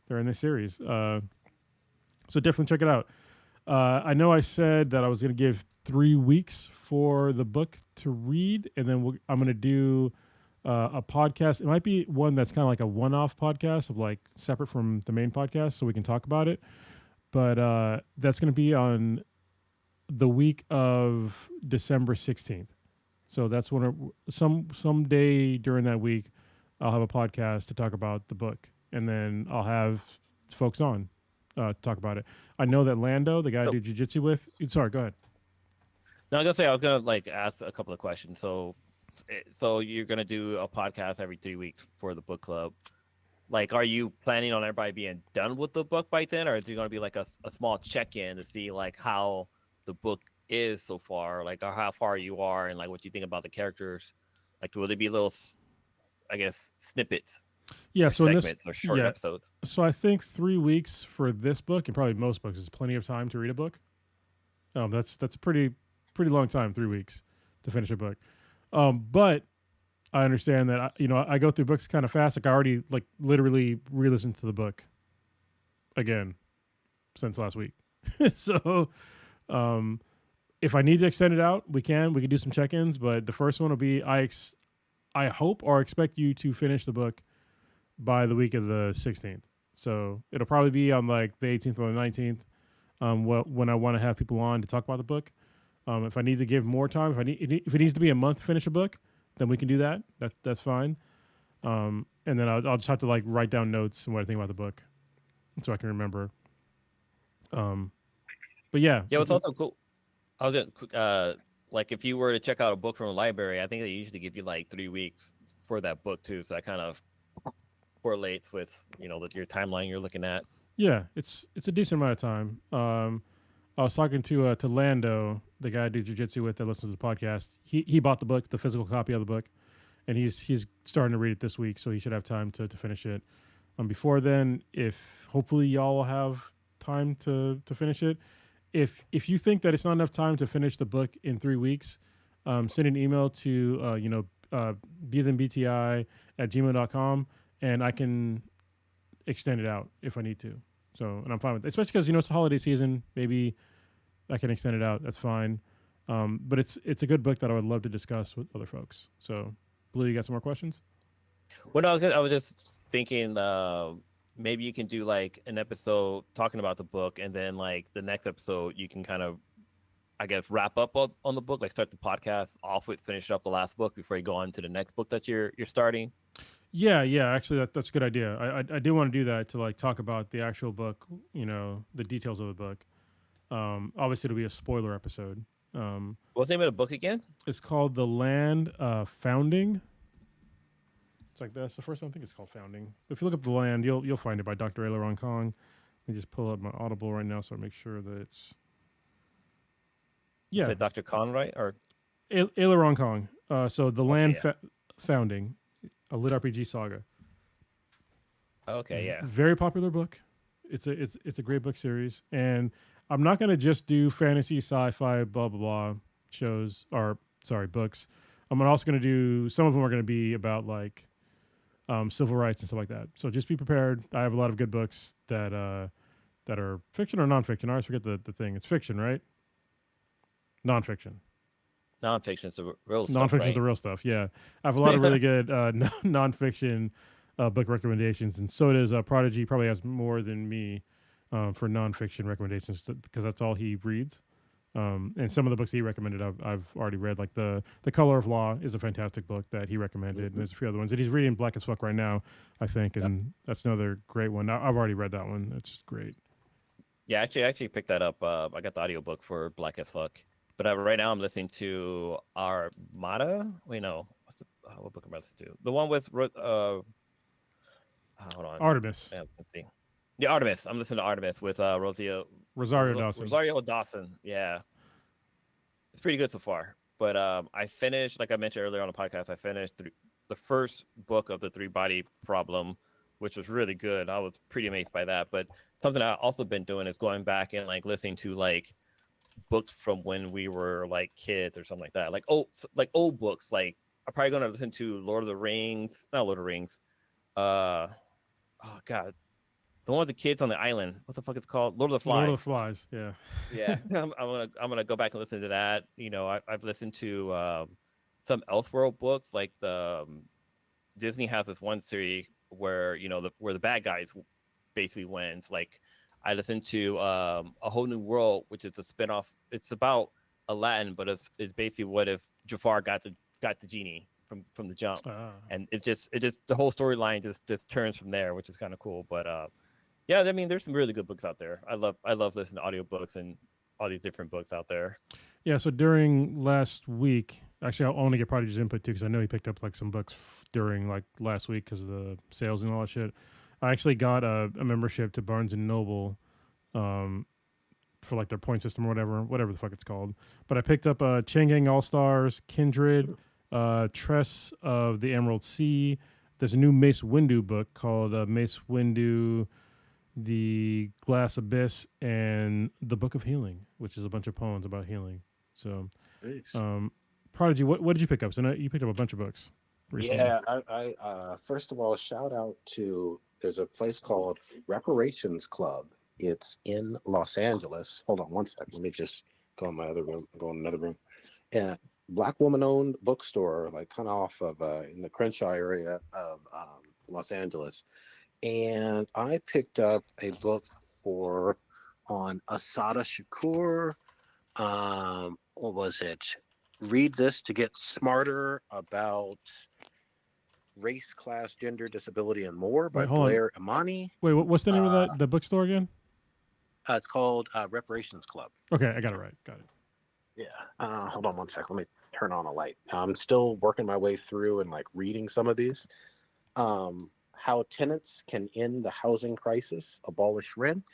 They're in this series. So definitely check it out. I know I said that I was going to give 3 weeks for the book to read, and then I'm going to do a podcast. It might be one that's kind of like a one-off podcast of like separate from the main podcast, so we can talk about it. But that's going to be on the week of December 16th. So that's when some day during that week, I'll have a podcast to talk about the book, and then I'll have folks on to talk about it. I know that Lando, the guy I do jiu-jitsu with. Sorry, go ahead. No, I was gonna say I was gonna like ask a couple of questions. So you're gonna do a podcast every 3 weeks for the book club. Like, are you planning on everybody being done with the book by then, or is it gonna be like a small check-in to see like how the book is so far, like, or how far you are, and like what you think about the characters? Like, will there be little, I guess, snippets? Yeah, or so segments or short episodes. So I think 3 weeks for this book, and probably most books, is plenty of time to read a book. That's a pretty long time, 3 weeks to finish a book. But I understand that I go through books kind of fast. Like I already like literally re-listened to the book again since last week. So if I need to extend it out, we can do some check-ins. But the first one will be I hope or expect you to finish the book by the week of the 16th. So it'll probably be on like the 18th or the 19th. When I want to have people on to talk about the book. If I need to give more time, if it needs to be a month to finish a book, then we can do that. That's fine. And then I'll just have to like write down notes and what I think about the book, so I can remember. But yeah. Yeah, it's also cool. I was just, like if you were to check out a book from a library, I think they usually give you like 3 weeks for that book too. So that kind of correlates with your timeline you're looking at. Yeah, it's a decent amount of time. I was talking to Lando, the guy I do jiu-jitsu with that listens to the podcast. He bought the book, the physical copy of the book, and he's starting to read it this week, so he should have time to finish it. Before then, if hopefully y'all will have time to finish it. If you think that it's not enough time to finish the book in 3 weeks, send an email to bethanbti@gmail.com, and I can extend it out if I need to. So, and I'm fine with it, especially because it's a holiday season. Maybe I can extend it out. That's fine. But it's a good book that I would love to discuss with other folks. So, Blue, you got some more questions? Well, no, I was just thinking maybe you can do like an episode talking about the book, and then like the next episode you can kind of, I guess, wrap up on the book, like start the podcast off with finish up the last book before you go on to the next book that you're starting. Yeah. Actually, that's a good idea. I do want to do that, to like talk about the actual book, the details of the book. Obviously, it'll be a spoiler episode. What's the name of the book again? It's called The Land Founding. It's like that's the first one. I think it's called Founding. If you look up The Land, you'll find it by Dr. Aileron Kong. Let me just pull up my Audible right now so I make sure that it's. Yeah. Is it Dr. Conroy or Aileron Kong. So The Land Founding, a lit RPG saga. Okay, yeah. Very popular book. It's a great book series, and I'm not gonna just do fantasy, sci-fi, blah blah blah books. I'm also gonna do, some of them are gonna be about like civil rights and stuff like that. So just be prepared. I have a lot of good books that are fiction or nonfiction. I always forget the thing. It's fiction, right? Nonfiction. Nonfiction is the real stuff. Nonfiction right? is the real stuff. Yeah, I have a lot of really good nonfiction book recommendations, and so does Prodigy. Probably has more than me for nonfiction recommendations, because that's all he reads. And some of the books he recommended, I've already read. Like the Color of Law is a fantastic book that he recommended, and there's a few other ones that he's reading. Black as Fuck right now, I think, and that's another great one. I've already read that one. It's just great. Yeah, I actually picked that up. I got the audiobook for Black as Fuck. But right now I'm listening to Armada. Wait, no. What book am I listening to? The one with hold on. Artemis. Yeah, let's see. The Artemis. I'm listening to Artemis with Rosario Dawson. Rosario Dawson. Yeah. it's pretty good so far. But I finished, like I mentioned earlier on the podcast, I finished the first book of the Three Body Problem, which was really good. I was pretty amazed by that. But something I've also been doing is going back and like listening to like books from when we were like kids or something like that. Like old books. Like I'm probably gonna listen to Lord of the Rings, not Lord of the Rings. Oh God, the one with the kids on the island. What the fuck is it called? Lord of the Flies. Lord of the Flies. Yeah. Yeah, I'm gonna go back and listen to that. You know, I've listened to some Elseworld books. Like Disney has this one series where where the bad guys basically wins. Like I listened to A Whole New World, which is a spinoff. It's about Aladdin, but it's basically what if Jafar got the genie from the jump, and it just the whole storyline just turns from there, which is kind of cool. But yeah, I mean, there's some really good books out there. I love listening to audiobooks and all these different books out there. Yeah. So during last week, actually, I want to get Prodigy's input too, because I know he picked up like some books during like last week because of the sales and all that shit. I actually got a membership to Barnes and Noble, for like their point system or whatever the fuck it's called. But I picked up Chain Gang All Stars, Kindred, Tress of the Emerald Sea. There's a new Mace Windu book called Mace Windu, The Glass Abyss, and The Book of Healing, which is a bunch of poems about healing. So, Prodigy, what did you pick up? So you picked up a bunch of books recently. Yeah, I first of all, shout out to, there's a place called Reparations Club. It's in Los Angeles. Hold on one second. Let me just go in my other room, go in another room. Yeah, Black woman-owned bookstore, like kind of off of in the Crenshaw area of Los Angeles. And I picked up a book on Asada Shakur. What was it? Read This to Get Smarter About Race, Class, Gender, Disability, and More by Blair Imani. Wait, what's the name of the bookstore again? It's called Reparations Club. Okay, I got it right. Got it. Yeah. Hold on one second. Let me turn on a light. I'm still working my way through and like reading some of these. How Tenants Can End the Housing Crisis, Abolish Rent.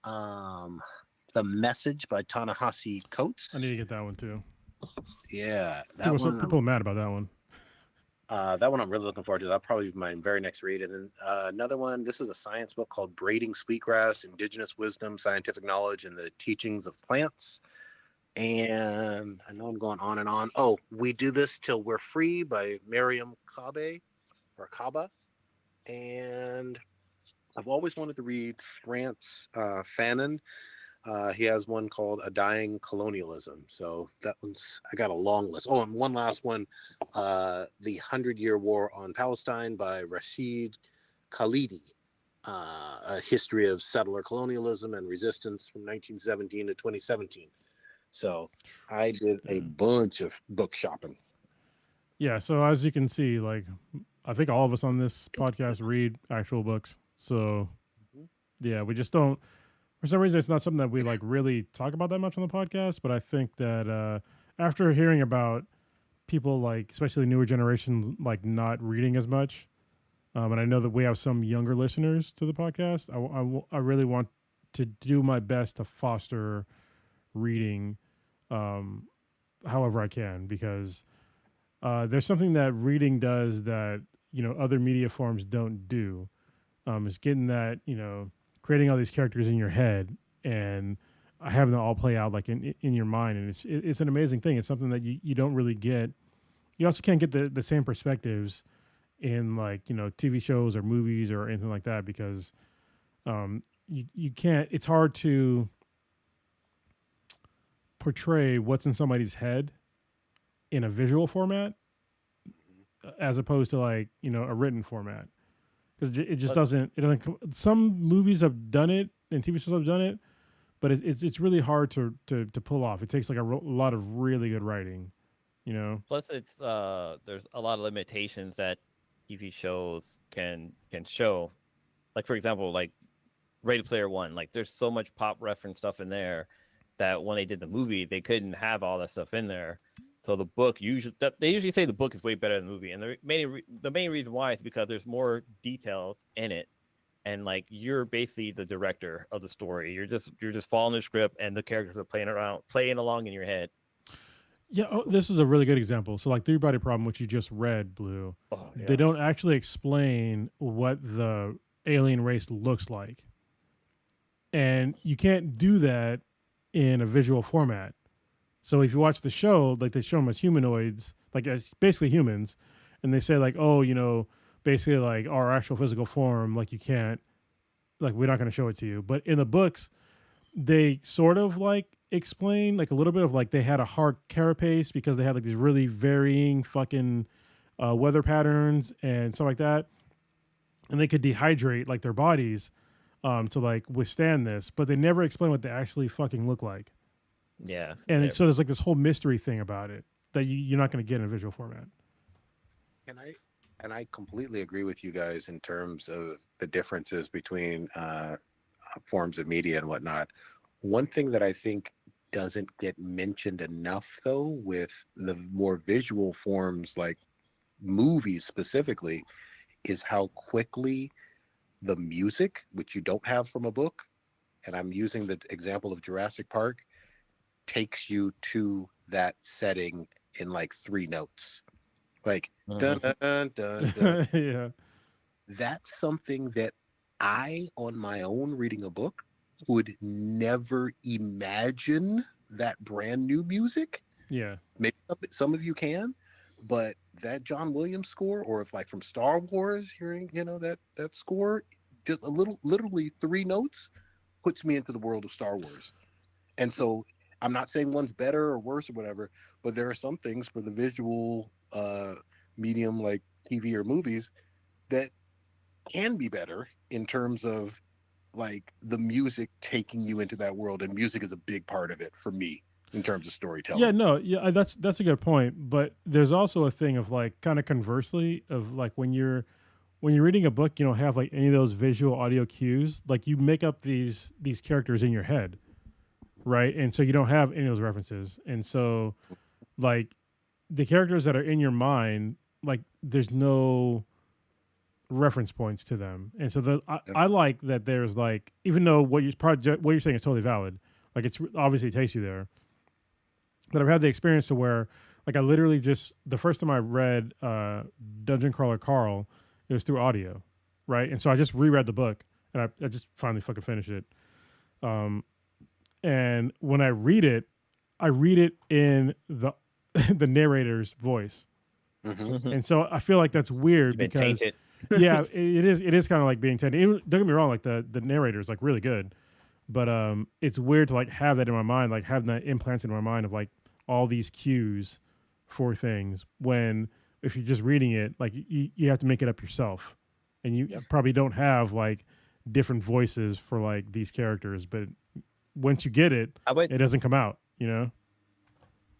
The Message by Ta-Nehisi Coates. I need to get that one too. Yeah, people are mad about that one. That one I'm really looking forward to. That'll probably be my very next read. And then another one, this is a science book called Braiding Sweetgrass, Indigenous Wisdom, Scientific Knowledge, and the Teachings of Plants. And I know I'm going on and on. Oh, We Do This Till We're Free by Miriam Kaba. And I've always wanted to read Frantz Fanon. He has one called A Dying Colonialism. So that one's, I got a long list. Oh, and one last one, The 100-Year War on Palestine by Rashid Khalidi. A history of settler colonialism and resistance from 1917 to 2017. So I did a bunch of book shopping. Yeah, so as you can see, like I think all of us on this podcast read actual books. So yeah, we just don't, for some reason, it's not something that we like really talk about that much on the podcast. But I think that after hearing about people like, especially newer generation, like not reading as much, and I know that we have some younger listeners to the podcast, I really want to do my best to foster reading however I can, because there's something that reading does that, other media forms don't do, is getting that, creating all these characters in your head and having them all play out like in your mind. And it's an amazing thing. It's something that you don't really get. You also can't get the same perspectives in like, TV shows or movies or anything like that, because you can't, it's hard to portray what's in somebody's head in a visual format as opposed to like, a written format. Because it just doesn't. Some movies have done it and TV shows have done it, but it's really hard to pull off. It takes like a lot of really good writing, Plus, it's there's a lot of limitations that TV shows can show. Like for example, like Ready Player One. Like there's so much pop reference stuff in there that when they did the movie, they couldn't have all that stuff in there. So the book they usually say the book is way better than the movie, and the main reason why is because there's more details in it, and like you're basically the director of the story. You're just following the script, and the characters are playing along in your head. Yeah, oh, this is a really good example. So, like, Three Body Problem, which you just read, Blue, Oh they yeah. don't actually explain what the alien race looks like. And you can't do that in a visual format. So, if you watch the show, like, they show them as humanoids, like, as basically humans, and they say, like, oh, basically, like, our actual physical form, like, you can't, like, we're not going to show it to you. But in the books, they sort of like explain like a little bit of like they had a hard carapace because they had like these really varying fucking weather patterns and stuff like that, and they could dehydrate like their bodies to like withstand this, but they never explain what they actually fucking look like. Yeah. And Yeah. so there's like this whole mystery thing about it that you're not going to get in a visual format. And I completely agree with you guys in terms of the differences between forms of media and whatnot. One thing that I think doesn't get mentioned enough, though, with the more visual forms like movies specifically, is how quickly the music, which you don't have from a book, and I'm using the example of Jurassic Park, takes you to that setting in like 3 notes. Like dun Mhm. dun dun dun. Yeah. That's something that I, on my own, reading a book, would never imagine that brand new music. Yeah. Maybe some of you can, but that John Williams score, or if like from Star Wars, hearing that score, just a little, literally 3 notes, puts me into the world of Star Wars. And so I'm not saying one's better or worse or whatever, but there are some things for the visual medium like TV or movies that can be better in terms of like the music taking you into that world, and music is a big part of it for me in terms of storytelling. Yeah, no, yeah, that's a good point. But there's also a thing of like kind of conversely of like when you're reading a book, you don't have like any of those visual audio cues. Like you make up these characters in your head, right? And so you don't have any of those references. And so like the characters that are in your mind, like there's no reference points to them. And so I like that there's like even though what you're saying is totally valid, like it's obviously takes you there. But I've had the experience to where like I literally just the first time I read Dungeon Crawler Carl, it was through audio, right? And so I just reread the book and I just finally fucking finished it. And when I read it in the the narrator's voice. Mhm. And so I feel like that's weird You've been because tainted. yeah, it is kind of like being tainted. Don't get me wrong, like the narrator is like really good, but it's weird to like have that in my mind, like having that implanted in my mind of like all these cues for things when if you're just reading it, like you have to make it up yourself, and you Yep. probably don't have like different voices for like these characters, but once you get it, I would it doesn't come out, you know?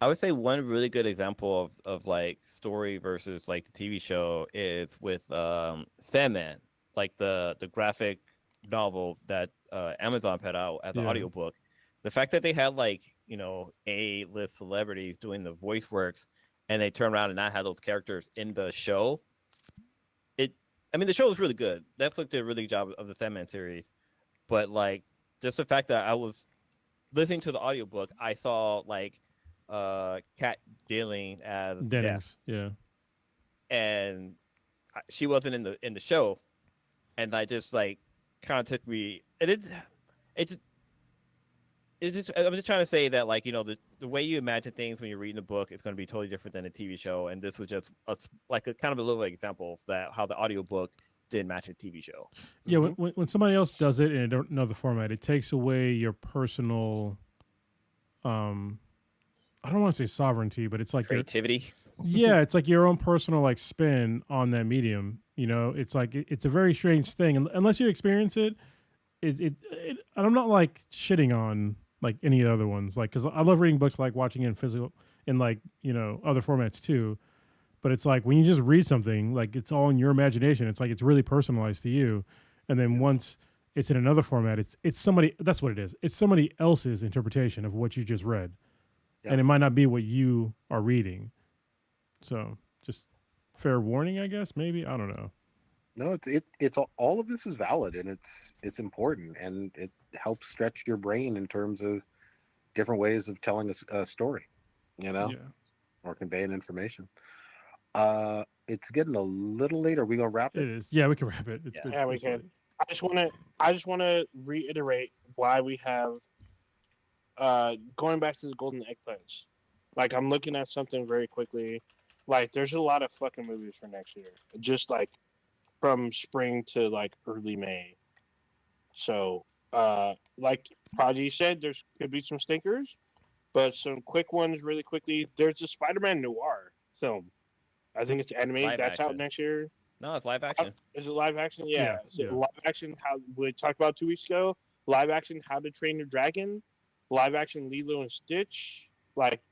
I would say one really good example of like story versus like the TV show is with Sandman, like the graphic novel that Amazon put out as an Yeah. audiobook. The fact that they had like, A-list celebrities doing the voice works and they turn around and not have those characters in the show. The show was really good. Netflix did a really good job of the Sandman series. But like just the fact that I was listening to the audiobook, I saw like Kat Dealing as Death, Dennings, yeah. and she wasn't in the show, and I just like kind of took me. I'm just trying to say that like the way you imagine things when you're reading a book is going to be totally different than a TV show, and this was just like a kind of a little example of that how the audiobook didn't match a TV show. Yeah, Mhm. when somebody else does it and I don't know the format, it takes away your personal I don't want to say sovereignty, but it's like Creativity. yeah, it's like your own personal like spin on that medium. It's like it's a very strange thing, unless you experience it. And I'm not like shitting on like any other ones, like because I love reading books, like watching it in physical, in like other formats too. But it's like when you just read something, like it's all in your imagination. It's like it's really personalized to you, and then once it's in another format, it's somebody. That's what it is. It's somebody else's interpretation of what you just read, Yeah. and it might not be what you are reading. So just fair warning, I guess. Maybe I don't know. No, it's all of this is valid, and it's important, and it helps stretch your brain in terms of different ways of telling a story. Yeah. or conveying information. It's getting a little late. Are we gonna wrap It it? is. Yeah, we can wrap it. It's Yeah. been Yeah, we it's can. late. I just wanna reiterate why we have going back to the golden eggplants. Like I'm looking at something very quickly. Like there's a lot of fucking movies for next year. Just like from spring to like early May. So like Prodigy said, there's could be some stinkers, but some quick ones really quickly. There's a Spider-Man noir film. I think it's animated. Live That's out action. next year. No, it's live action. Is it live action? Yeah. Yeah, So yeah. live action. How we talked about 2 weeks ago. Live action. How to Train Your Dragon. Live action. Lilo and Stitch. Like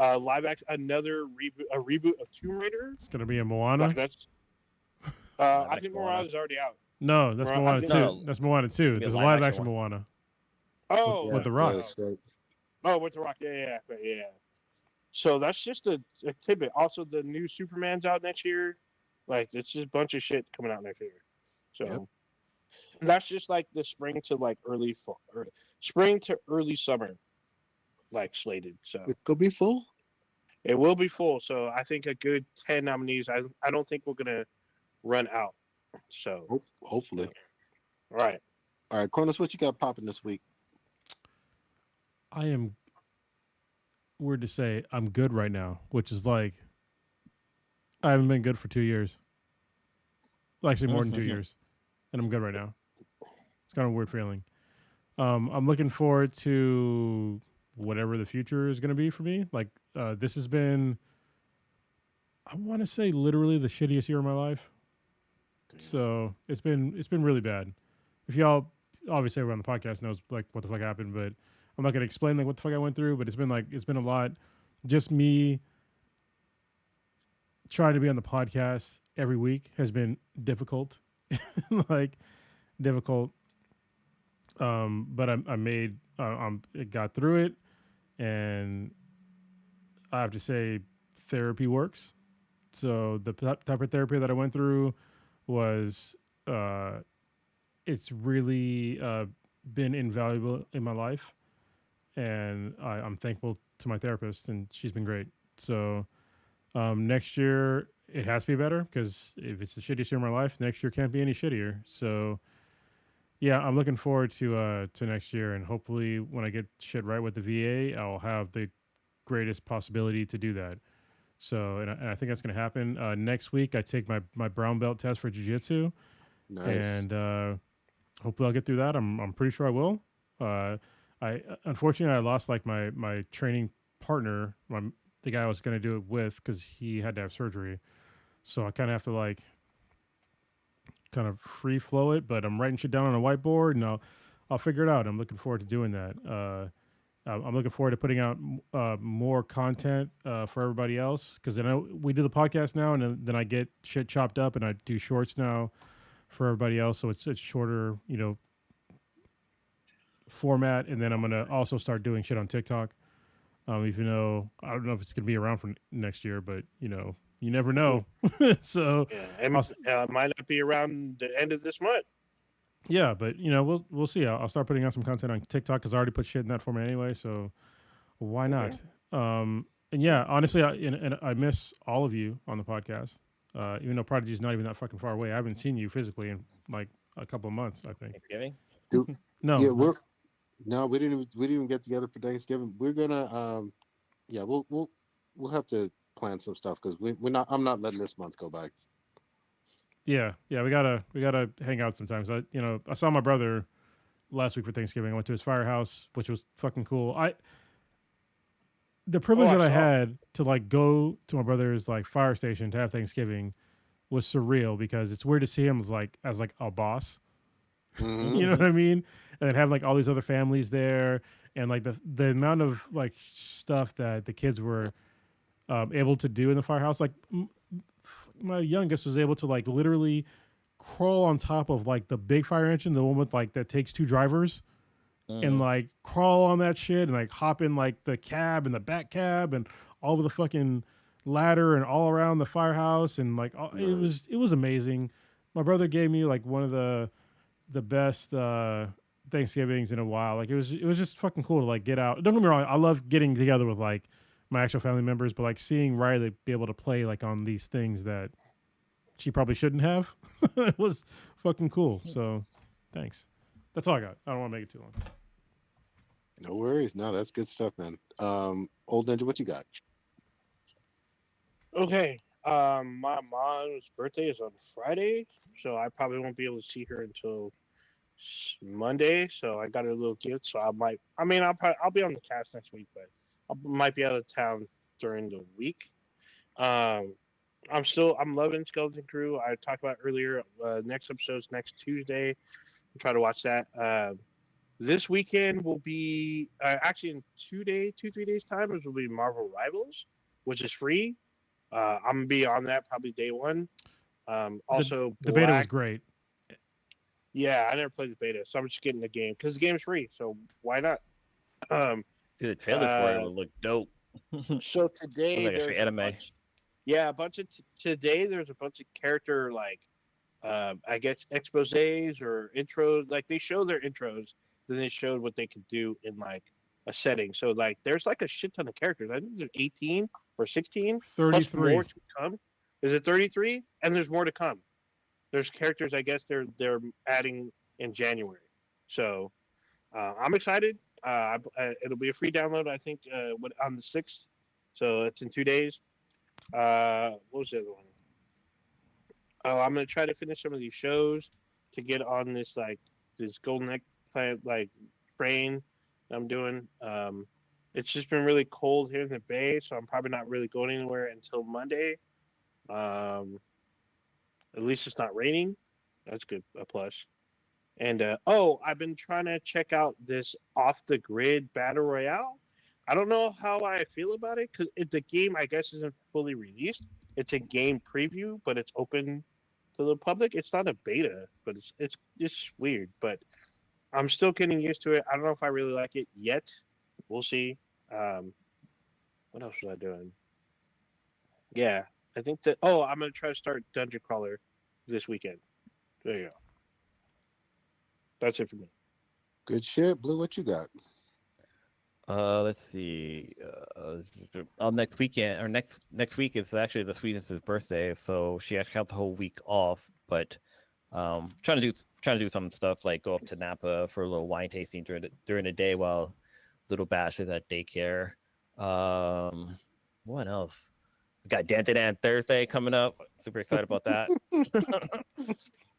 live action. Another reboot. A reboot of Tomb Raider. It's gonna be a Moana. Like that's. Live I think action Moana Moana. is already out. No, that's Well, I Moana think- two. No. That's Moana two. gonna be a There's a live live action action Moana. Oh, With The Rock. Yeah, straight. Oh, with the Rock. Yeah. So that's just a tidbit. Also, the new Superman's out next year. Like it's just a bunch of shit coming out next year. So Yep. that's just like the spring to like early fall, or spring to early summer, like slated. So It could be full. it will be full. So I think a good 10 nominees. I don't think we're gonna run out. So Hopefully. right. All right, Cronus, what you got popping this week? I am weird to say I'm good right now, which is like I haven't been good for 2 years. Actually, more than 2 years, and I'm good right now. It's kind of a weird feeling. I'm looking forward to whatever the future is going to be for me. Like this has been, I want to say, literally the shittiest year of my life. So it's been really bad. If y'all obviously everyone on the podcast knows like what the fuck happened, but I'm not gonna explain like what the fuck I went through. But it's been a lot. Just me trying to be on the podcast every week has been difficult, like difficult. But I made it got through it, and I have to say therapy works. So the type of therapy that I went through was it's really been invaluable in my life, and I'm thankful to my therapist, and she's been great. So next year it has to be better, because if it's the shittiest year of my life, next year can't be any shittier. So yeah, I'm looking forward to next year, and hopefully when I get shit right with the VA, I'll have the greatest possibility to do that. So and I think that's going to happen. Next week I take my brown belt test for jiu-jitsu. Nice. And hopefully I'll get through that. I'm pretty sure I will. I unfortunately I lost like my training partner, the guy I was going to do it with, because he had to have surgery. So I kind of have to like kind of free flow it, but I'm writing shit down on a whiteboard, and I'll figure it out. I'm looking forward to doing that. I'm looking forward to putting out more content for everybody else, because I know we do the podcast now, and then I get shit chopped up, and I do shorts now for everybody else. So it's shorter, format, and then I'm gonna also start doing shit on TikTok. Even though I don't know if it's gonna be around for next year, but you never know. So Yeah, it might not be around the end of this month. yeah, but we'll see. I'll start putting out some content on TikTok, because I already put shit in that format anyway. So why not? And yeah, honestly, I miss all of you on the podcast. Even though Prodigy's not even that fucking far away, I haven't seen you physically in like a couple of months, I think. Thanksgiving. No, Yeah, we didn't even get together for Thanksgiving. We're gonna we'll have to plan some stuff, because I'm not letting this month go by. yeah, we gotta hang out sometimes. I saw my brother last week for Thanksgiving. I went to his firehouse, which was fucking cool. The privilege I that I saw. had to like go to my brother's like fire station to have Thanksgiving was surreal, because it's weird to see him as a boss. Mhm. You know what I mean? And then have like all these other families there, and like the amount of like stuff that the kids were able to do in the firehouse. Like my youngest was able to like literally crawl on top of like the big fire engine, the one with like that takes 2 drivers, and like crawl on that shit, and like hop in like the cab and the back cab and all over the fucking ladder and all around the firehouse, and like it was amazing. My brother gave me like one of the best Thanksgivings in a while. Like it was just fucking cool to like get out. Don't get me wrong, I love getting together with like my actual family members, but like seeing Riley be able to play like on these things that she probably shouldn't have, it was fucking cool. So, thanks. That's all I got. I don't want to make it too long. No worries. No, that's good stuff, man. Old Ninja, what you got? Okay. My mom's birthday is on Friday, so I probably won't be able to see her until Monday. So I got her a little gift. So I'll be on the cast next week, but I might be out of town during the week. I'm loving Skeleton Crew. I talked about earlier. Next episode's next Tuesday. I'll try to watch that. This weekend will be actually in 3 days time. It will be Marvel Rivals, which is free. I'm gonna be on that probably day one. Also, the beta was great. Yeah, I never played the beta, so I'm just getting the game because the game is free. So why not? Dude, the trailers for it would look dope. So today, Like a there's straight a anime. bunch, yeah, a bunch of today. There's a bunch of character like, I guess exposés or intros. Like they show their intros, then they showed what they could do in like a setting. So like, there's like a shit ton of characters. I think there's 18 or 16. Plus 33. more to come. Is it 33? And there's more to come. There's characters I guess they're adding in January. So I'm excited. It'll be a free download. I think on the 6th. So it's in 2 days. What was the other one? Oh, I'm gonna try to finish some of these shows to get on this Golden Egg Planet train I'm doing. It's just been really cold here in the Bay, so I'm probably not really going anywhere until Monday. At least it's not raining. That's good, a plus. And I've been trying to check out this Off the Grid Battle Royale. I don't know how I feel about it because the game, I guess, isn't fully released. It's a game preview, but it's open to the public. It's not a beta, but it's weird. But I'm still getting used to it. I don't know if I really like it yet. We'll see. What else was I doing? Yeah, I think that. Oh, I'm gonna try to start Dungeon Crawler this weekend. There you go. That's it for me. Good shit, Blue. What you got? Let's see. Next weekend or next week is actually the Sweetness's birthday, so she actually has the whole week off. But trying to do some stuff like go up to Napa for a little wine tasting during the day while little Bash is at daycare. What else? We got Dan Dan Thursday coming up. Super excited about that.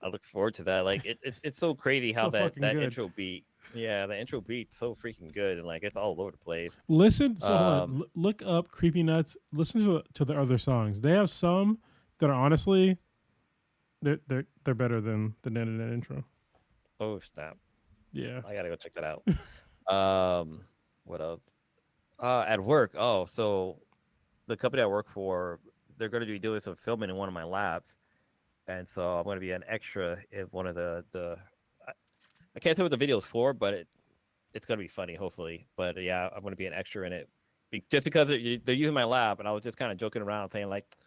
I look forward to that. Like it's so crazy how So that fucking good. intro beat. Yeah, the intro beat's so freaking good and like it's all over the place. Listen, so hold on. Look up Creepy Nuts. Listen to the other songs. They have some that are honestly, they're better than the Dan intro. Oh snap! Yeah. I gotta go check that out. What else? At work. Oh, so the company I work for, they're going to be doing some filming in one of my labs, and so I'm going to be an extra in one of the. I can't say what the video's for, but it's going to be funny, hopefully. But yeah, I'm going to be an extra in it, just because they're using my lab, and I was just kind of joking around saying like,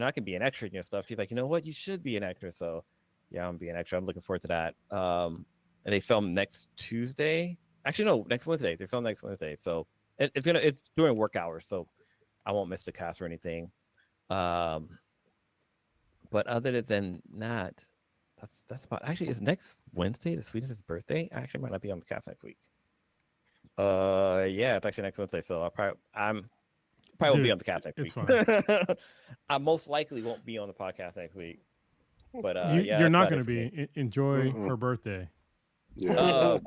I can be an extra in your stuff. She's like, you know what, you should be an extra. So yeah, I'm gonna be an extra. I'm looking forward to that. And they film next Tuesday. Actually, no, next Wednesday. They film next Wednesday. So it's during work hours, so I won't miss the cast or anything. But other than that, that's about. Actually, is next Wednesday the Sweetness's birthday? I actually might not be on the cast next week. Yeah, it's actually next Wednesday. So I'm probably won't be on the cast next week. It's fine. I most likely won't be on the podcast next week. But yeah, you're not going to be. Enjoy her birthday. Yeah.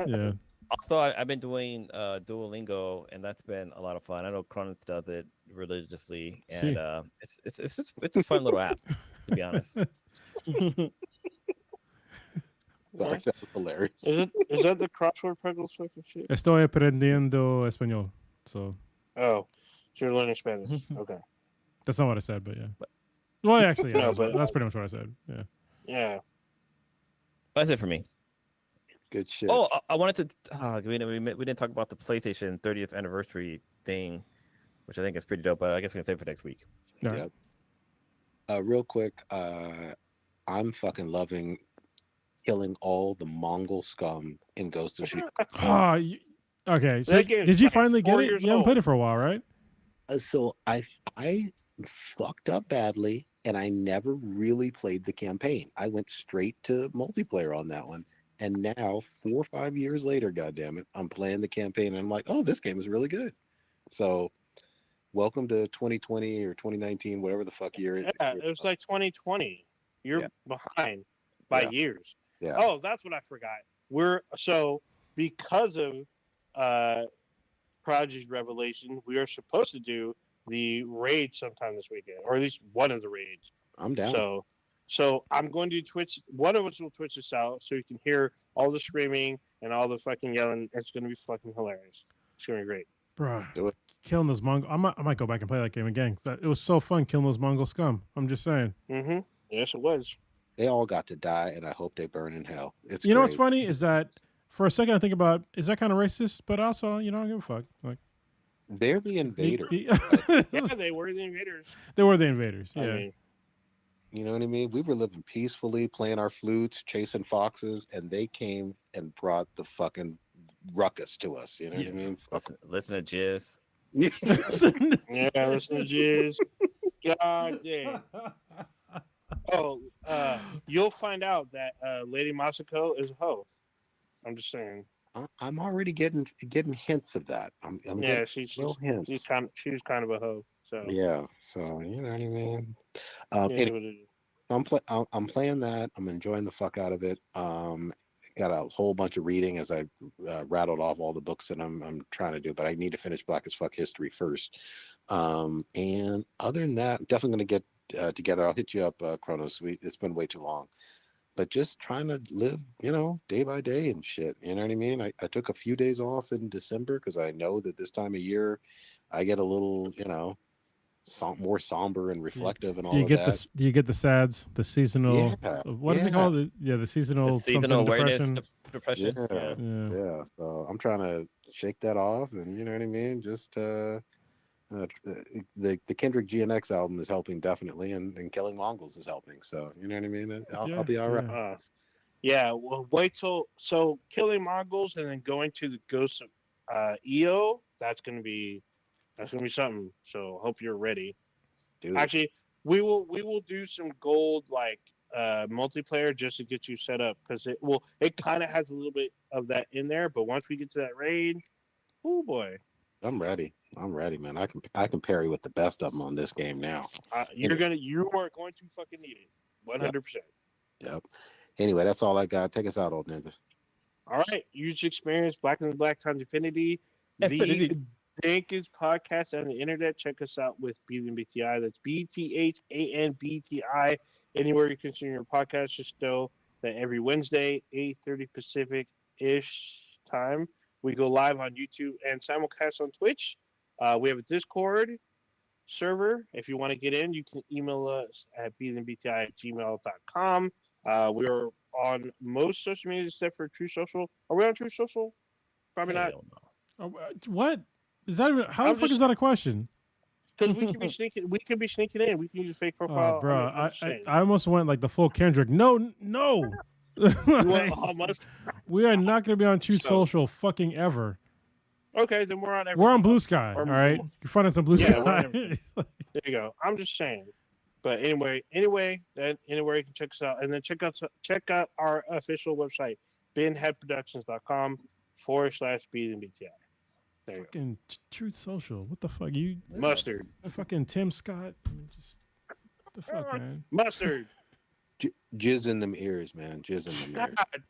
Yeah. Also, I've been doing Duolingo, and that's been a lot of fun. I know Cronus does it religiously, and it's a fun little app, to be honest. Sorry, that was hilarious. Is that the crossword puzzle fucking shit? Estoy aprendiendo español. So Oh, so you're learning Spanish. Okay. that's not what I said, but yeah. Well, actually, yeah, No, but- that's pretty much what I said. Yeah. Yeah. That's it for me. Good shit. Oh, I wanted to. We didn't talk about the PlayStation 30th anniversary thing, which I think is pretty dope. But I guess we can save it for next week. All right. Yep. Real quick, I'm fucking loving killing all the Mongol scum in Ghost of Tsushima. Okay. So That game's did you like finally get 4 it? years You haven't old. played it for a while, right? So I fucked up badly, and I never really played the campaign. I went straight to multiplayer on that one, and now 4 or 5 years later, goddamn it, I'm playing the campaign, and I'm like, oh, this game is really good. So welcome to 2020 or 2019, whatever the fuck year it. Yeah, it was like 2020. You're Yeah. behind by Yeah. years. Yeah. Oh, that's what I forgot. We're so because of Prodigy's revelation, we are supposed to do the raid sometime this weekend, or at least one of the raids. I'm down. So I'm going to Twitch. One of us will Twitch this out so you can hear all the screaming and all the fucking yelling. It's going to be fucking hilarious. It's going to be great. Bruh. Do it. Killing those Mongol. I might go back and play that game again. It was so fun killing those Mongol scum. I'm just saying. Mm-hmm. Yes, it was. They all got to die, and I hope they burn in hell. It's You know what's great. funny is that for a second I think about, is that kind of racist? But also, I don't give a fuck. Like They're the invader. Yeah, they were the invaders. They were the invaders. Yeah. I mean, You know what I mean? We were living peacefully, playing our flutes, chasing foxes, and they came and brought the fucking ruckus to us. You know what I mean? Listen to Jizz. yeah, listen to Jizz. God damn. Oh, you'll find out that Lady Masako is a hoe. I'm just saying. I'm already getting hints of that. I'm Yeah, getting she's little hints. she's kind of a hoe. So Yeah, so you know what I mean. it is Anyway, what it is. I'm playing that. I'm enjoying the fuck out of it. Got a whole bunch of reading as I rattled off all the books that I'm trying to do, but I need to finish Black as Fuck History first. And other than that, I'm definitely gonna get together. I'll hit you up, Chronos. It's been way too long, but just trying to live, day by day and shit. You know what I mean? I took a few days off in December because I know that this time of year I get a little, more somber and reflective and all Do you of get that. do you get the SADS, the seasonal? Yeah, What is it called? The seasonal Seasonal something awareness, depression. depression. Yeah. Yeah. Yeah. Yeah, so I'm trying to shake that off, and you know what I mean. Just the Kendrick GNX album is helping definitely, and Killing Mongols is helping. So you know what I mean. I'll be all right. Yeah. Yeah, well, wait till killing Mongols and then going to the Ghost of EO. That's gonna be something. So hope you're ready. Dude, Actually, we will do some gold multiplayer just to get you set up because it kind of has a little bit of that in there. But once we get to that raid, oh boy, I'm ready. I'm ready, man. I can parry with the best of them on this game now. you are going to fucking need it, 100%. Yep. Anyway, that's all I got. Take us out, old nigga. All right, user experience Black and the Black times Infinity. The Dankest podcast on the internet. Check us out with BTI. That's BTHANBTI. Anywhere you consume your podcast, just know that every Wednesday, 8:30 Pacific ish time, we go live on YouTube and simulcast on Twitch. We have a Discord server. If you want to get in, you can email us at bthanbti@gmail.com. We are on most social media except for True Social. Are we on True Social? Probably not. Hell no. What is that? Even, how I'm the fuck is just- that a question? Because we can be sneaking. We can be sneaking in. We can use a fake profile. Oh, bro, I'm just saying. I almost went like the full Kendrick. No. You want almost? We are not going to be on True So- Social fucking ever. Okay, then we're on. We're on Blue Sky. Or- All right, you find us on Blue Yeah, Sky. There you go. I'm just saying. But anyway, then anywhere you can check us out, and then check out our official website, binheadproductions.com/BTI. There you go. Fucking Truth Social. What the fuck? You Mustard. fucking Tim Scott. Just what the fuck, man? Mustard. Jizz in them ears, man. Jizz in them ears. God